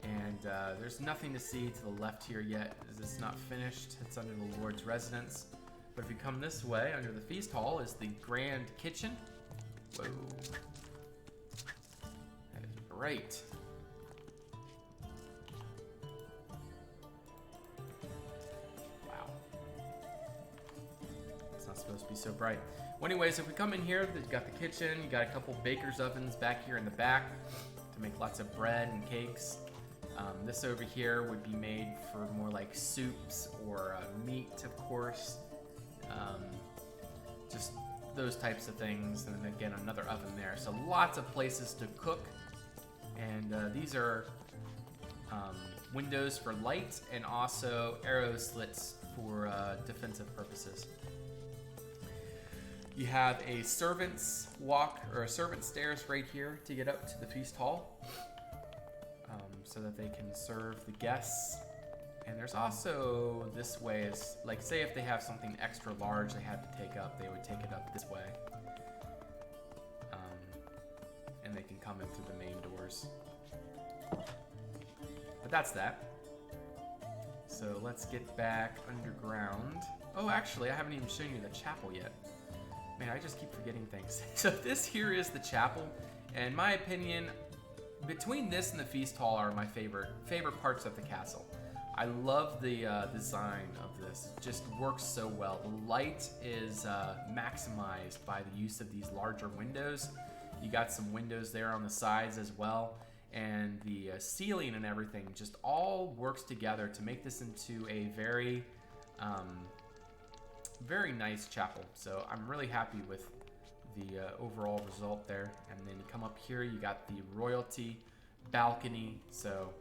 A: and there's nothing to see to the left here yet, as it's not finished. It's under the Lord's residence. But if you come this way, under the feast hall is the grand kitchen. Whoa. That is great. Wow. It's not supposed to be so bright. Well, anyways, if we come in here, you've got the kitchen, you got a couple baker's ovens back here in the back to make lots of bread and cakes. This over here would be made for more like soups or meat, of course. Just those types of things, and then again another oven there. So lots of places to cook, and these are windows for light and also arrow slits for defensive purposes. You have a servant's walk or a servant's stairs right here to get up to the feast hall, so that they can serve the guests. And there's also this way, is like, say if they have something extra large they had to take up, they would take it up this way. And they can come in through the main doors. But that's that. So let's get back underground. Oh, actually, I haven't even shown you the chapel yet. Man, I just keep forgetting things. So this here is the chapel. And in my opinion, between this and the feast hall are my favorite parts of the castle. I love the design of this. It just works so well. The light is maximized by the use of these larger windows. You got some windows there on the sides as well. And the ceiling and everything just all works together to make this into a very, very nice chapel. So I'm really happy with the overall result there. And then you come up here, you got the royalty balcony. So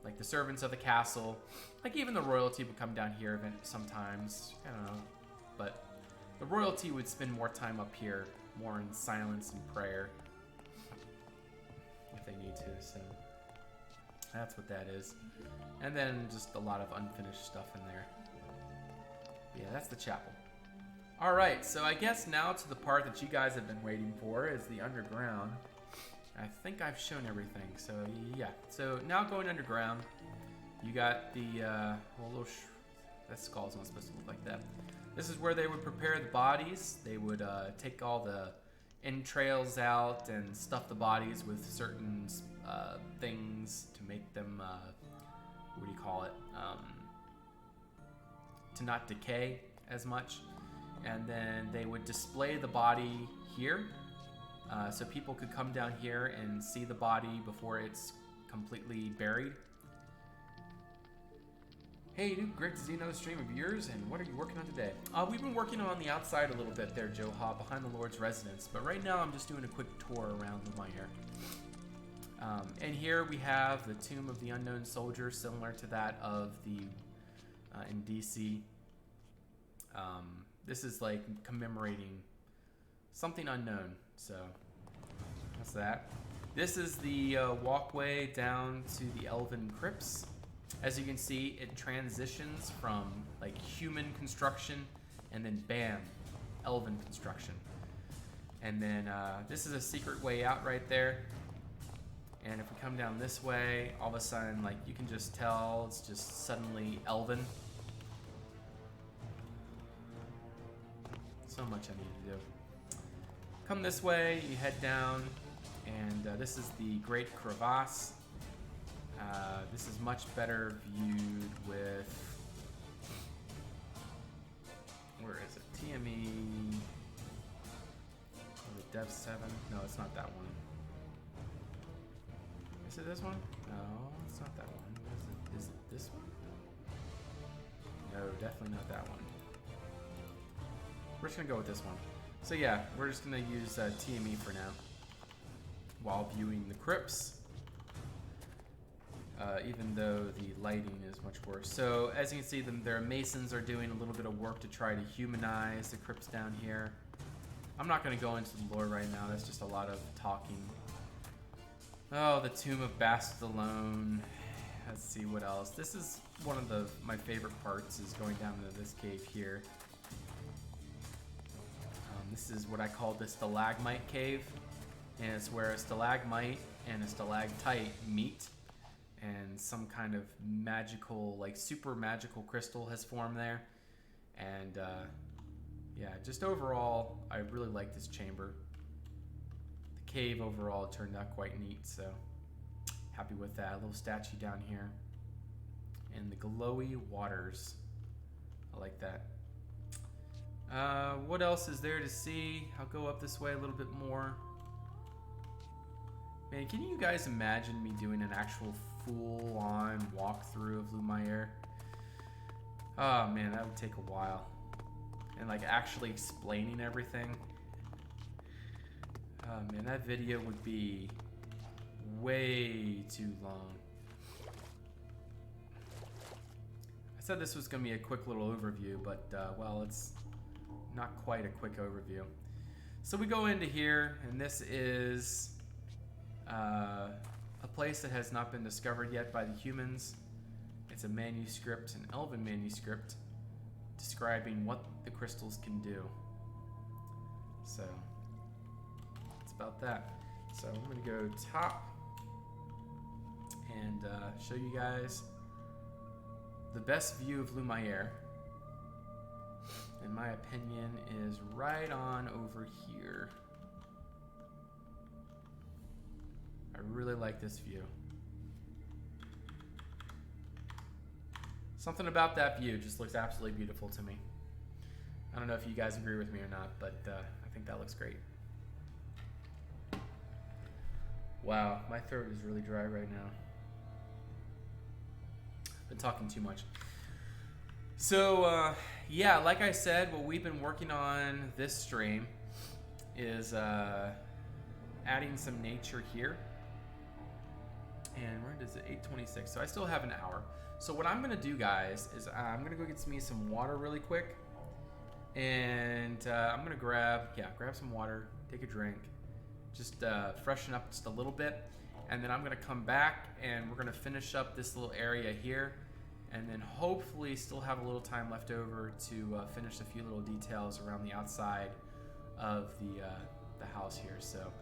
A: like the servants of the castle, like even the royalty would come down here sometimes, I don't know, but the royalty would spend more time up here, more in silence and prayer, if they need to. So that's what that is. And then just a lot of unfinished stuff in there. But yeah, that's the chapel. All right, so I guess now to the part that you guys have been waiting for is the underground. I think I've shown everything, so yeah. So now going underground, you got the that skull's not supposed to look like that. This is where they would prepare the bodies. They would take all the entrails out and stuff the bodies with certain things to make them, what do you call it, to not decay as much. And then they would display the body here. So people could come down here and see the body before it's completely buried. Hey dude, great to see another stream of yours, and what are you working on today? We've been working on the outside a little bit there, Joe Ha, behind the Lord's residence, but right now I'm just doing a quick tour around Lumiere. And here we have the Tomb of the Unknown Soldier, similar to that of the in DC. This is like commemorating something unknown. So that's that. This is the walkway down to the Elven Crypts. As you can see, it transitions from like human construction and then bam, Elven construction. And then this is a secret way out right there. And if we come down this way, all of a sudden, like, you can just tell it's just suddenly Elven. So much I need to do. Come this way, you head down, and this is the Great Crevasse. This is much better viewed with, where is it? TME, was it Dev 7? No, it's not that one. Is it this one? No, it's not that one. Is it this one? No, definitely not that one. We're just gonna go with this one. So yeah, we're just gonna use TME for now while viewing the crypts, even though the lighting is much worse. So as you can see, their masons are doing a little bit of work to try to humanize the crypts down here. I'm not gonna go into the lore right now. That's just a lot of talking. Oh, the Tomb of Bastalone. Let's see what else. This is one of my favorite parts, is going down into this cave here. This is what I call the stalagmite cave, and it's where a stalagmite and a stalactite meet, and some kind of magical, like super magical crystal has formed there. And yeah, just overall, I really like this chamber. The cave overall turned out quite neat, so happy with that. A little statue down here, and the glowy waters. I like that. What else is there to see? I'll go up this way a little bit more. Man, can you guys imagine me doing an actual full-on walkthrough of Lumiere? Oh man, that would take a while. And like actually explaining everything. Oh man, that video would be way too long. I said this was going to be a quick little overview, but well, it's not quite a quick overview. So we go into here, and this is a place that has not been discovered yet by the humans. It's a manuscript, an Elven manuscript, describing what the crystals can do. So it's about that. So I'm going to go top and show you guys the best view of Lumiere, in my opinion, is right on over here. I really like this view. Something about that view just looks absolutely beautiful to me. I don't know if you guys agree with me or not, but I think that looks great. Wow, my throat is really dry right now. Been talking too much. So yeah, like I said, what we've been working on this stream is adding some nature here. And where does it? 8:26. So I still have an hour. So what I'm gonna do, guys, is I'm gonna go get me some water really quick, and I'm gonna grab some water, take a drink, just freshen up just a little bit, and then I'm gonna come back and we're gonna finish up this little area here, and then hopefully still have a little time left over to finish a few little details around the outside of the house here. So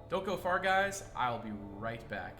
A: don't go far, guys. I'll be right back.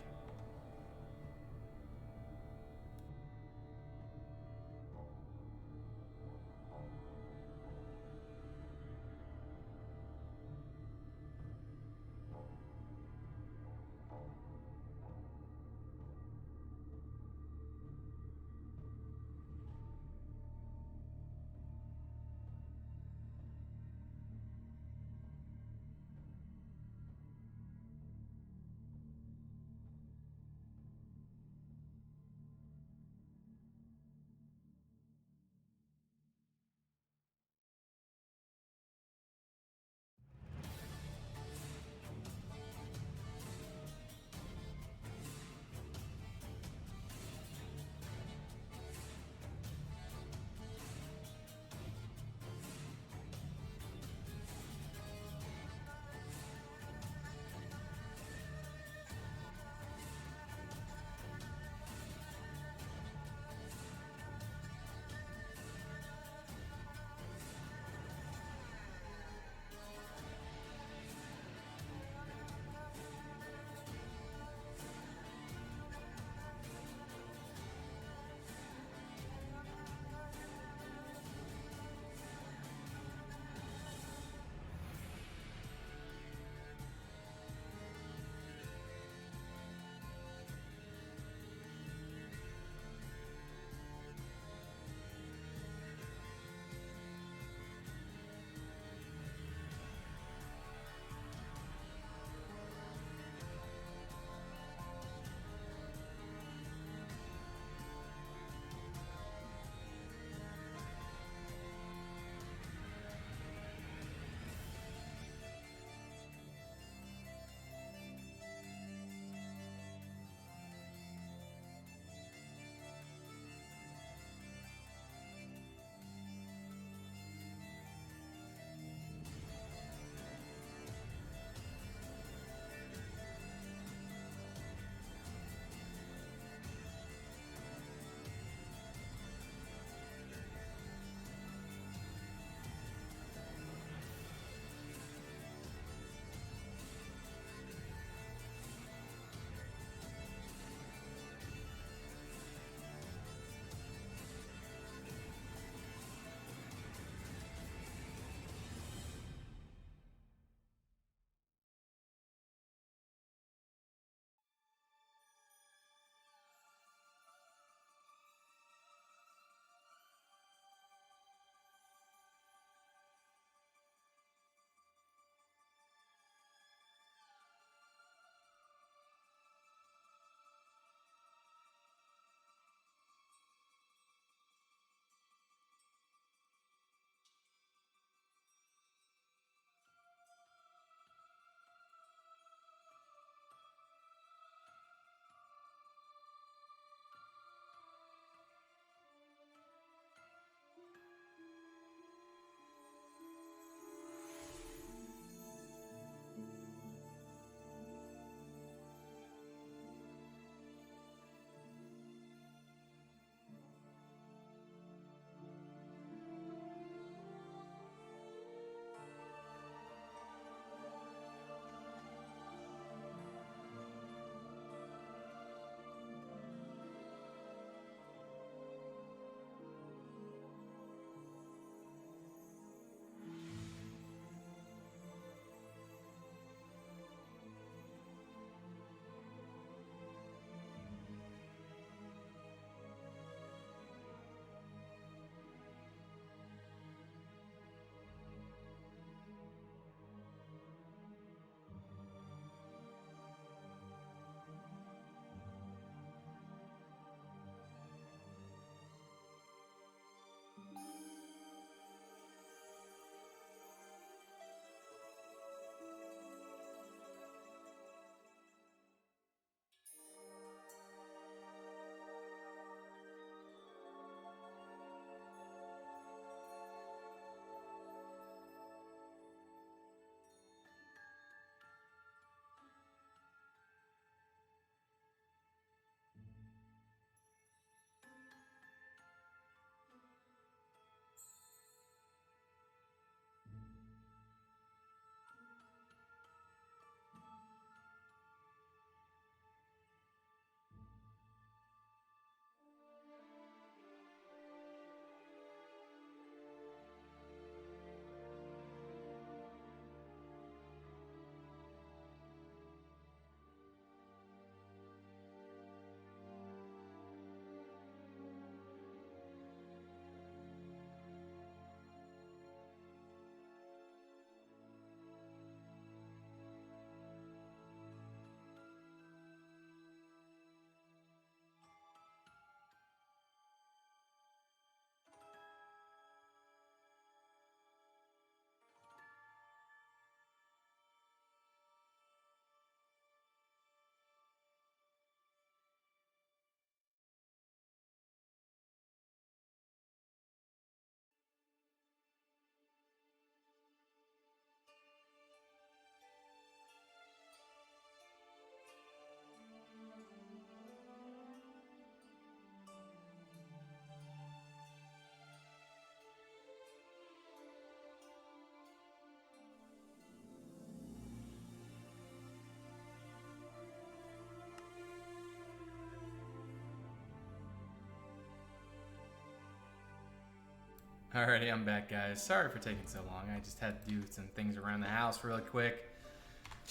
A: Alrighty, I'm back, guys. Sorry for taking so long. I just had to do some things around the house really quick.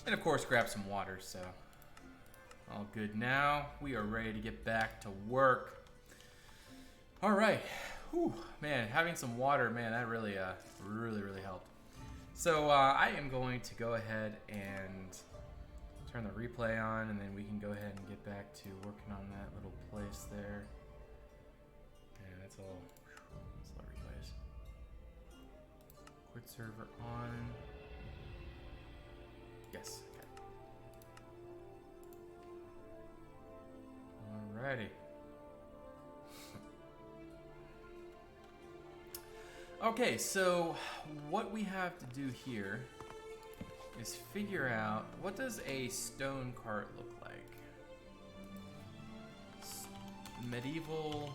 A: And of course, grab some water, so all good now. We are ready to get back to work. Alright. Whew, man, having some water, man, that really, really helped. So, I am going to go ahead and turn the replay on, and then we can go ahead and get back to working on that little place there. Yeah, that's all. Slow replays. Quit server on. Yes. Okay. Alrighty. Okay, so what we have to do here is figure out, what does a stone cart look like? Medieval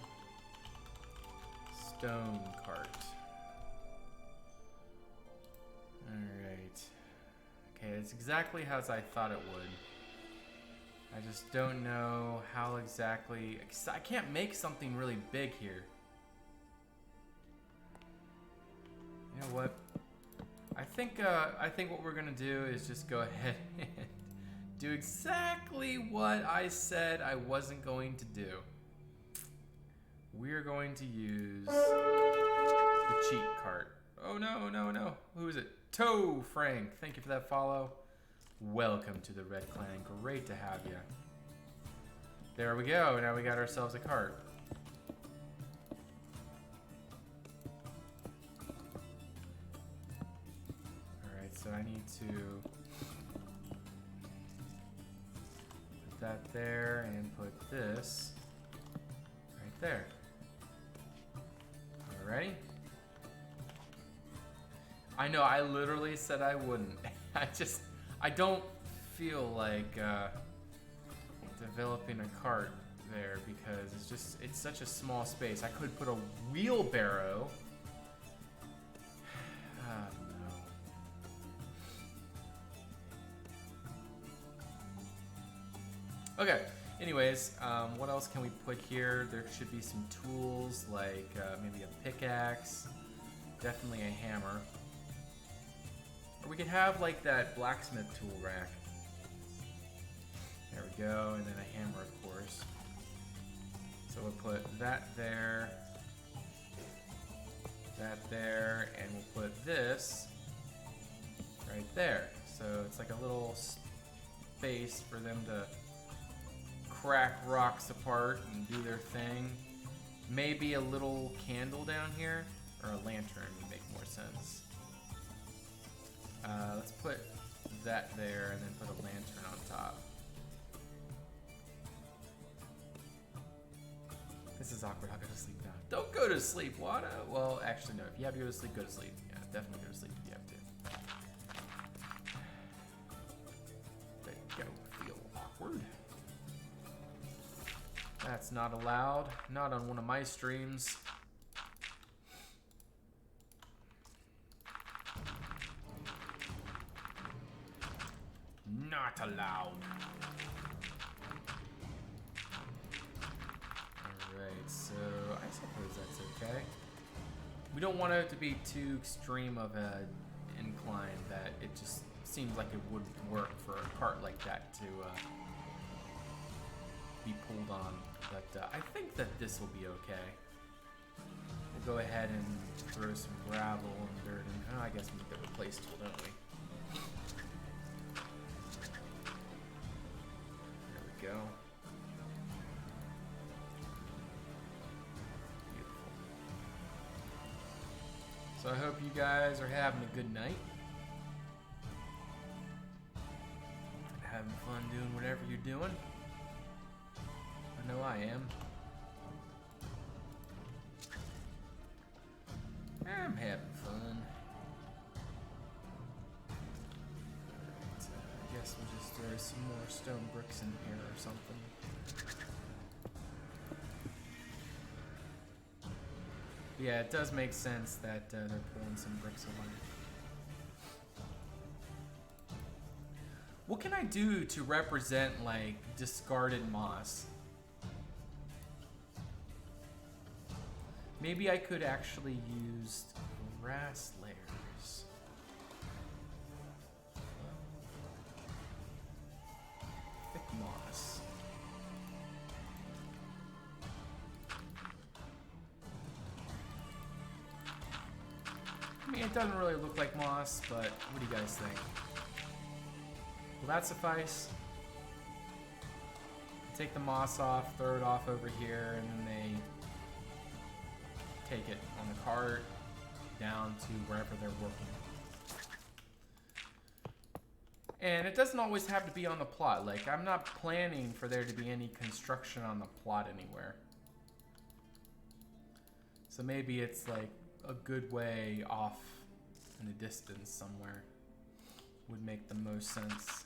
A: stone cart. Alright. Okay, it's exactly as I thought it would. I just don't know how exactly, 'cause I can't make something really big here. You know what? I think what we're gonna do is just go ahead and do exactly what I said I wasn't going to do. We're going to use the cheat cart. Oh no, no, no. Who is it? Toe Frank. Thank you for that follow. Welcome to the Red Clan. Great to have you. There we go. Now we got ourselves a cart. So I need to put that there and put this right there. Alrighty. I know, I literally said I wouldn't. I don't feel like developing a cart there because it's such a small space. I could put a wheelbarrow. Okay, anyways, what else can we put here? There should be some tools, like maybe a pickaxe, definitely a hammer. Or we could have like that blacksmith tool rack. There we go, and then a hammer, of course. So we'll put that there, and we'll put this right there. So it's like a little space for them to crack rocks apart and do their thing. Maybe a little candle down here, or a lantern would make more sense. Let's put that there and then put a lantern on top. This is awkward. I'll go to sleep now. Don't go to sleep, Wada. Well, actually, no. If you have to go to sleep, go to sleep. Yeah, definitely go to sleep if you have to. There you go. Feel awkward. That's not allowed. Not on one of my streams. Not allowed. Alright, so I suppose that's okay. We don't want it to be too extreme of an incline that it just seems like it wouldn't work for a cart like that to be pulled on. But I think that this will be okay. We'll go ahead and throw some gravel and dirt in. Oh, I guess we need the replace tool, don't we? There we go. Beautiful. So I hope you guys are having a good night. Having fun doing whatever you're doing. I know I am. I'm having fun. Alright, I guess we'll just throw some more stone bricks in here or something. Yeah, it does make sense that they're pulling some bricks away. What can I do to represent, like, discarded moss? Maybe I could actually use grass layers. Thick moss. I mean, it doesn't really look like moss, but what do you guys think? Will that suffice? Take the moss off, throw it off over here, and then they take it on the cart down to wherever they're working. And it doesn't always have to be on the plot. Like, I'm not planning for there to be any construction on the plot anywhere. So maybe it's like a good way off in the distance somewhere would make the most sense.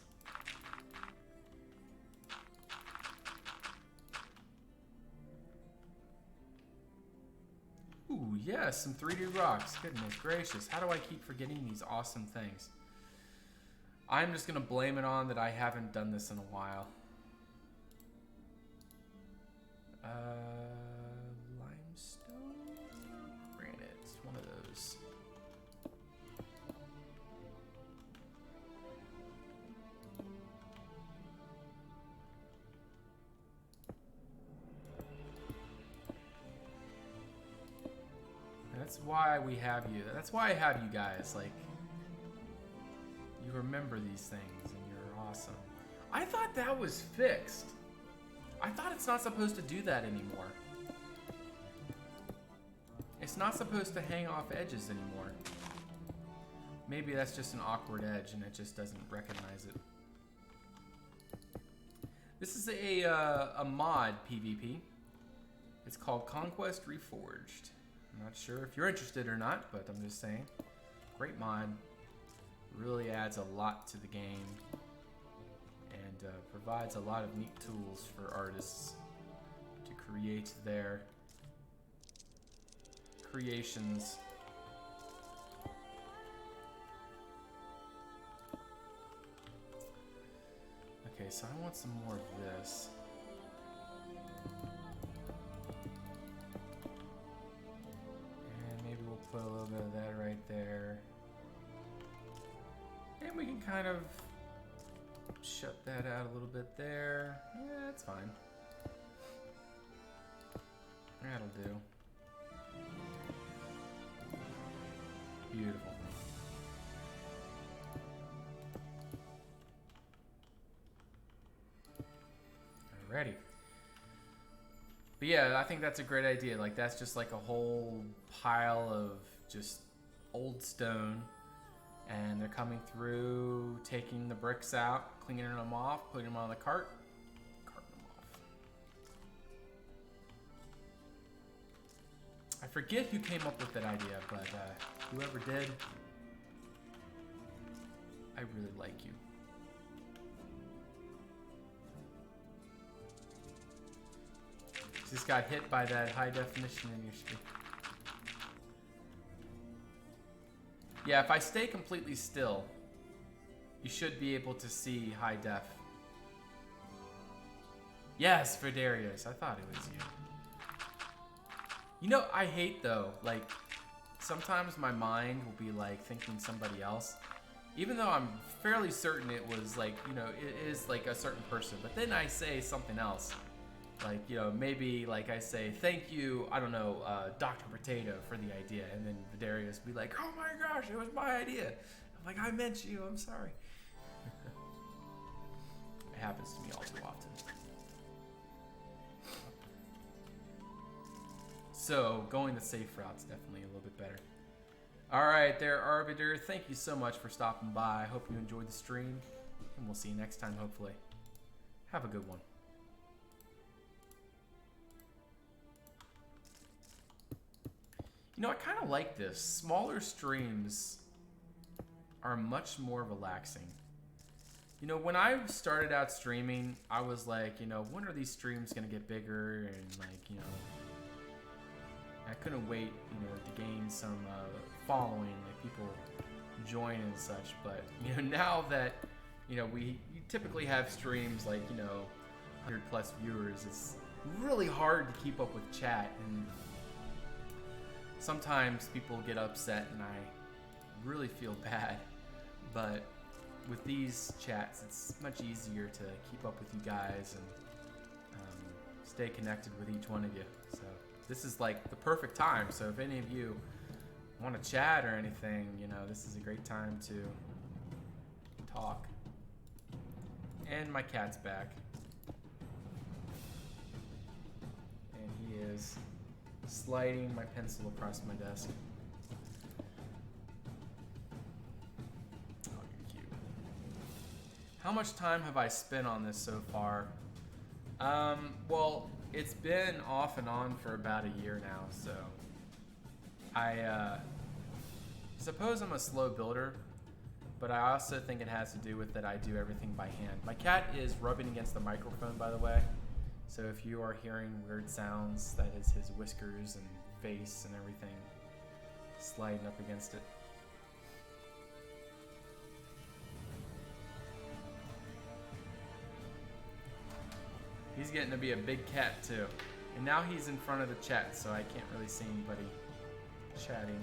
A: Ooh, yes, some 3D rocks. Goodness gracious. How do I keep forgetting these awesome things? I'm just going to blame it on that I haven't done this in a while. Limestone? Granite. It's one of those. That's why we have you. That's why I have you guys. Like, you remember these things and you're awesome. I thought that was fixed. I thought it's not supposed to do that anymore. It's not supposed to hang off edges anymore. Maybe that's just an awkward edge and it just doesn't recognize it. This is a mod PvP. It's called Conquest Reforged. I'm not sure if you're interested or not, but I'm just saying. Great mod. Really adds a lot to the game. And provides a lot of neat tools for artists to create their creations. Okay, so I want some more of this. Put a little bit of that right there. And we can kind of shut that out a little bit there. Yeah, that's fine. That'll do. Beautiful. Alrighty. But yeah, I think that's a great idea. Like, that's just like a whole pile of just old stone. And they're coming through, taking the bricks out, cleaning them off, putting them on the cart, carting them off. I forget who came up with that idea, but whoever did, I really like you. Just got hit by that high definition in your screen. Yeah, if I stay completely still, you should be able to see high def. Yes, Verdarius. I thought it was you. You know, I hate though, like, sometimes my mind will be like thinking somebody else. Even though I'm fairly certain it was like, you know, it is like a certain person. But then I say something else. Like, you know, maybe like I say, thank you, I don't know, Dr. Potato for the idea. And then Vidarius be like, oh my gosh, it was my idea. I'm like, I meant you, I'm sorry. It happens to me all too often. So, going the safe route's definitely a little bit better. Alright there, Arbiter, thank you so much for stopping by. I hope you enjoyed the stream. And we'll see you next time, hopefully. Have a good one. You know, I kind of like this. Smaller streams are much more relaxing. You know, when I started out streaming, I was like, you know, when are these streams going to get bigger? And like, you know, I couldn't wait, you know, to gain some following, like people join and such. But, you know, now that, you know, you typically have streams like, you know, 100 plus viewers, it's really hard to keep up with chat. And sometimes people get upset and I really feel bad, but with these chats, it's much easier to keep up with you guys and stay connected with each one of you. So this is like the perfect time. So if any of you want to chat or anything, you know, this is a great time to talk. And my cat's back. And he is sliding my pencil across my desk. Oh, you're cute. How much time have I spent on this so far? Well, it's been off and on for about a year now, so I suppose I'm a slow builder, but I also think it has to do with that I do everything by hand. My cat is rubbing against the microphone, by the way, so if you are hearing weird sounds, that is his whiskers and face and everything sliding up against it. He's getting to be a big cat too. And now he's in front of the chat, so I can't really see anybody chatting.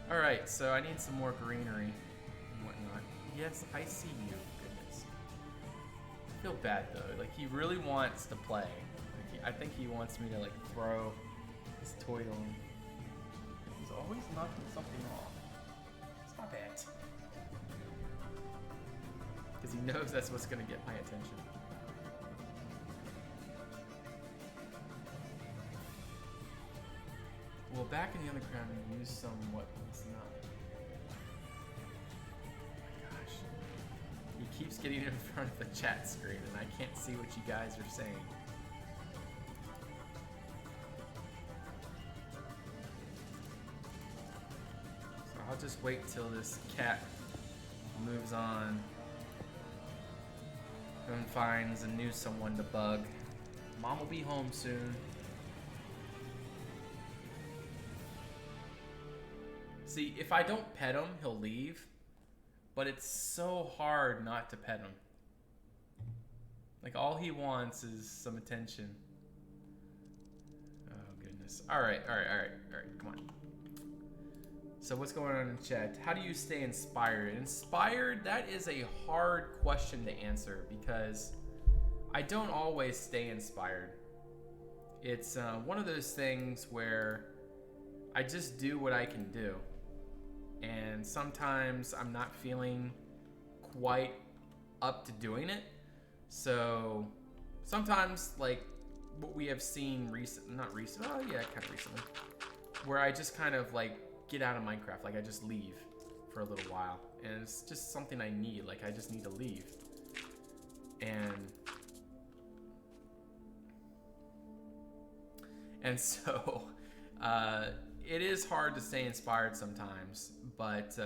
A: Alright, so I need some more greenery and whatnot. Yes, I see you. Goodness. I feel bad though. Like, he really wants to play. Like, I think he wants me to, like, throw his toy to him. He's always knocking something off. Stop it. Because he knows that's what's going to get my attention. Well, back in the underground, we use somewhat. It's not. Oh my gosh. He keeps getting in front of the chat screen, and I can't see what you guys are saying. So I'll just wait till this cat moves on and finds a new someone to bug. Mom will be home soon. See, if I don't pet him, he'll leave. But it's so hard not to pet him. Like, all he wants is some attention. Oh, goodness. Alright, come on. So what's going on in chat? How do you stay inspired? Inspired, that is a hard question to answer because I don't always stay inspired. It's one of those things where I just do what I can do. And sometimes I'm not feeling quite up to doing it. So sometimes, like what we have seen not recently, where I just kind of like get out of Minecraft, like I just leave for a little while, and it's just something I need. Like, I just need to leave. And so it is hard to stay inspired sometimes, but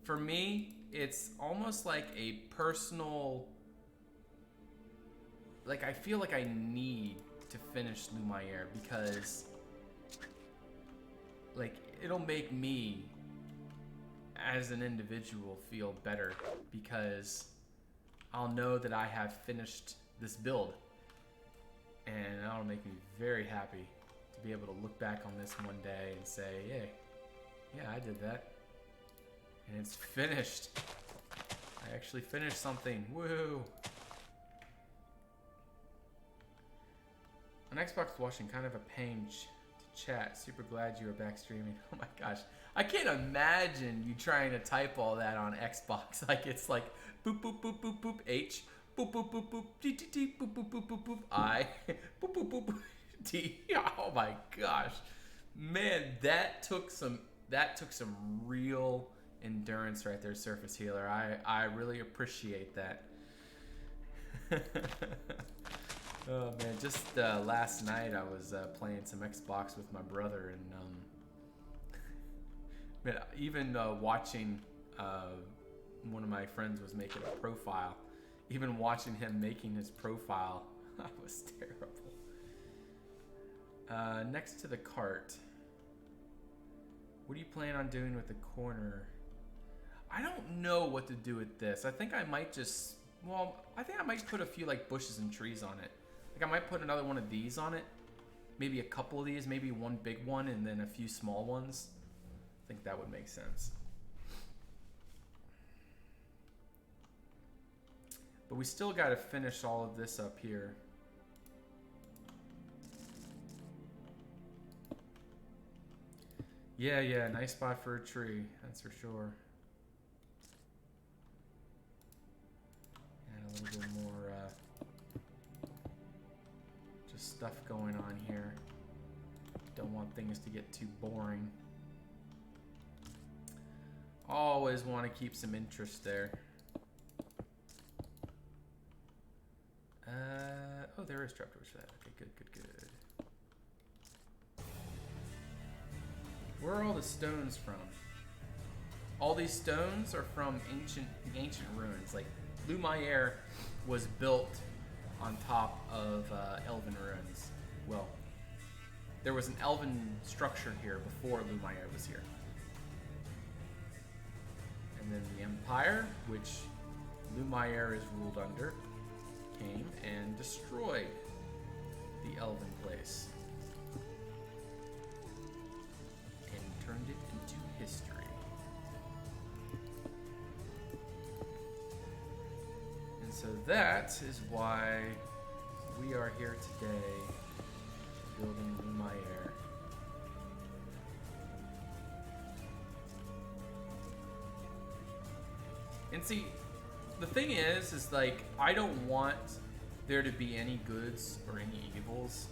A: for me, it's almost like a personal, like, I feel like I need to finish Lumiere because, like, it'll make me as an individual feel better because I'll know that I have finished this build, and that'll make me very happy to be able to look back on this one day and say, hey, yeah, I did that, and it's finished. I actually finished something. Woo! On Xbox watching, kind of a pain to chat. Super glad you were back streaming. Oh my gosh. I can't imagine you trying to type all that on Xbox. Like, it's like boop, boop, boop, boop, boop, H, boop, boop, boop, boop, T, T, T, boop, boop, boop, boop, boop, I, boop, boop, boop, boop, T. Oh my gosh. Man, that took some real endurance right there, Surface Healer. I really appreciate that. Oh man, just last night I was playing some Xbox with my brother, and man, even watching one of my friends was making a profile. Even watching him making his profile, that was terrible. Next to the cart, what do you plan on doing with the corner? I don't know what to do with this. I think I might just, well, I think I might put a few like bushes and trees on it. Like, I might put another one of these on it maybe a couple of these, maybe one big one and then a few small ones. I think that would make sense. But we still got to finish all of this up here. Yeah, yeah, nice spot for a tree, that's for sure. And a little bit more just stuff going on here. Don't want things to get too boring. Always want to keep some interest there. Oh, there is trapdoors for that. Okay, good, good, good. Where are all the stones from? All these stones are from ancient ruins. Like, Lumiere was built on top of elven ruins. Well, there was an elven structure here before Lumiere was here. And then the Empire, which Lumiere is ruled under, came and destroyed the elven place and turned it into history. And so that is why we are here today building Lumiere. And see, the thing is like, I don't want there to be any goods or any evils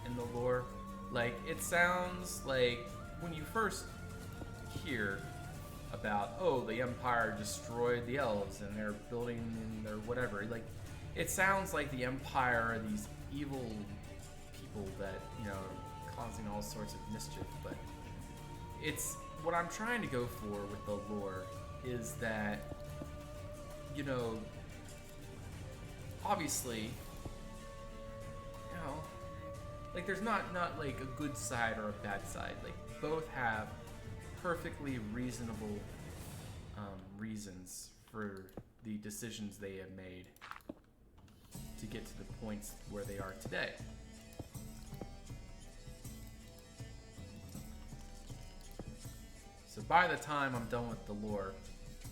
A: in the lore. Like, it sounds like when you first hear about, oh, the Empire destroyed the elves and they're building their whatever, like, it sounds like the Empire are these evil people that, you know, are causing all sorts of mischief. But it's, what I'm trying to go for with the lore is that, you know, obviously, you know, like, there's not like a good side or a bad side. Like, both have perfectly reasonable reasons for the decisions they have made to get to the points where they are today. So by the time I'm done with the lore,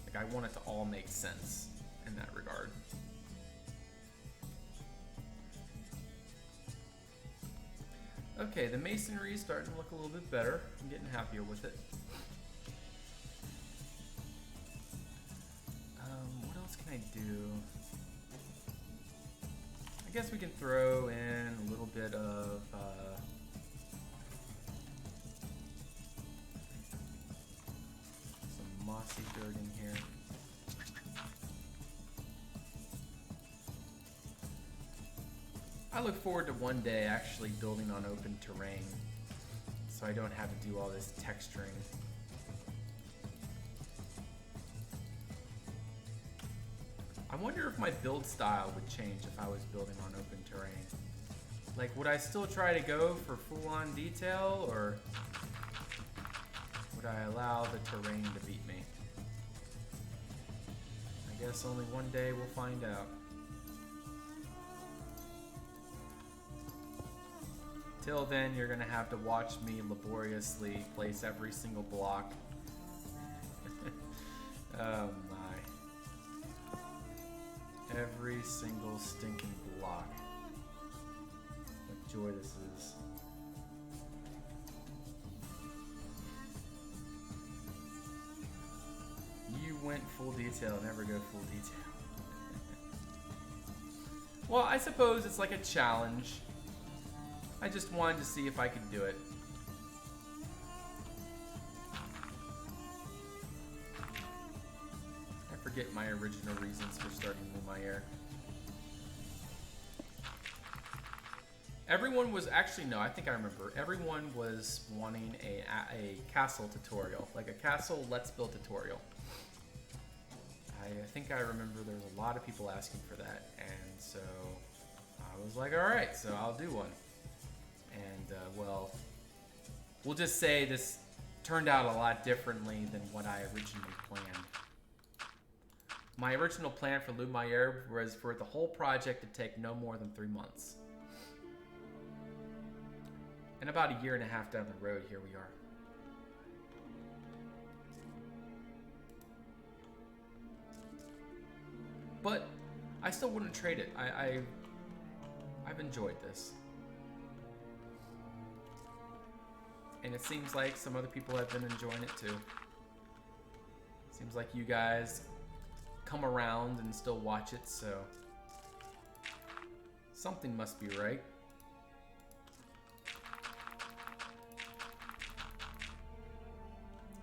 A: like, I want it to all make sense in that regard. Okay, the masonry is starting to look a little bit better. I'm getting happier with it. What else can I do? I guess we can throw in a little bit of some mossy dirt in here. I look forward to one day actually building on open terrain, so I don't have to do all this texturing. I wonder if my build style would change if I was building on open terrain. Like, would I still try to go for full-on detail, or would I allow the terrain to beat me? I guess only one day we'll find out. Till then, you're gonna have to watch me laboriously place every single block. Oh my. Every single stinking block. What joy this is. You went full detail, never go full detail. Well, I suppose it's like a challenge. I just wanted to see if I could do it. I forget my original reasons for starting Lumiere. Everyone was, actually no, I think I remember. Everyone was wanting a castle tutorial, like a castle let's build tutorial. I think I remember there was a lot of people asking for that, and so I was like, all right, so I'll do one. And, well, we'll just say this turned out a lot differently than what I originally planned. My original plan for Lumiere was for the whole project to take no more than 3 months. And about a year and a half down the road, here we are. But I still wouldn't trade it. I've enjoyed this. And it seems like some other people have been enjoying it too. Seems like you guys come around and still watch it, so something must be right.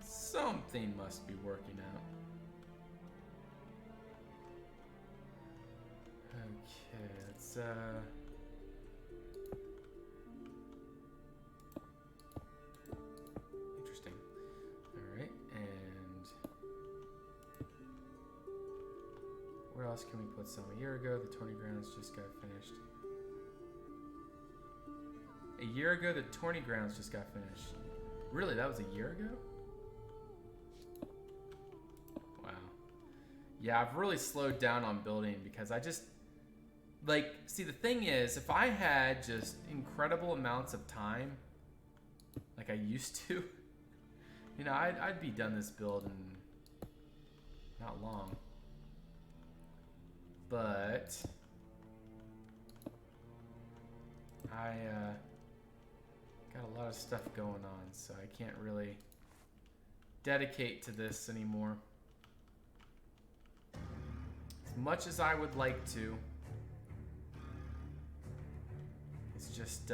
A: Something must be working out. Okay, let's interesting. Alright, and where else can we put some? A year ago, the 20 grounds just got finished. A year ago, the 20 grounds just got finished. Really, that was a year ago? Wow. Yeah, I've really slowed down on building because I just, like, see, the thing is, if I had just incredible amounts of time, like I used to, you know, I'd be done this build in not long. But I got a lot of stuff going on, so I can't really dedicate to this anymore. As much as I would like to, it's just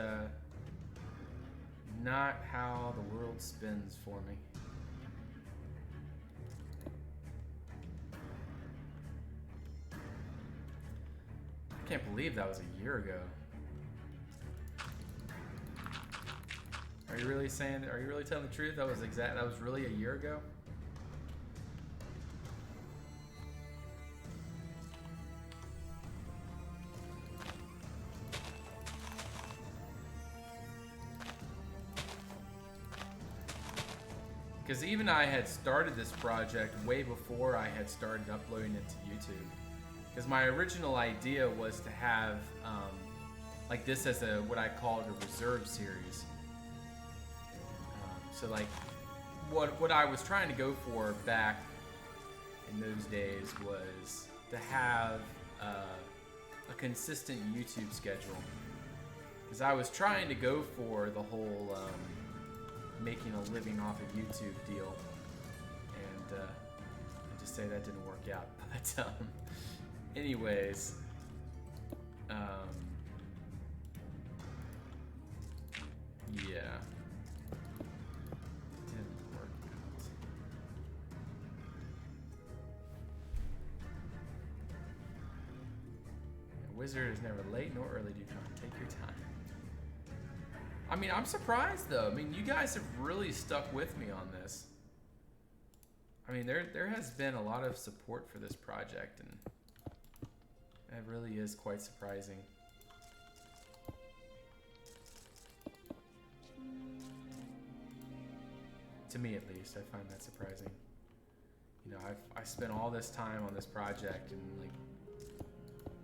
A: not how the world spins for me. I can't believe that was a year ago. Are you really saying that? Are you really telling the truth? That was really a year ago? Because even I had started this project way before I had started uploading it to YouTube. Because my original idea was to have like this as a what I called a reserve series. So like what I was trying to go for back in those days was to have a consistent YouTube schedule. Because I was trying to go for the whole making a living off of YouTube deal, and I just say that didn't work out. But anyways, yeah, didn't work out. A wizard is never late nor early. Do not take your time. I mean, I'm surprised though. I mean, you guys have really stuck with me on this. I mean, there has been a lot of support for this project, and it really is quite surprising. To me, at least, I find that surprising. You know, I spent all this time on this project, and like,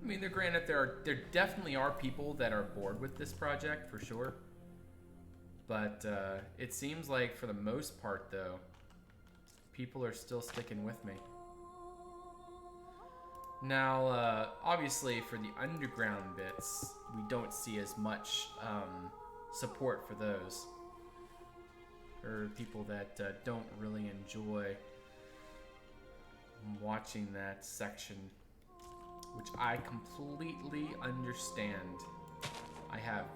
A: I mean, granted, there definitely are people that are bored with this project for sure. But it seems like for the most part, though, people are still sticking with me. Now, obviously, for the underground bits, we don't see as much support for those. Or people that don't really enjoy watching that section, which I completely understand. I have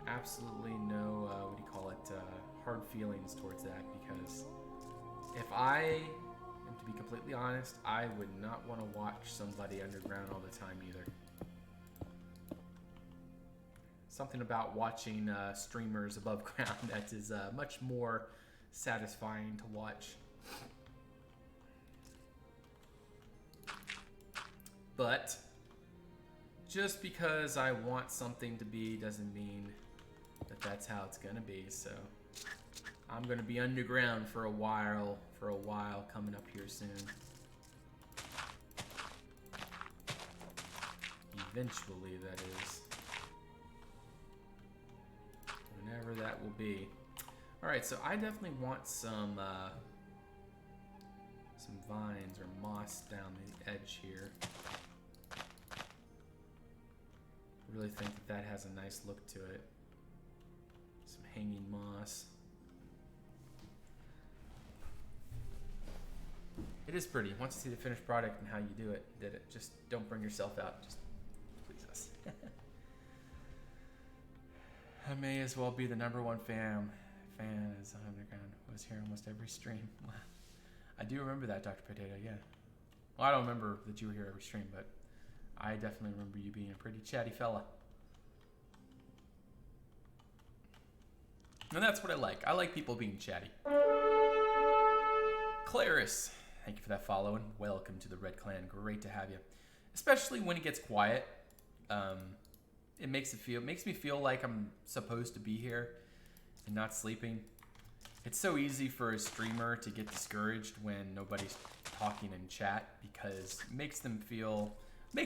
A: absolutely no, what do you call it, hard feelings towards that, because if I am to be completely honest, I would not want to watch somebody underground all the time either. Something about watching streamers above ground that is much more satisfying to watch. But just because I want something to be doesn't mean that that's how it's gonna be. So I'm gonna be underground for a while coming up here soon. Eventually, that is. whenever that will be. All right, so I definitely want some vines or moss down the edge here. I really think that that has a nice look to it. Some hanging moss. It is pretty. Once you see the finished product and how you did it. Just don't bring yourself out. Just please us. I may as well be the #1 fan as Underground was here almost every stream. Wow. I do remember that, Dr. Potato, yeah. Well, I don't remember that you were here every stream, but I definitely remember you being a pretty chatty fella. And that's what I like. I like people being chatty. Claris, thank you for that follow and welcome to the Red Clan. Great to have you. Especially when it gets quiet. It makes me feel like I'm supposed to be here and not sleeping. It's so easy for a streamer to get discouraged when nobody's talking in chat because it makes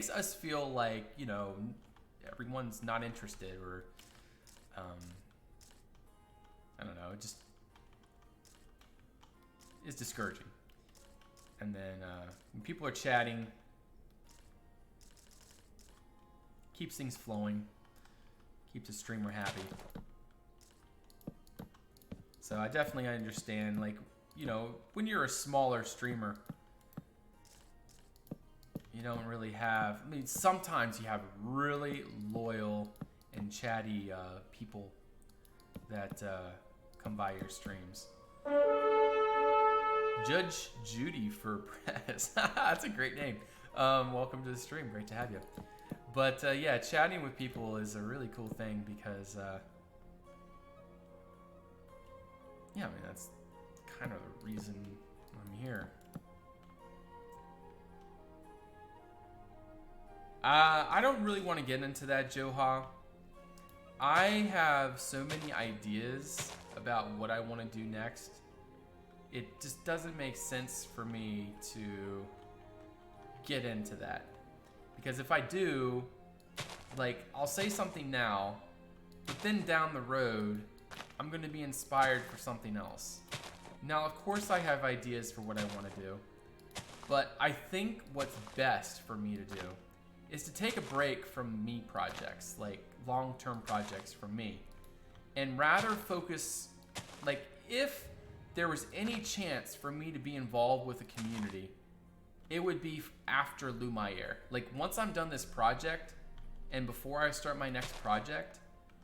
A: us feel like, you know, everyone's not interested or, I don't know, it just is discouraging. And then when people are chatting, keeps things flowing, keeps a streamer happy. So I definitely understand, like, you know, when you're a smaller streamer, you don't really have, I mean, sometimes you have really loyal and chatty people that come by your streams. Judge Judy for press. That's a great name. Welcome to the stream. Great to have you. But yeah, chatting with people is a really cool thing because yeah, I mean, that's kind of the reason I'm here. I don't really want to get into that, Joha. I have so many ideas about what I want to do next. It just doesn't make sense for me to get into that. Because if I do, like, I'll say something now, but then down the road, I'm going to be inspired for something else. Now, of course, I have ideas for what I want to do, but I think what's best for me to do is to take a break from me projects, like long-term projects from me, and rather focus, like, if there was any chance for me to be involved with a community, it would be after Lumiere. Like, once I'm done this project, and before I start my next project,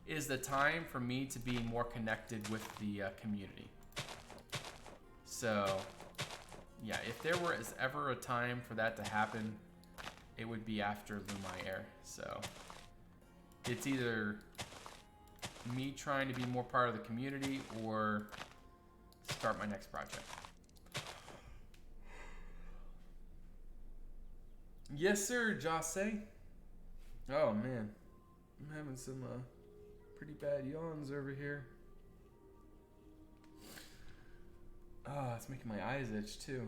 A: is the time for me to be more connected with the community. So, yeah, if there was ever a time for that to happen, it would be after Lumiere. So, it's either me trying to be more part of the community or start my next project. Yes, sir, Jose. Oh, man. I'm having some pretty bad yawns over here. Oh, it's making my eyes itch, too.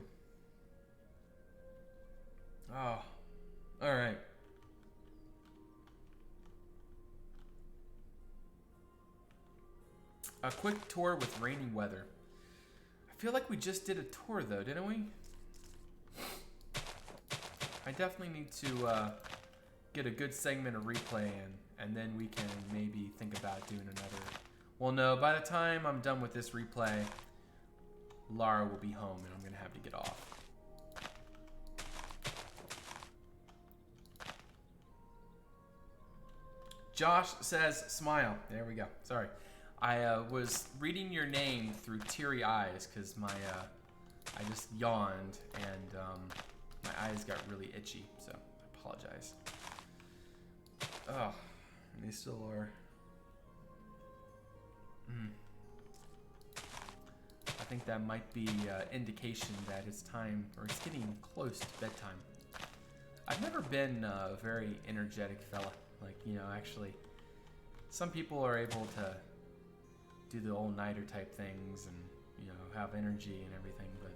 A: Oh, all right. A quick tour with rainy weather. I feel like we just did a tour, though, didn't we? I definitely need to get a good segment of replay in, and then we can maybe think about doing another. Well, no, by the time I'm done with this replay, Lara will be home, and I'm going to have to get off. Josh says, smile. There we go. Sorry. I was reading your name through teary eyes because I just yawned, and my eyes got really itchy, so I apologize. Oh, and they still are. I think that might be indication that it's time, or it's getting close to bedtime. I've never been a very energetic fella. Like, you know, actually, some people are able to do the all-nighter type things and, you know, have energy and everything, but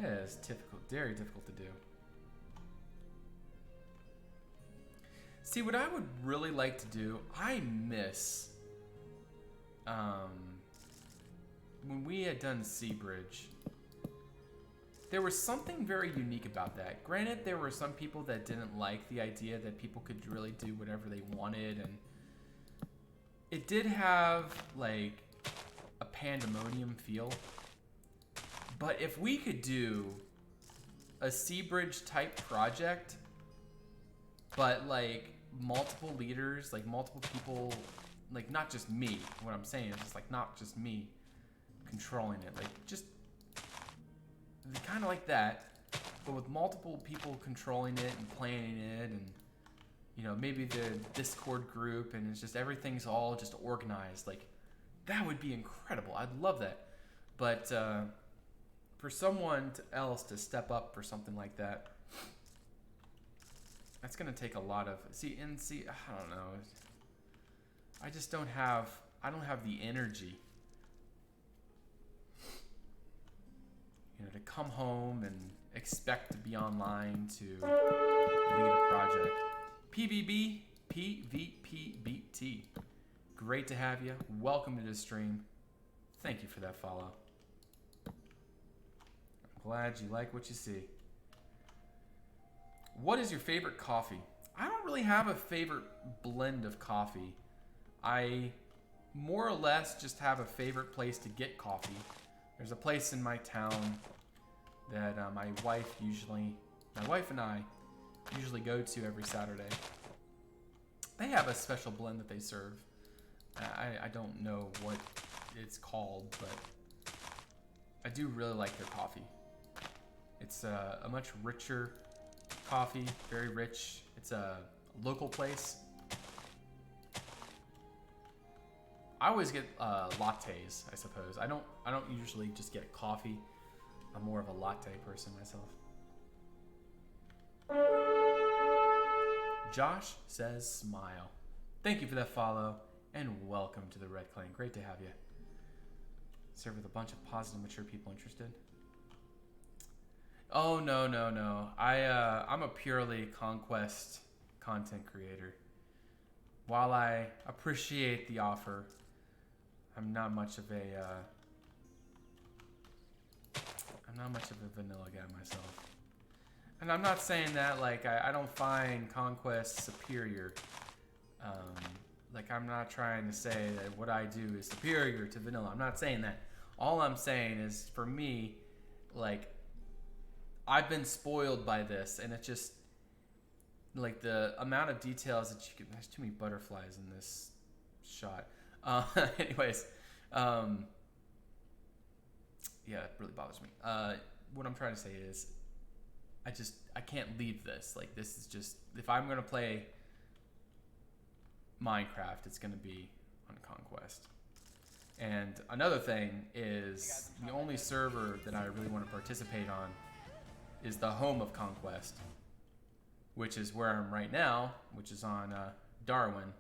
A: yeah, it's difficult, very difficult to do. See, what I would really like to do, I miss when we had done Seabridge, there was something very unique about that. Granted, there were some people that didn't like the idea that people could really do whatever they wanted, and it did have like a pandemonium feel. But if we could do a Seabridge type project, but like multiple leaders, like multiple people, like not just me. What I'm saying is just like not just me controlling it, like just kind of like that, but with multiple people controlling it and planning it, and you know, maybe the Discord group, and it's just everything's all just organized. Like that would be incredible. I'd love that. But for someone else to step up for something like that, that's gonna take a lot of I don't know. I just don't have the energy, you know, to come home and expect to be online to lead a project. PVPBT. Great to have you. Welcome to the stream. Thank you for that follow. I'm glad you like what you see. What is your favorite coffee? I don't really have a favorite blend of coffee. I more or less just have a favorite place to get coffee. There's a place in my town that my wife and I usually go to every Saturday. They have a special blend that they serve. I don't know what it's called, but I do really like their coffee. It's a much richer coffee, very rich. It's a local place. I always get lattes, I suppose. I don't usually just get coffee. I'm more of a latte person myself. Josh says smile. Thank you for that follow, and welcome to the Red Clan. Great to have you. Serve with a bunch of positive, mature people interested. Oh, no. I'm a purely Conquest content creator. While I appreciate the offer, I'm not much of a vanilla guy myself. And I'm not saying that like I don't find Conquest superior. Like I'm not trying to say that what I do is superior to vanilla. I'm not saying that. All I'm saying is, for me, like, I've been spoiled by this, and it just, like, the amount of details that you can, there's too many butterflies in this shot. Anyways, yeah, it really bothers me. What I'm trying to say is, I can't leave this. Like, this is just, if I'm going to play Minecraft, it's going to be on Conquest. And another thing is, the only server that I really want to participate on is the home of Conquest, which is where I'm right now, which is on Darwin.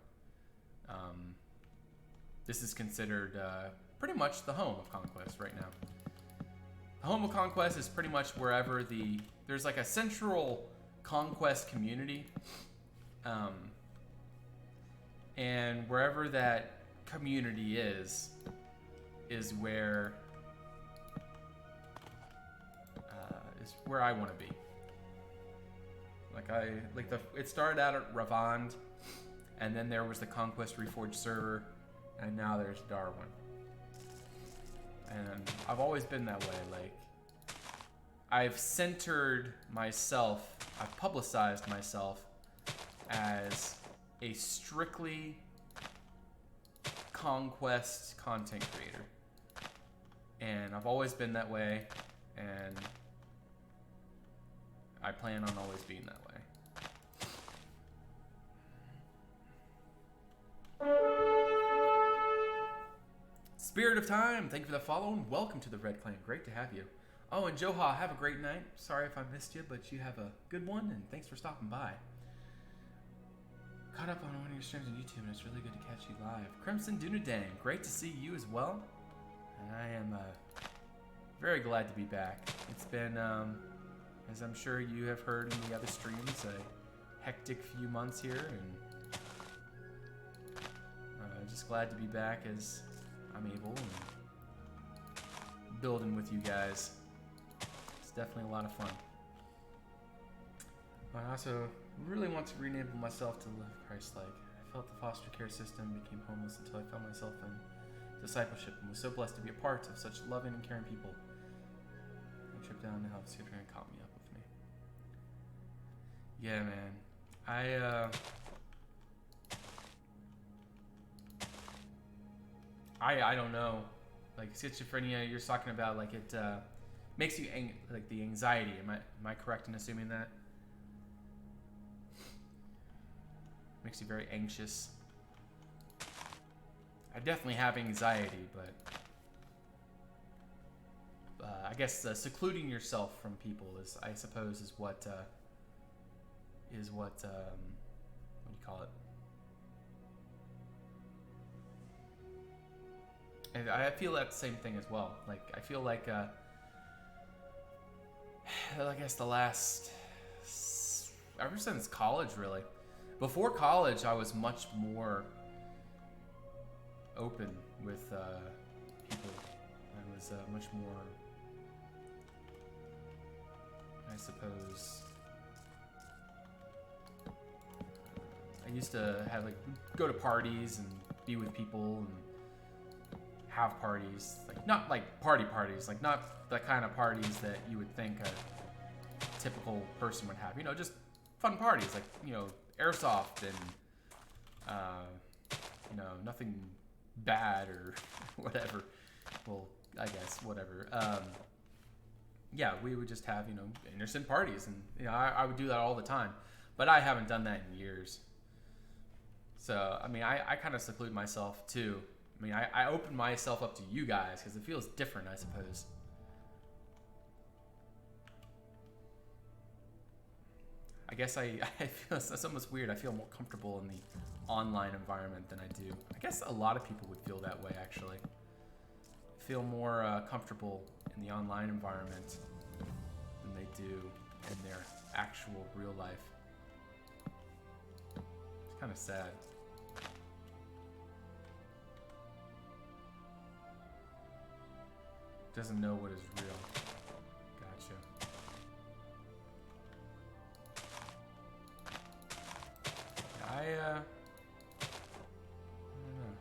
A: This is considered pretty much the home of Conquest right now. The home of Conquest is pretty much wherever there's like a central Conquest community, and wherever that community is where I want to be. It started out at Ravond, and then there was the Conquest Reforged server, and now there's Darwin. And I've always been that way. Like, I've centered myself, I've publicized myself as a strictly Conquest content creator. And I've always been that way, and I plan on always being that way. Spirit of Time, thank you for the follow, and welcome to the Red Clan. Great to have you. Oh, and Joha, have a great night. Sorry if I missed you, but you have a good one, and thanks for stopping by. Caught up on one of your streams on YouTube, and it's really good to catch you live. Crimson Dunedang, great to see you as well. And I am very glad to be back. It's been, as I'm sure you have heard in the other streams, a hectic few months here, and just glad to be back as I'm able and building with you guys. It's definitely a lot of fun. I also really want to re-enable myself to live Christ-like. I felt the foster care system, became homeless until I found myself in discipleship, and was so blessed to be a part of such loving and caring people. A trip down to help Citroen caught me up with me. Yeah, man. I don't know. Like schizophrenia, you're talking about like it makes you like the anxiety. Am I correct in assuming that? Makes you very anxious. I definitely have anxiety, but I guess secluding yourself from people is, I suppose, is what what do you call it? And I feel that same thing as well. Like I feel like I guess the last ever since college, really. Before college, I was much more open with people. I was much more, I suppose. I used to have like go to parties and be with people and have parties, like not like parties, like not the kind of parties that you would think a typical person would have. You know, just fun parties, like, you know, airsoft and you know, nothing bad or whatever. Well, I guess whatever. Yeah, we would just have, you know, innocent parties, and you know, I would do that all the time, but I haven't done that in years. So I mean, I kind of seclude myself too. I mean, I open myself up to you guys because it feels different, I suppose. I guess I feel it's almost weird. I feel more comfortable in the online environment than I do. I guess a lot of people would feel that way, actually. I feel more comfortable in the online environment than they do in their actual real life. It's kind of sad. Doesn't know what is real. Gotcha. I don't know.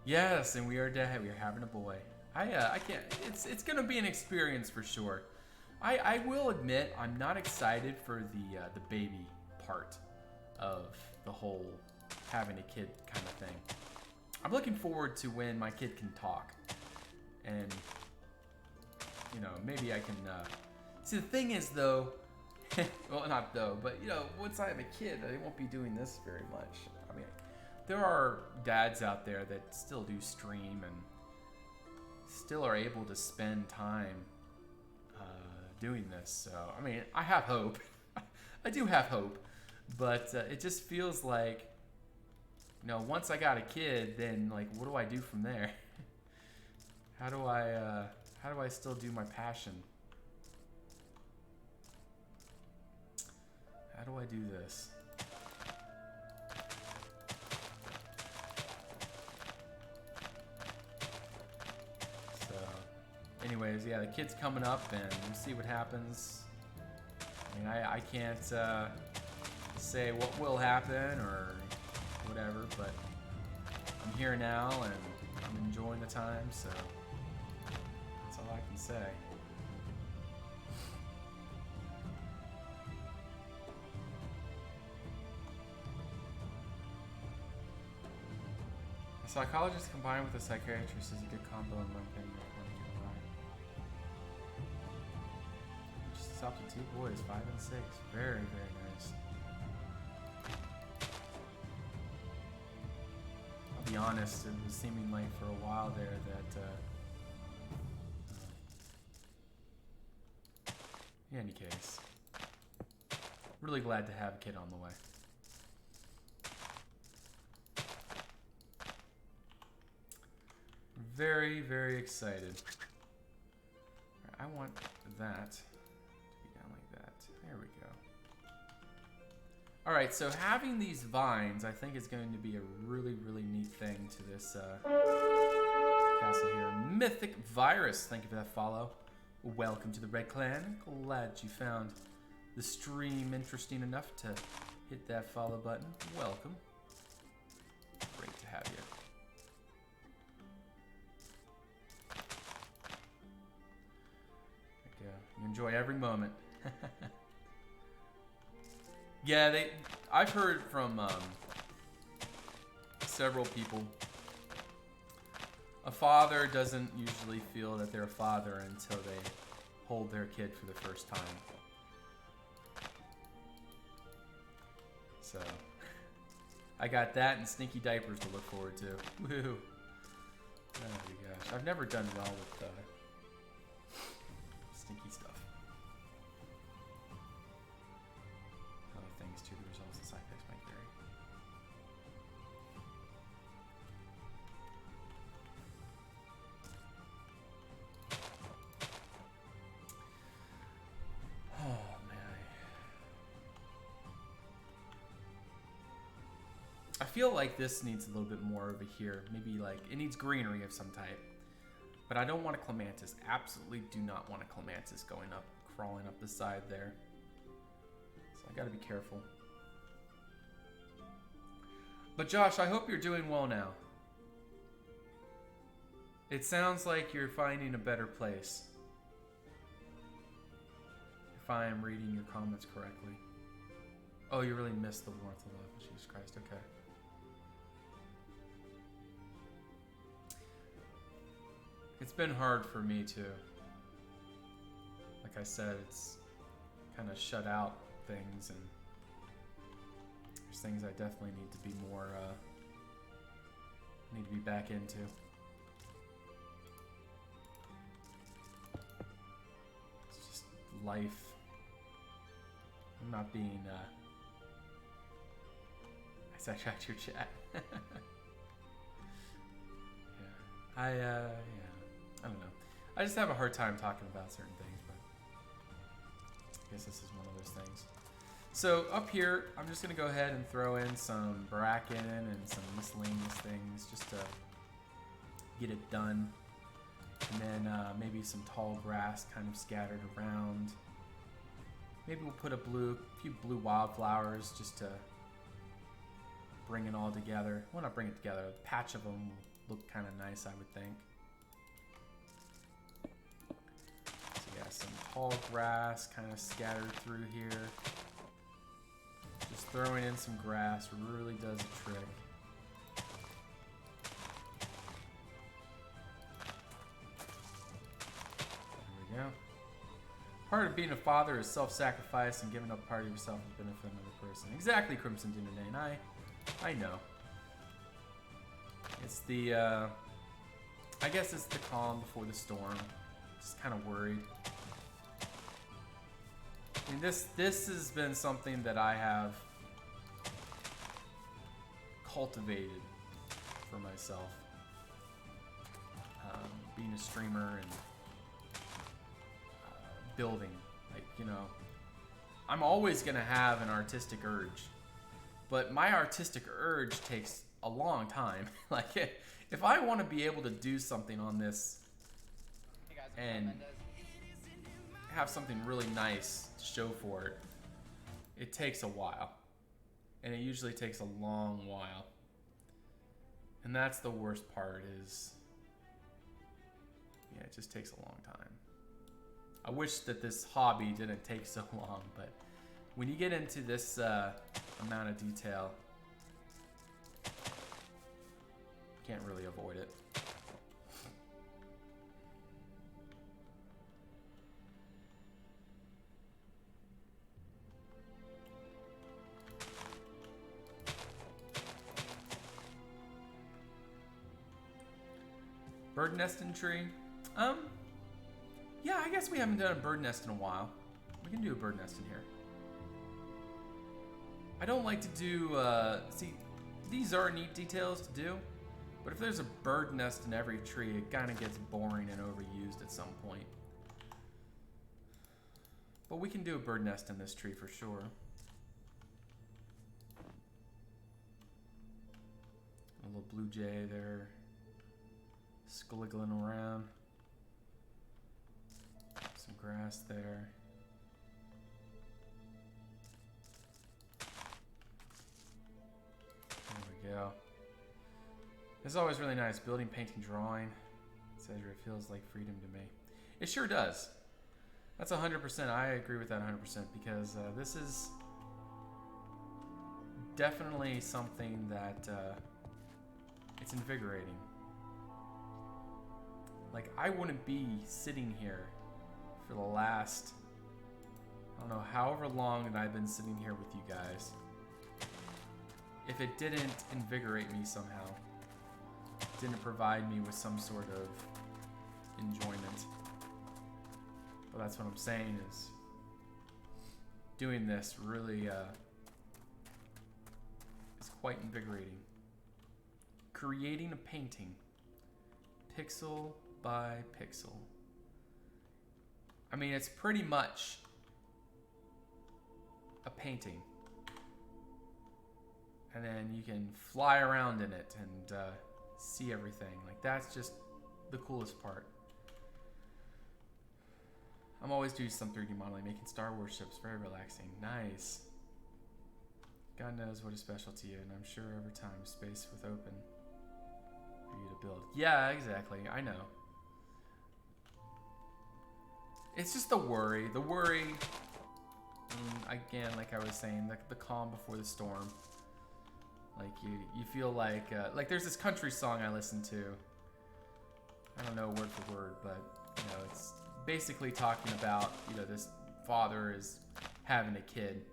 A: Yes, and we are dead. We are having a boy. I can't. It's gonna be an experience for sure. I will admit I'm not excited for the baby part of the whole having a kid kind of thing. I'm looking forward to when my kid can talk, and you know, maybe I can. See, the thing is though, well, not though, but you know, once I have a kid, I won't be doing this very much. I mean, there are dads out there that still do stream and still are able to spend time doing this. So I mean, I have hope. I do have hope, but it just feels like, you know, once I got a kid, then like, what do I do from there? How do I still do my passion? How do I do this? Anyways, yeah, the kid's coming up, and we'll see what happens. I mean, I can't say what will happen or whatever, but I'm here now, and I'm enjoying the time, so that's all I can say. A psychologist combined with a psychiatrist is a good combo in my opinion. Up to 2 boys, 5 and 6. Very, very nice. I'll be honest, it was seeming like for a while there that, in any case, really glad to have a kid on the way. Very, very excited. I want that. All right, so having these vines, I think, is going to be a really, really neat thing to this castle here. Mythic Virus, thank you for that follow. Welcome to the Red Clan. Glad you found the stream interesting enough to hit that follow button. Welcome. Great to have you. There you go. You enjoy every moment. Yeah, I've heard from several people. A father doesn't usually feel that they're a father until they hold their kid for the first time. So, I got that and stinky diapers to look forward to. Woohoo! Oh my gosh, I've never done well with stinky stuff. Other things too, the results of side effects might vary. Oh man. I feel like this needs a little bit more over here. Maybe like, it needs greenery of some type. But I don't want a clematis. Absolutely do not want a clematis going up, crawling up the side there. So I gotta be careful. But Josh, I hope you're doing well now. It sounds like you're finding a better place. If I am reading your comments correctly. Oh, you really missed the warmth of love. Jesus Christ, okay. It's been hard for me too. Like I said, it's kind of shut out things, and there's things I definitely need to be more, need to be back into. It's just life. I'm not being, I sidetracked your chat. Yeah. Yeah. I don't know. I just have a hard time talking about certain things, but I guess this is one of those things. So up here, I'm just gonna go ahead and throw in some bracken and some miscellaneous things just to get it done. And then maybe some tall grass kind of scattered around. Maybe we'll put a few blue wildflowers just to bring it all together. Well, not bring it together. A patch of them will look kind of nice, I would think. Yeah, some tall grass kind of scattered through here. Just throwing in some grass really does a trick. There we go. Part of being a father is self-sacrifice and giving up part of yourself to benefit another person. Exactly, Crimson Dinner, I know. It's the, I guess it's the calm before the storm. Just kind of worried. I mean, this has been something that I have cultivated for myself. Being a streamer and building, like, you know, I'm always gonna have an artistic urge, but my artistic urge takes a long time. Like, if I want to be able to do something on this and have something really nice to show for it, it takes a while, and it usually takes a long while, and that's the worst part. Is, yeah, it just takes a long time. I wish that this hobby didn't take so long, but when you get into this amount of detail, you can't really avoid it. Bird nest and tree. Yeah, I guess we haven't done a bird nest in a while. We can do a bird nest in here. I don't like to do, see, these are neat details to do, but if there's a bird nest in every tree, it kind of gets boring and overused at some point. But we can do a bird nest in this tree for sure. little blue jay there, squiggling around. Some grass there. There we go. It's always really nice. Building, painting, drawing. Cedra, it feels like freedom to me. It sure does. That's 100%. I agree with that 100% because this is definitely something that it's invigorating. Like, I wouldn't be sitting here for the last, I don't know, however long that I've been sitting here with you guys if it didn't invigorate me somehow, didn't provide me with some sort of enjoyment. But that's what I'm saying is doing this really is quite invigorating. Creating a painting, pixel by pixel. I mean, it's pretty much a painting. And then you can fly around in it and see everything. Like, that's just the coolest part. I'm always doing some 3D modeling, making Star Wars ships, very relaxing. Nice. God knows what is special to you, and I'm sure over time space with open for you to build. Yeah, exactly. I know. It's just the worry. The worry, again, like I was saying, the calm before the storm. Like, you feel like there's this country song I listen to. I don't know word for word, but, you know, it's basically talking about, you know, this father is having a kid.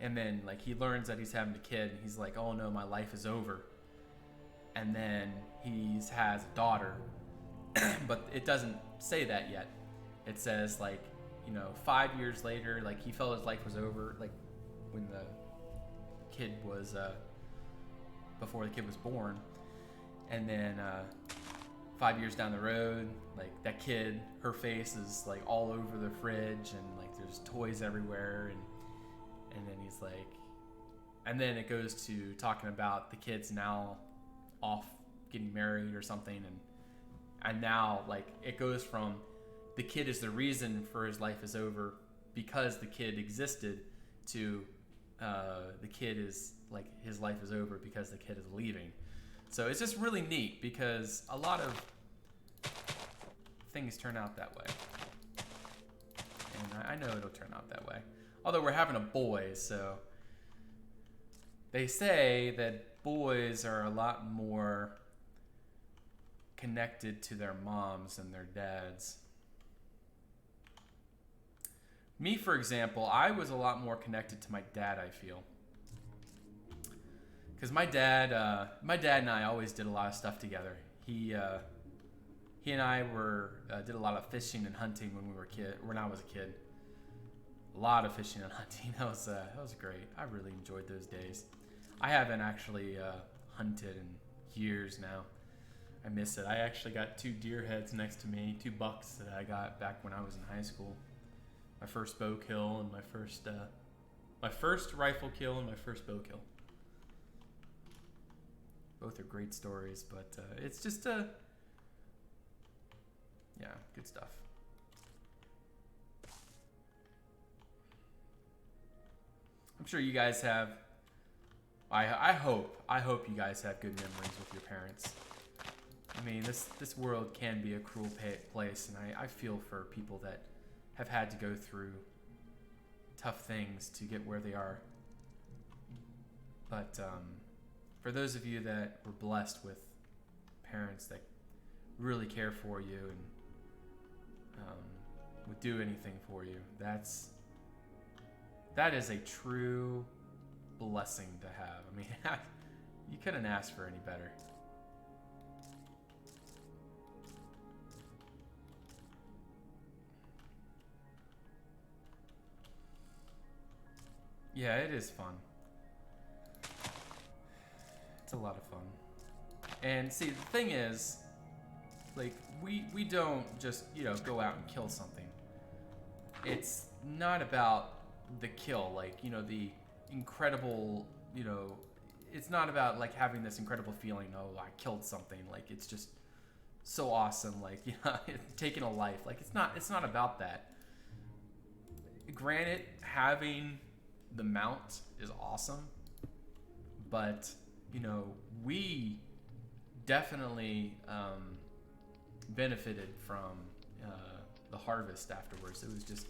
A: And then, like, he learns that he's having a kid, and he's like, oh no, my life is over. And then he has a daughter, but it doesn't say that yet. It says, like, you know, 5 years later, like, he felt his life was over, like, when the kid was, before the kid was born. And then, 5 years down the road, like, that kid, her face is, like, all over the fridge, and, like, there's toys everywhere, and then he's like, and then it goes to talking about the kid's now off getting married or something, and now, like, it goes from the kid is the reason for his life is over because the kid existed to the kid is, like, his life is over because the kid is leaving. So it's just really neat because a lot of things turn out that way. And I know it'll turn out that way. Although we're having a boy, so they say that boys are a lot more connected to their moms than their dads. Me, for example, I was a lot more connected to my dad, I feel. Because my dad and I always did a lot of stuff together. He and I did a lot of fishing and hunting when I was a kid. A lot of fishing and hunting. That was great. I really enjoyed those days. I haven't actually hunted in years now. I miss it. I actually got 2 deer heads next to me, 2 bucks that I got back when I was in high school. My first bow kill and my first rifle kill and my first bow kill. Both are great stories, but it's just yeah, good stuff. I'm sure you guys have. I hope you guys have good memories with your parents. I mean, this world can be a cruel place, and I feel for people that have had to go through tough things to get where they are. But for those of you that were blessed with parents that really care for you and would do anything for you, that is a true blessing to have. I mean, you couldn't ask for any better. Yeah, it is fun. It's a lot of fun. And see, the thing is, like, we don't just, you know, go out and kill something. It's not about the kill, like, you know, the incredible, you know, it's not about like having this incredible feeling, oh, I killed something. Like it's just so awesome, like, you know, taking a life. Like it's not about that. Granted, having the mount is awesome, but you know, we definitely benefited from the harvest afterwards. It was just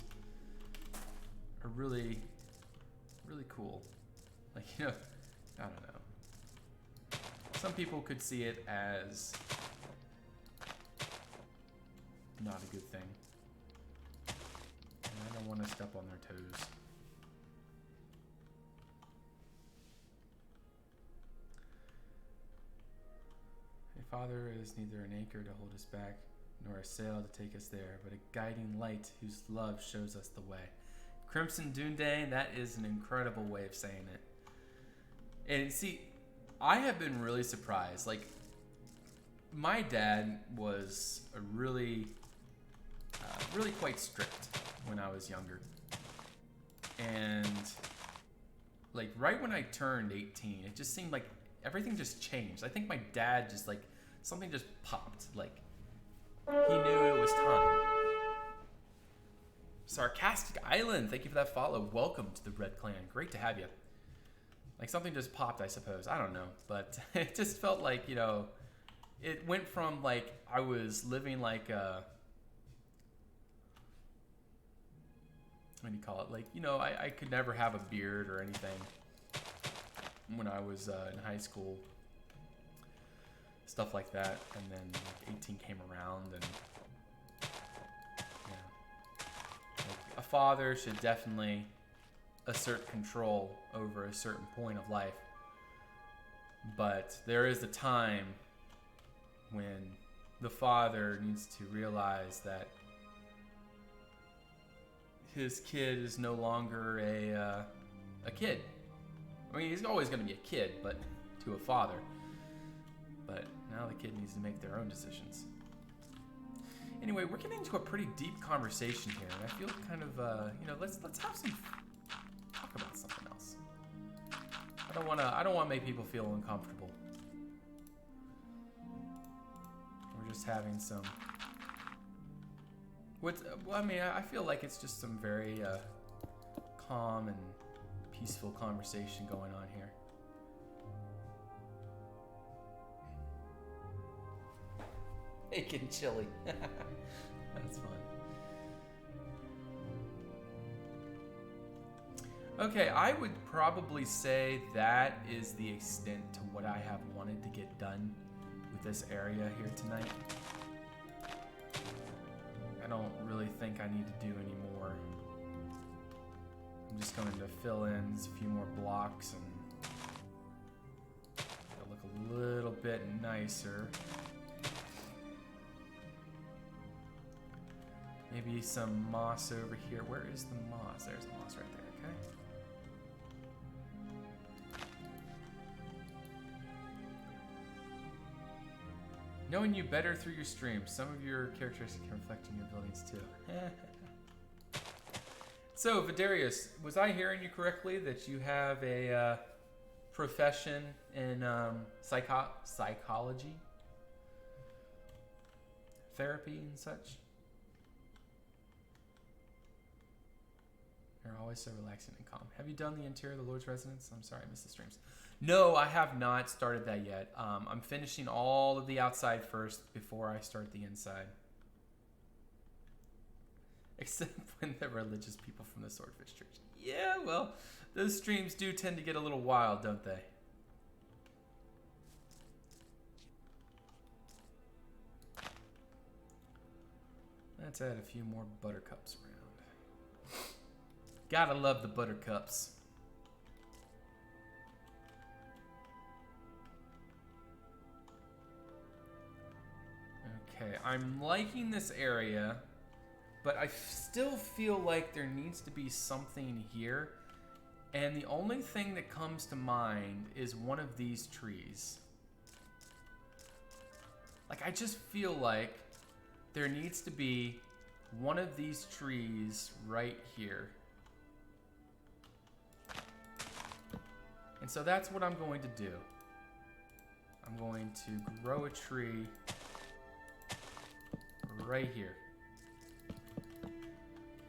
A: a really cool, like, you know, I don't know. Some people could see it as not a good thing. And I don't want to step on their toes. A father is neither an anchor to hold us back, nor a sail to take us there, but a guiding light whose love shows us the way. Crimson Dune, that is an incredible way of saying it. And see, I have been really surprised. Like, my dad was a really quite strict when I was younger. And like right when I turned 18, it just seemed like everything just changed. I think my dad just like, something just popped. Like, he knew it was time. Sarcastic Island, thank you for that follow. Welcome to the Red Clan. Great to have you. Like something just popped, I suppose. I don't know. But it just felt like, you know, it went from like I was living like a, what do you call it? Like, you know, I could never have a beard or anything when I was in high school. Stuff like that. And then like 18 came around and a father should definitely assert control over a certain point of life. But there is a time when the father needs to realize that his kid is no longer a kid. I mean, he's always going to be a kid, but to a father. But now the kid needs to make their own decisions. Anyway, we're getting into a pretty deep conversation here, and I feel kind of, you know, let's have some talk about something else. I don't want to make people feel uncomfortable. We're just having some. Well, I mean, I feel like it's just some very calm and peaceful conversation going on here. Making chili. That's fun. Okay, I would probably say that is the extent to what I have wanted to get done with this area here tonight. I don't really think I need to do any more. I'm just going to fill in a few more blocks and it'll look a little bit nicer. Maybe some moss over here. Where is the moss? There's the moss right there, okay? Knowing you better through your streams. Some of your characteristics can reflect in your buildings too. So, Vidarius, was I hearing you correctly that you have a profession in psychology? Therapy and such? They're always so relaxing and calm. Have you done the interior of the Lord's residence? I'm sorry, I missed the streams. No, I have not started that yet. I'm finishing all of the outside first before I start the inside. Except when the religious people from the Swordfish Church. Yeah, well, those streams do tend to get a little wild, don't they? Let's add a few more buttercups around. Gotta love the buttercups. Okay, I'm liking this area, but I still feel like there needs to be something here. And the only thing that comes to mind is one of these trees. Like, I just feel like there needs to be one of these trees right here. And so that's what I'm going to do. I'm going to grow a tree right here.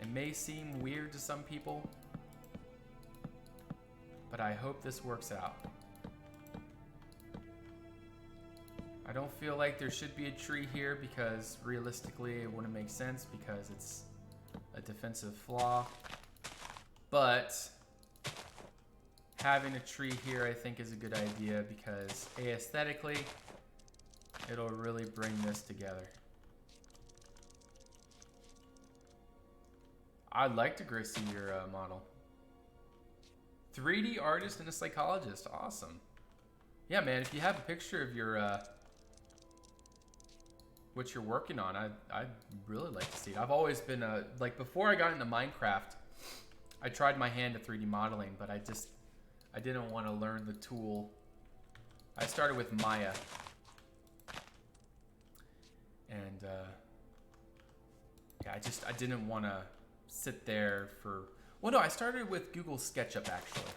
A: It may seem weird to some people, but I hope this works out. I don't feel like there should be a tree here because realistically it wouldn't make sense because it's a defensive flaw. But having a tree here I think is a good idea because aesthetically it'll really bring this together. I'd like to go see your model. 3D artist and a psychologist, awesome. Yeah, man, if you have a picture of your what you're working on, I'd really like to see it. I've always been like before I got into Minecraft, I tried my hand at 3D modeling, but I didn't want to learn the tool. I started with Maya, and yeah, I didn't want to sit there for. Well, no, I started with Google SketchUp actually,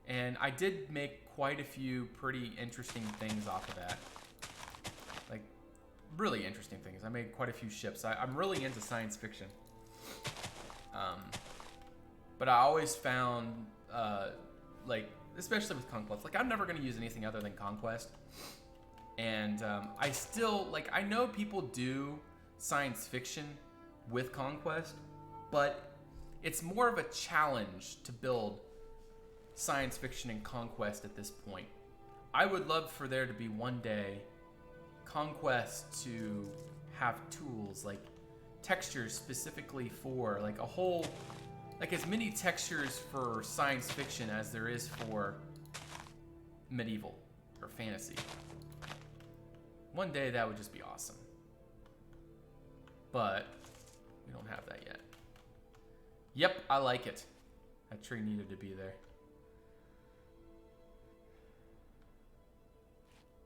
A: and I did make quite a few pretty interesting things off of that. Like, really interesting things. I made quite a few ships. I'm really into science fiction. But I always found, like, especially with Conquest, like, I'm never going to use anything other than Conquest. And I still, like, I know people do science fiction with Conquest, but it's more of a challenge to build science fiction and Conquest at this point. I would love for there to be one day Conquest to have tools like textures specifically for like a whole, like as many textures for science fiction as there is for medieval or fantasy. One day that would just be awesome. But we don't have that yet. Yep, I like it. That tree needed to be there.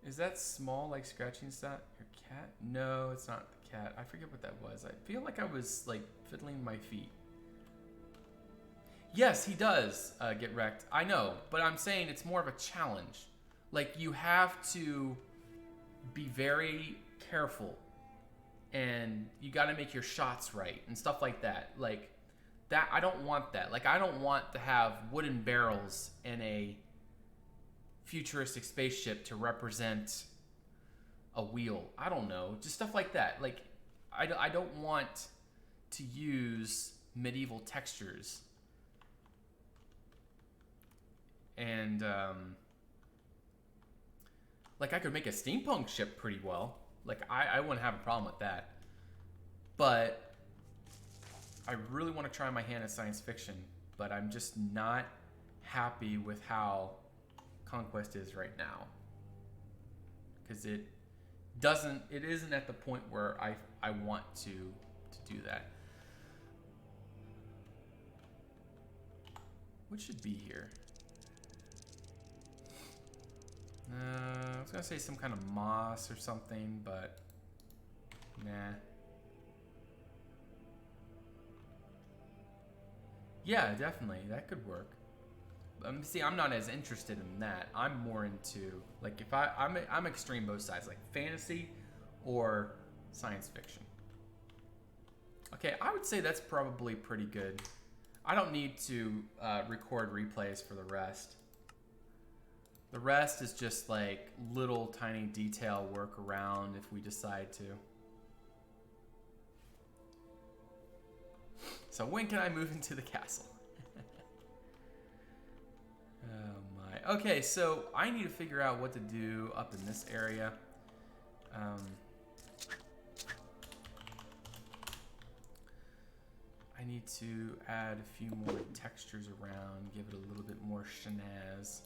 A: Is that small, like scratching sound? Your cat? No, it's not the cat. I forget what that was. I feel like I was like fiddling my feet. Yes, he does get wrecked. I know, but I'm saying it's more of a challenge. Like you have to be very careful, and you got to make your shots right and stuff like that. Like that, I don't want that. Like I don't want to have wooden barrels in a futuristic spaceship to represent a wheel. I don't know, just stuff like that. Like I don't want to use medieval textures. And like I could make a steampunk ship pretty well. Like I wouldn't have a problem with that. But I really want to try my hand at science fiction, but I'm just not happy with how Conquest is right now, because it isn't at the point where I want to do that. What should be here? I was gonna say some kind of moss or something, but nah. Yeah, definitely, that could work. See, I'm not as interested in that. I'm more into, like, if I'm extreme both sides, like fantasy or science fiction. Okay, I would say that's probably pretty good. I don't need to record replays for the rest. The rest is just like little tiny detail work around if we decide to. So when can I move into the castle? Oh my. Okay, so I need to figure out what to do up in this area. I need to add a few more textures around, give it a little bit more shenanigans.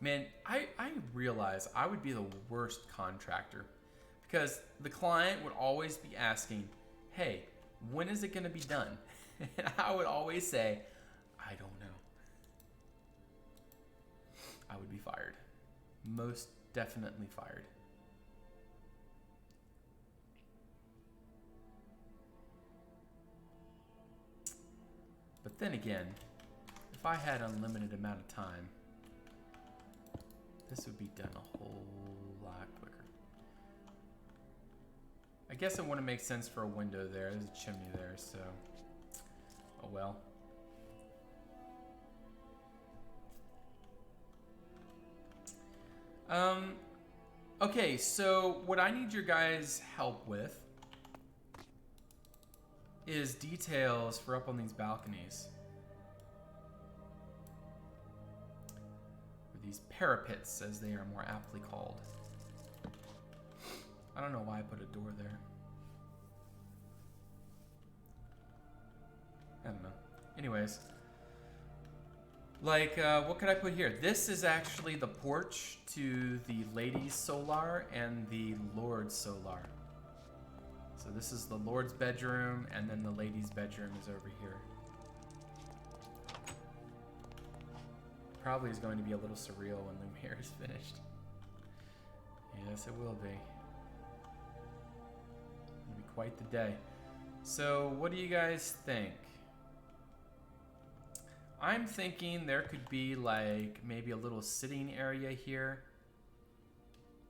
A: Man, I realize I would be the worst contractor because the client would always be asking, hey, when is it going to be done? And I would always say, I don't know. I would be fired. Most definitely fired. But then again, if I had unlimited amount of time, this would be done a whole lot quicker. I guess it wouldn't make sense for a window there. There's a chimney there, so oh well. Okay, so what I need your guys' help with is details for up on these balconies. Or these parapets, as they are more aptly called. I don't know why I put a door there. I don't know. Anyways. Like, what could I put here? This is actually the porch to the ladies' solar and the lord's solar. So this is the lord's bedroom, and then the ladies' bedroom is over here. Probably is going to be a little surreal when Lumiere is finished. Yes, it will be. It'll be quite the day. So, what do you guys think? I'm thinking there could be like maybe a little sitting area here.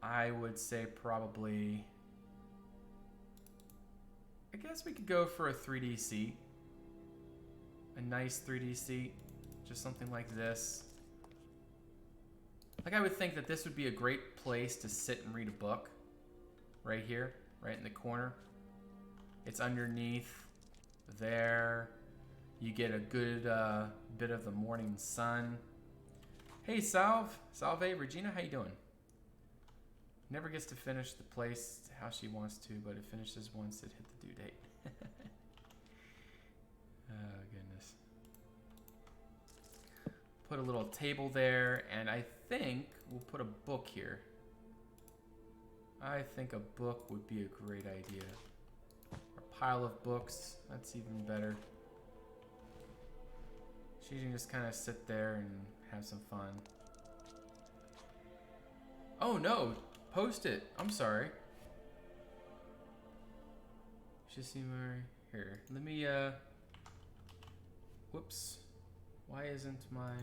A: I would say probably, I guess we could go for a 3D seat. A nice 3D seat. Just something like this. Like I would think that this would be a great place to sit and read a book. Right here, right in the corner. It's underneath there. You get a good bit of the morning sun. Hey, Salve, Regina, how you doing? Never gets to finish the place how she wants to, but it finishes once it hit the due date. Oh, goodness. Put a little table there, and I think we'll put a book here. I think a book would be a great idea. A pile of books, that's even better. She can just kind of sit there and have some fun. Oh no, post it. I'm sorry. Just see where here. Let me whoops. Why isn't my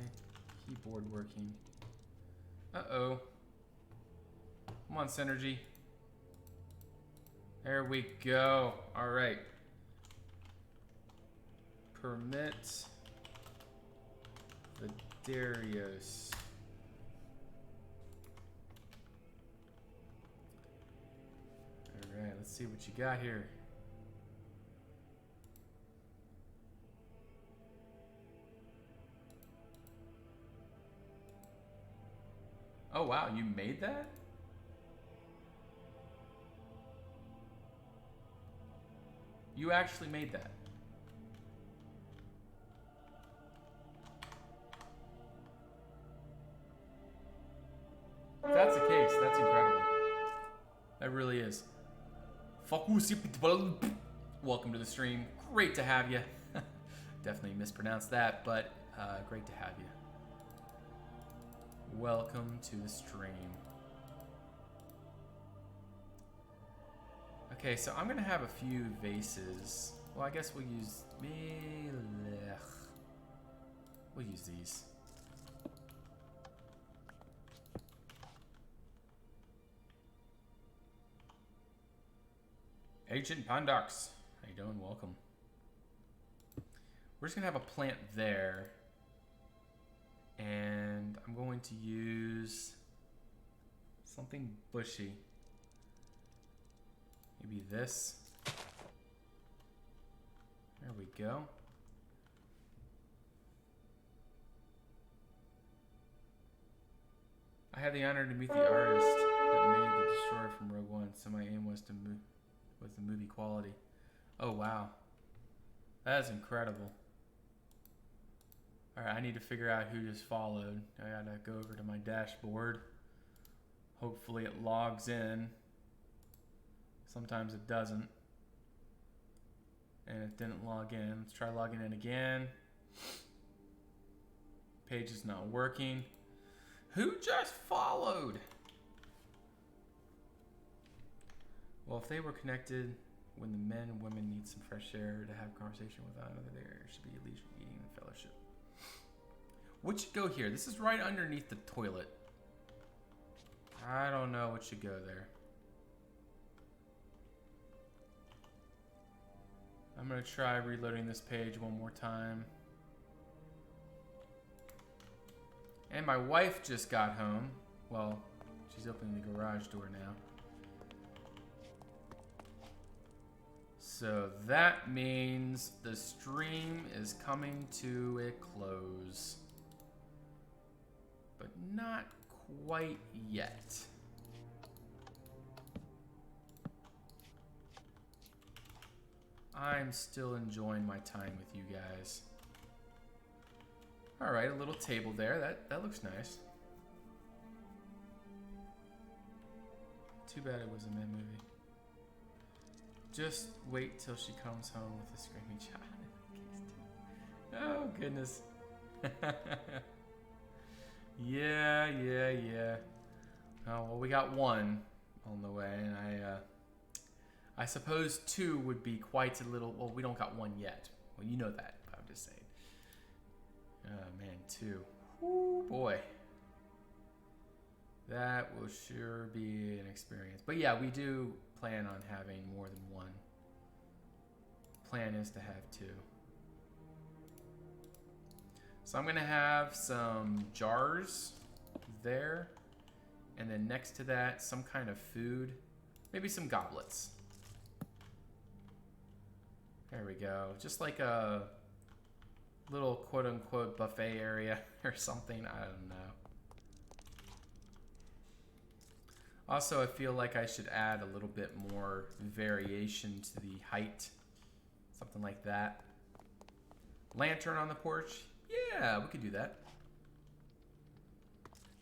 A: keyboard working? Uh-oh. Come on, Synergy. There we go. All right. Permit the Darius. All right, let's see what you got here. Oh wow, you made that? You actually made that. If that's the case, that's incredible. That really is. Welcome to the stream. Great to have you. Definitely mispronounced that, but great to have you. Welcome to the stream. Okay, so I'm gonna have a few vases. Well, I guess we'll use we'll use these. Agent Pandax, how you doing? Welcome. We're just gonna have a plant there. And I'm going to use something bushy. Maybe this. There we go. I had the honor to meet the artist that made the Destroyer from Rogue One, so my aim was to move with the movie quality. Oh wow, that is incredible. All right, I need to figure out who just followed. I gotta go over to my dashboard. Hopefully it logs in. Sometimes it doesn't. And it didn't log in. Let's try logging in again. Page is not working. Who just followed? Well, if they were connected, when the men and women need some fresh air to have conversation with one another, there should be leisure eating and fellowship. What should go here? This is right underneath the toilet. I don't know what should go there. I'm gonna try reloading this page one more time. And my wife just got home. Well, she's opening the garage door now. So that means the stream is coming to a close. But not quite yet. I'm still enjoying my time with you guys. Alright, a little table there. That looks nice. Too bad it was a mid movie. Just wait till she comes home with a screaming child. Oh, goodness. Yeah. Oh, well, we got one on the way, and I suppose two would be quite a little... Well, we don't got one yet. Well, you know that, but I'm just saying. Oh, man, two. Woo, boy. That will sure be an experience. But yeah, we do plan on having more than one. Plan is to have two. So I'm going to have some jars there. And then next to that, some kind of food. Maybe some goblets. There we go. Just like a little quote-unquote buffet area or something. I don't know. Also, I feel like I should add a little bit more variation to the height. Something like that. Lantern on the porch. Yeah, we could do that.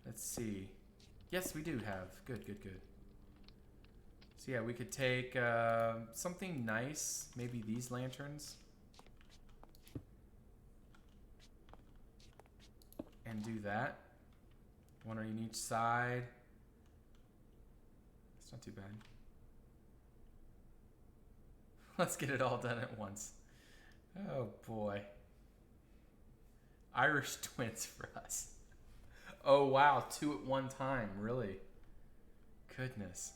A: Let's see. Yes, we do have. Good. So yeah, we could take something nice. Maybe these lanterns. And do that. One on each side. It's not too bad. Let's get it all done at once. Oh boy. Irish twins for us. Oh wow, two at one time, really? Goodness.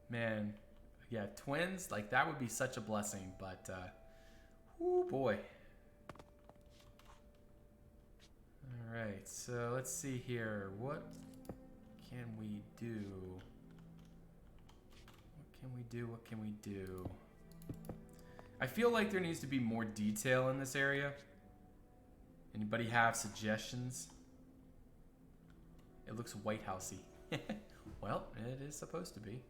A: Man, yeah, twins, like that would be such a blessing, but oh boy. All right, so let's see here. What can we do? What can we do? I feel like there needs to be more detail in this area. Anybody have suggestions? It looks White Housey. Well, it is supposed to be.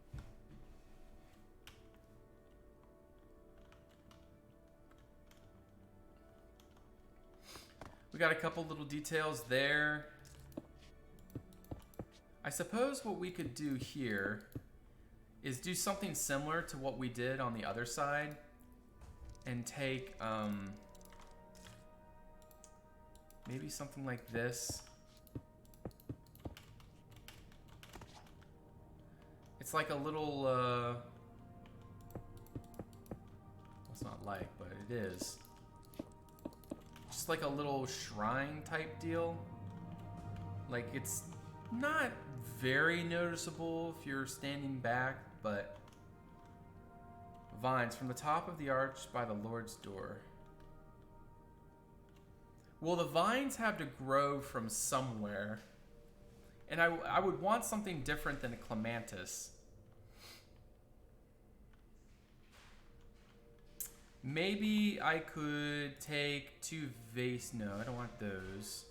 A: We got a couple little details there. I suppose what we could do here is do something similar to what we did on the other side and take maybe something like this. It's like a little well, it's not like, but it is just like a little shrine type deal. Like it's not very noticeable if you're standing back, but vines from the top of the arch by the Lord's door. Well, the vines have to grow from somewhere, and I would want something different than a clematis. Maybe I could take two vase. No, I don't want those.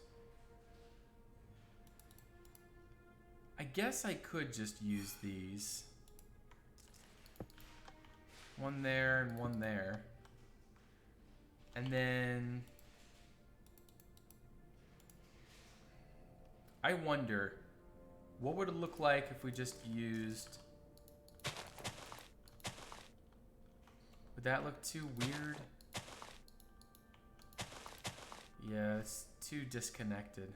A: I guess I could just use these. One there and one there. And then I wonder, what would it look like if we just used... Would that look too weird? Yeah, it's too disconnected.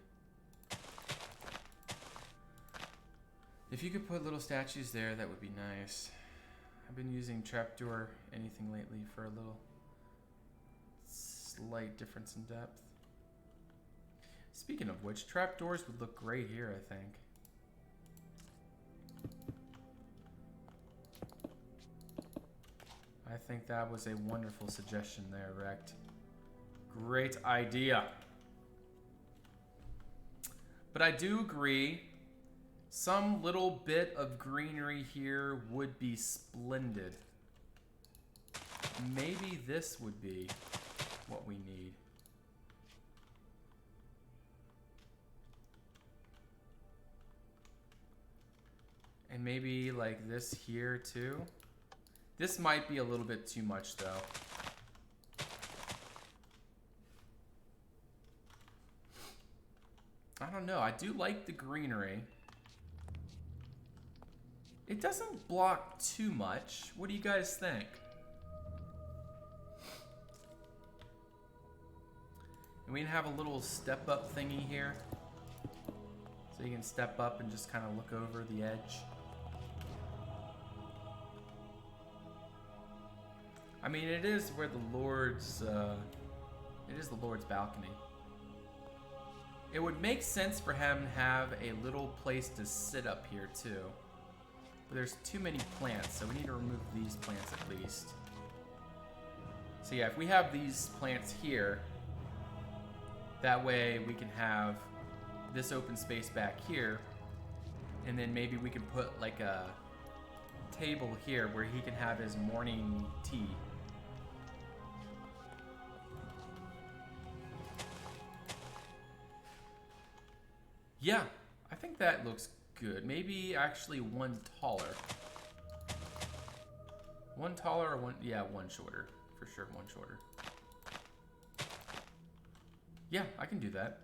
A: If you could put little statues there, that would be nice. I've been using trapdoor anything lately for a little slight difference in depth. Speaking of which, trapdoors would look great here, I think. I think that was a wonderful suggestion there, Rect. Great idea. But I do agree, some little bit of greenery here would be splendid. Maybe this would be what we need. And maybe like this here too. This might be a little bit too much though. I don't know. I do like the greenery. It doesn't block too much. What do you guys think? And we can have a little step up thingy here. So you can step up and just kind of look over the edge. I mean, it is where the Lord's, it is the Lord's balcony. It would make sense for him to have a little place to sit up here too. But there's too many plants, so we need to remove these plants at least. So yeah, if we have these plants here, that way we can have this open space back here, and then maybe we can put like a table here where he can have his morning tea. Yeah, I think that looks good. Maybe actually one taller. One taller or one, yeah, one shorter. For sure, one shorter. Yeah, I can do that.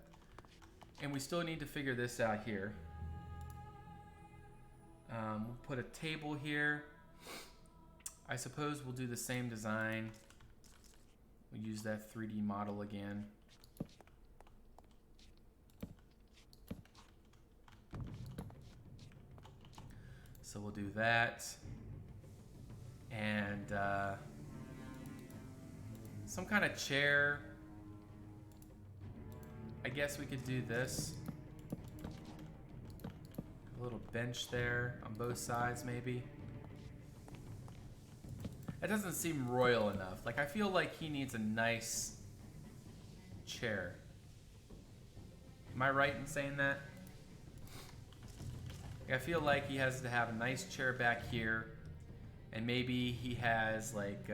A: And we still need to figure this out here. We'll put a table here. I suppose we'll do the same design. We'll use that 3D model again. So we'll do that. And some kind of chair. I guess we could do this. A little bench there on both sides, maybe. That doesn't seem royal enough. Like, I feel like he needs a nice chair. Am I right in saying that? I feel like he has to have a nice chair back here, and maybe he has like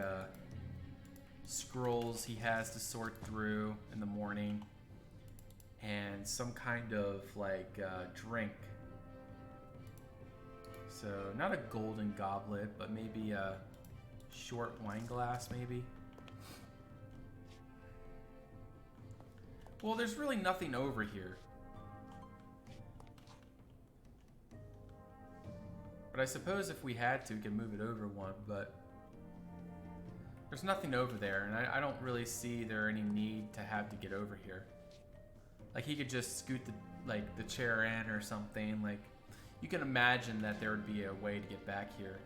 A: scrolls he has to sort through in the morning, and some kind of like drink. So not a golden goblet, but maybe a short wine glass, maybe. Well, there's really nothing over here. But I suppose if we had to, we could move it over one, but there's nothing over there, and I don't really see there any need to have to get over here. Like, he could just scoot the chair in or something. Like, you can imagine that there would be a way to get back here.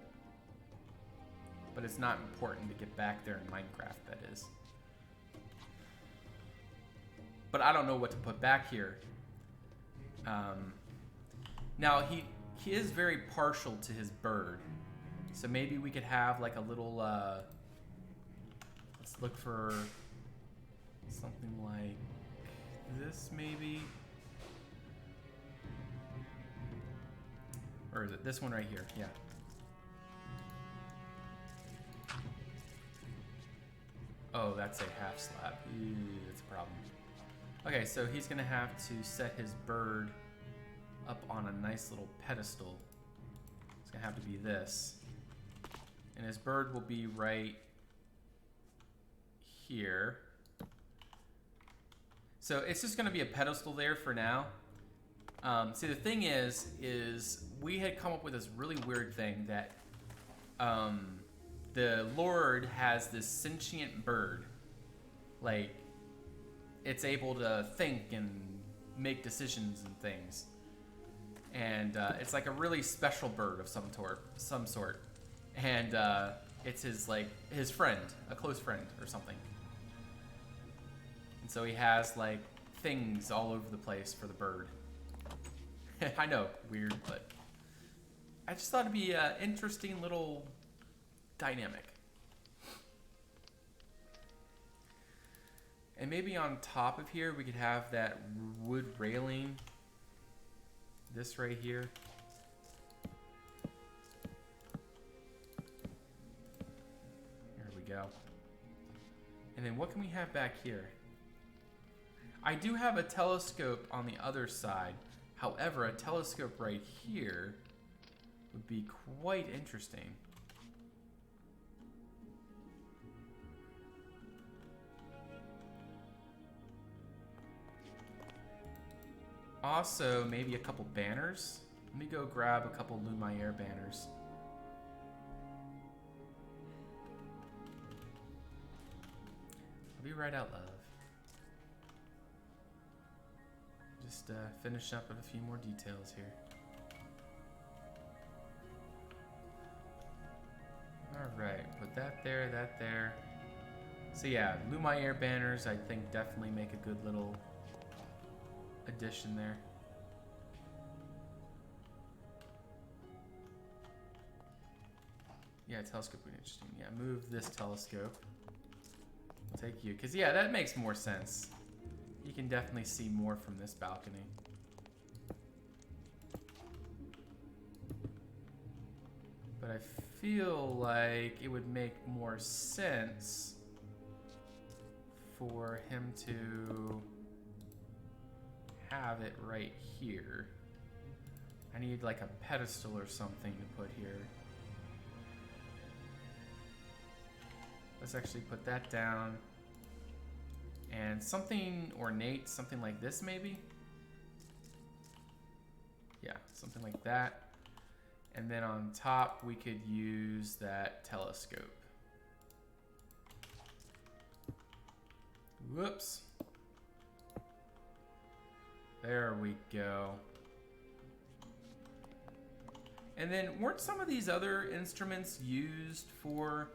A: But it's not important to get back there in Minecraft, that is. But I don't know what to put back here. Now, he is very partial to his bird. So maybe we could have like a little, let's look for something like this maybe. Or is it this one right here? Yeah. Oh, that's a half slab. Ooh, that's a problem. Okay, so he's gonna have to set his bird up on a nice little pedestal. It's gonna have to be this. And his bird will be right here. So it's just gonna be a pedestal there for now. See, the thing is we had come up with this really weird thing that the Lord has this sentient bird. Like, it's able to think and make decisions and things. And it's like a really special bird of some sort. and it's his like his friend, a close friend or something. And so he has like things all over the place for the bird. I know, weird, but I just thought it'd be an interesting little dynamic. And maybe on top of here we could have that wood railing. This right here. There we go. And then what can we have back here? I do have a telescope on the other side. However, a telescope right here would be quite interesting. Also, maybe a couple banners. Let me go grab a couple Lumiere banners. I'll be right out, love. Just finish up with a few more details here. Alright, put that there, that there. So yeah, Lumiere banners I think definitely make a good little addition there. Yeah, telescope would be interesting. Yeah, move this telescope. I'll take you, because yeah, that makes more sense. You can definitely see more from this balcony. But I feel like it would make more sense for him to have it right here. I need like a pedestal or something to put here. Let's actually put that down. And something ornate, something like this maybe? Yeah, something like that. And then on top we could use that telescope. Whoops. There we go. And then weren't some of these other instruments used for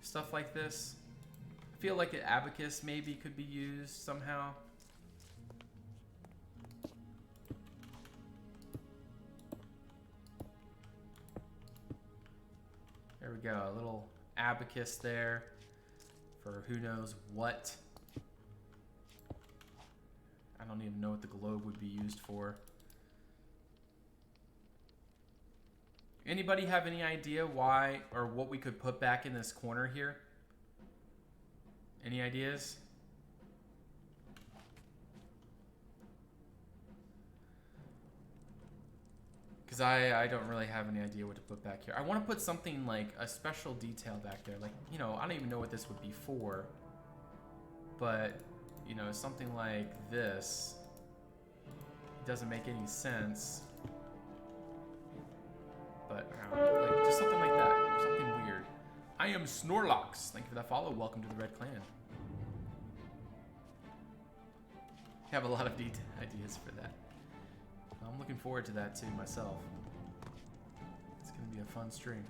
A: stuff like this? I feel like an abacus maybe could be used somehow. There we go, a little abacus there for who knows what. I don't even know what the globe would be used for. Anybody have any idea why or what we could put back in this corner here? Any ideas? Because I don't really have any idea what to put back here. I want to put something like a special detail back there. Like, you know, I don't even know what this would be for. But, you know, something like this. It doesn't make any sense. But, like, just something like that. Something weird. I am Snorlax. Thank you for that follow. Welcome to the Red Clan. I have a lot of ideas for that. I'm looking forward to that too myself. It's going to be a fun stream.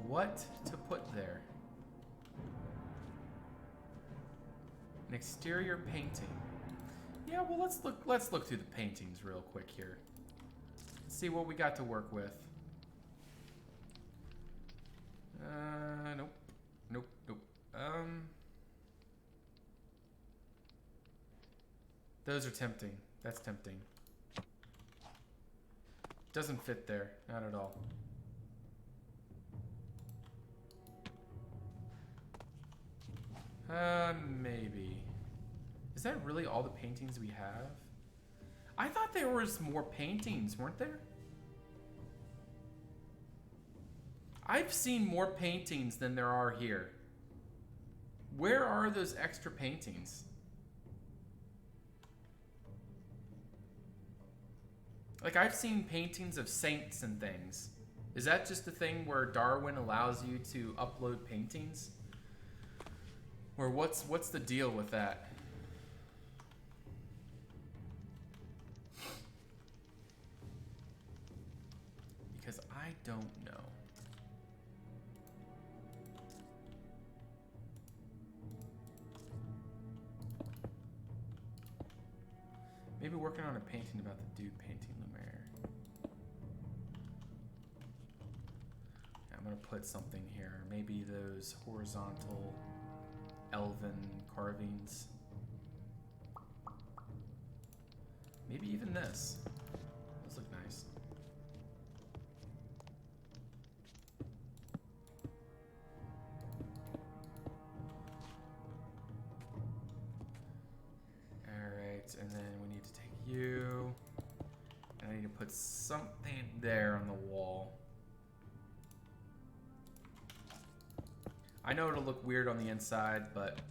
A: What to put there? An exterior painting. Yeah, well, let's look through the paintings real quick here. See what we got to work with. Nope. Those are tempting. That's tempting. Doesn't fit there, not at all. Maybe. Is that really all the paintings we have? I thought there was more paintings, weren't there? I've seen more paintings than there are here. Where are those extra paintings? Like, I've seen paintings of saints and things. Is that just the thing where Darwin allows you to upload paintings? Or what's the deal with that? Because I don't know. Maybe working on a painting about the dude painting Lumiere. I'm gonna put something here. Maybe those horizontal elven carvings. Maybe even this. Those look nice. Alright, and then we need to take you. And I need to put something there on the wall. I know it'll look weird on the inside, but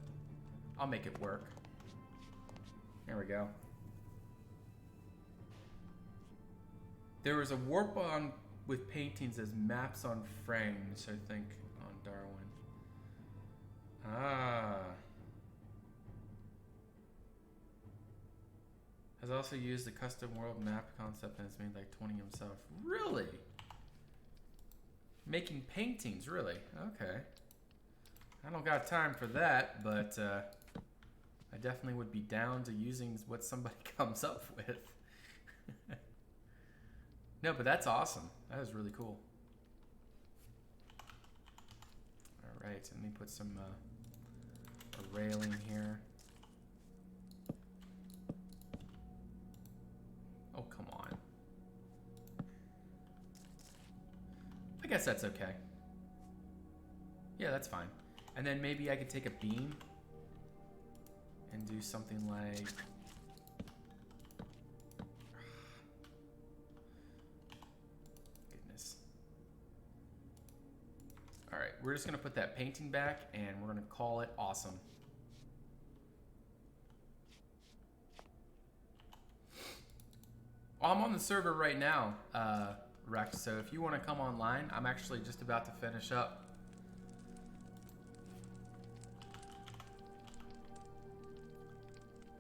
A: I'll make it work. There we go. There was a warp on with paintings as maps on frames, I think, on Darwin. Ah. Has also used the custom world map concept and has made like 20 himself. Really? Making paintings, really? Okay. I don't got time for that, but I definitely would be down to using what somebody comes up with. No, but that's awesome. That is really cool. All right, let me put some a railing here. Oh, come on. I guess that's okay. Yeah, that's fine. And then maybe I could take a beam and do something like... Goodness. Alright, we're just going to put that painting back and we're going to call it awesome. Well, I'm on the server right now, Rex, so if you want to come online, I'm actually just about to finish up.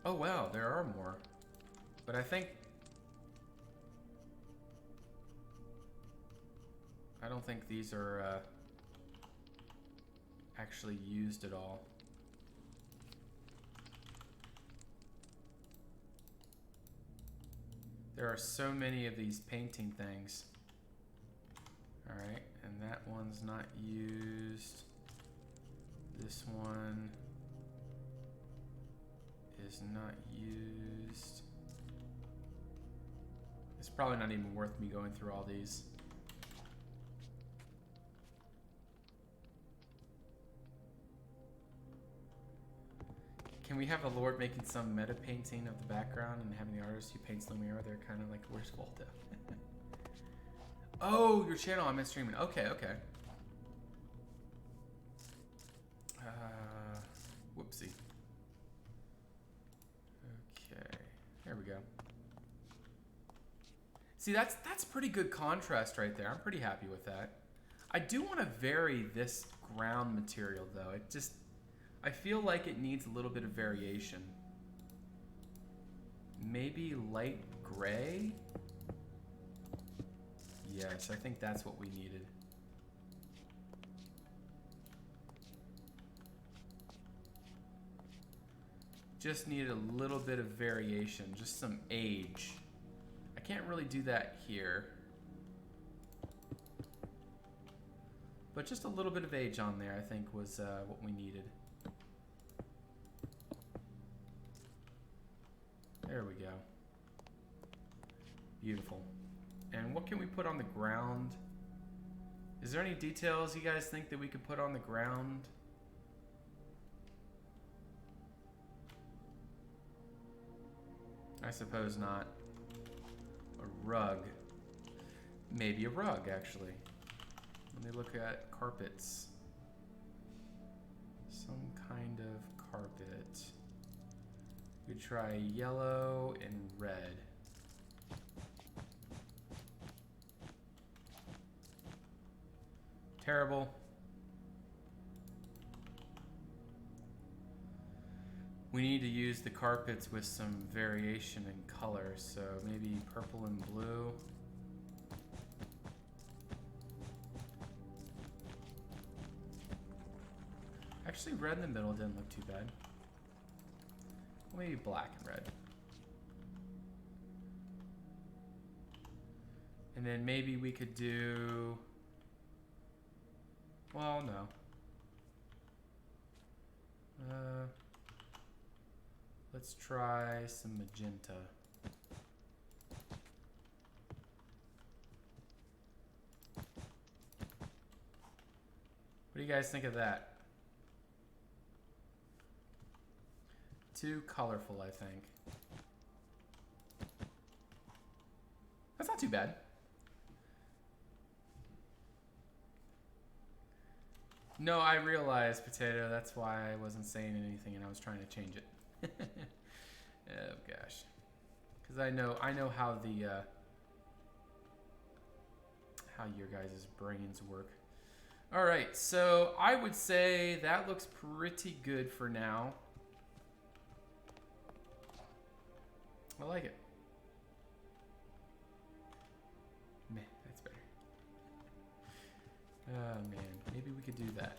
A: Oh wow, there are more. But I don't think these are actually used at all. There are so many of these painting things. Alright, and that one's not used. This one is not used. It's probably not even worth me going through all these. Can we have a Lord making some meta painting of the background and having the artist who paints Lumiere? They're kind of like, where's Waldo? Oh, your channel, I'm in streaming. Okay, okay. Whoopsie. Okay, there we go. See, that's pretty good contrast right there. I'm pretty happy with that. I do want to vary this ground material though. I feel like it needs a little bit of variation. Maybe light gray? Yes, I think that's what we needed. Just needed a little bit of variation, just some age. I can't really do that here. But just a little bit of age on there, I think, was what we needed. There we go. Beautiful. And what can we put on the ground? Is there any details you guys think that we could put on the ground? I suppose not. A rug. Maybe a rug, actually. Let me look at carpets. Some kind of carpet. We try yellow and red. Terrible. We need to use the carpets with some variation in color, so maybe purple and blue. Actually, red in the middle didn't look too bad. Maybe black and red. And then maybe we could do... Well, no. Let's try some magenta. What do you guys think of that? Too colorful, I think. That's not too bad. No, I realized, Potato. That's why I wasn't saying anything and I was trying to change it. Oh gosh, because I know how the how your guys' brains work. All right, so I would say that looks pretty good for now. I like it. Meh, that's better. Oh man, maybe we could do that.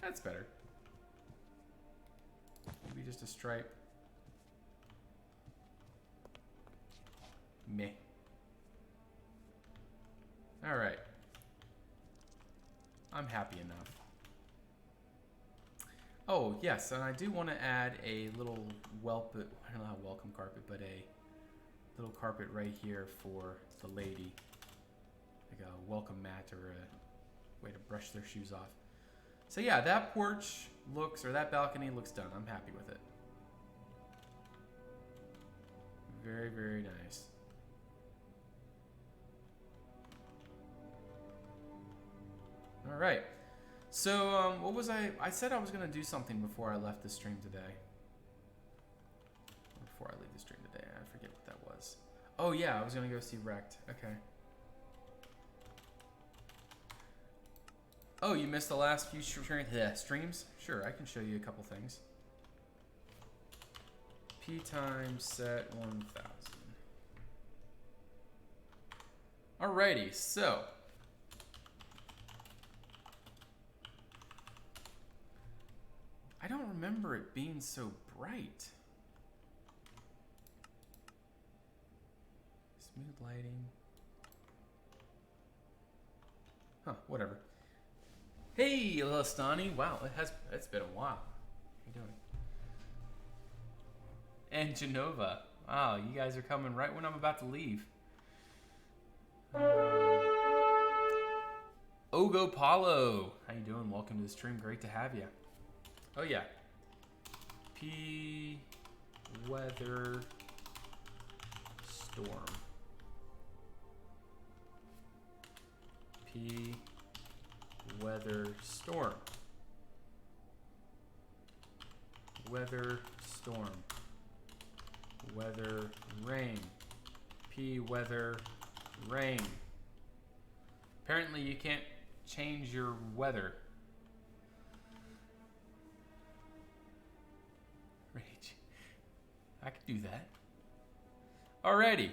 A: That's better. Maybe just a stripe. Meh. All right. I'm happy enough. Oh, yes, and I do want to add a little I don't know how welcome carpet, but a little carpet right here for the lady. Like a welcome mat or a way to brush their shoes off. So yeah, that porch looks, or that balcony looks done. I'm happy with it. Very, very nice. All right. So, what was I said I was going to do something before I left the stream today. Before I leave the stream today, I forget what that was. Oh yeah, I was going to go see Wrecked. Okay. Oh, you missed the last few streams? Sure, I can show you a couple things. P time set 1000. Alrighty, so. I don't remember it being so bright. Smooth lighting. Huh, whatever. Hey, Listani. Wow, it's been a while. How you doing? And Genova. Wow, you guys are coming right when I'm about to leave. Ogo Paulo. How you doing? Welcome to the stream. Great to have you. Oh yeah. P weather storm. P weather storm. Weather storm. Weather rain. P weather rain. Apparently you can't change your weather. Rage. I could do that. Alrighty.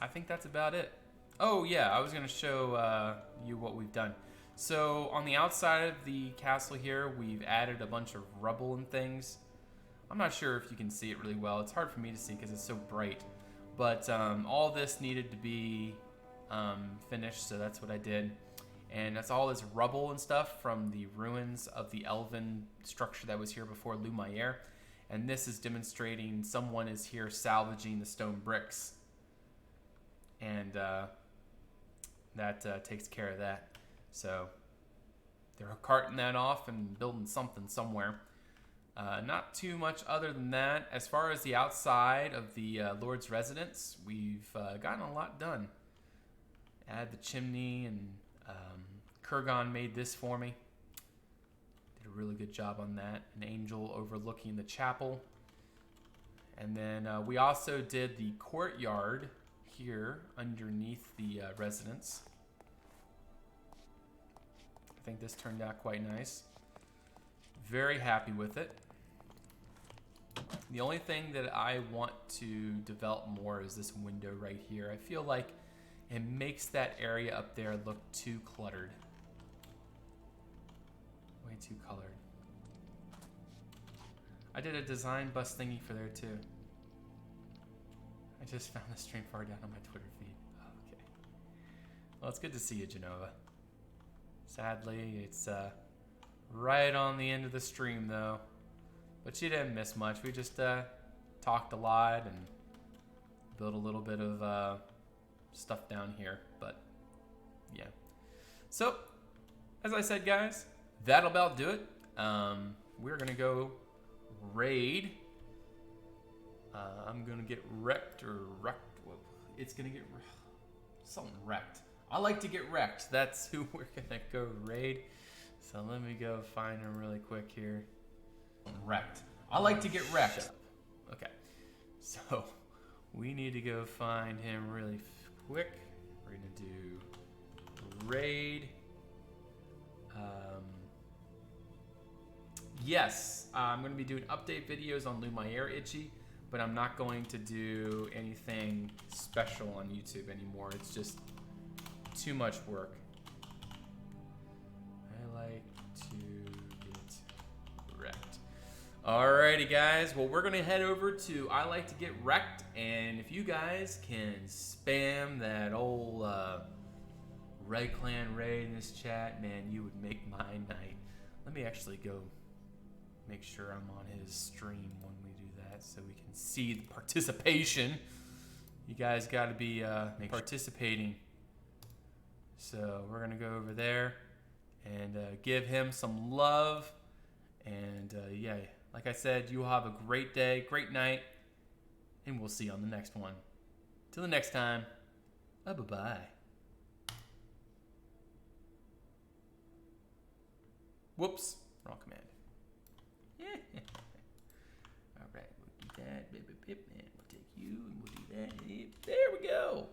A: I think that's about it. Oh yeah, I was gonna show you what we've done. So on the outside of the castle here, we've added a bunch of rubble and things. I'm not sure if you can see it really well. It's hard for me to see because it's so bright. But all this needed to be finished, so that's what I did. And that's all this rubble and stuff from the ruins of the elven structure that was here before Lumiere. And this is demonstrating someone is here salvaging the stone bricks. And that takes care of that. So they're carting that off and building something somewhere. Not too much other than that. As far as the outside of the Lord's residence, we've gotten a lot done. Add the chimney, and Kurgan made this for me. Did a really good job on that. An angel overlooking the chapel. And then we also did the courtyard here underneath the residence. think this turned out quite nice. Very happy with it. The only thing that I want to develop more is this window right here. I feel like it makes that area up there look too cluttered. Way too colored. I did a design bus thingy for there too. I just found the stream far down on my Twitter feed. Oh, okay. Well, it's good to see you, Genova. Sadly, it's right on the end of the stream though. But she didn't miss much. We just talked a lot and built a little bit of stuff down here. But yeah. So, as I said, guys, that'll about do it. We're going to go raid. I'm going to get wrecked or wrecked. Well, it's going to get something wrecked. I like to get wrecked. That's who we're going to go raid. So let me go find him really quick here. Wrecked. I like to get wrecked. Okay. So we need to go find him really quick. We're going to do raid. Yes, I'm going to be doing update videos on Lumiere Itchy, but I'm not going to do anything special on YouTube anymore. It's just too much work. I like to get wrecked. Alrighty, guys. Well, we're going to head over to I Like to Get Wrecked, and if you guys can spam that old Red Clan raid in this chat, man, you would make my night. Let me actually go make sure I'm on his stream when we do that so we can see the participation. You guys got to be participating. So we're going to go over there and give him some love. And yeah, like I said, you will have a great day, great night, and we'll see you on the next one. Till the next time, bye-bye. Whoops, wrong command. All right, we'll do that. Bip, bip, bip, and we'll take you and we'll do that. There we go.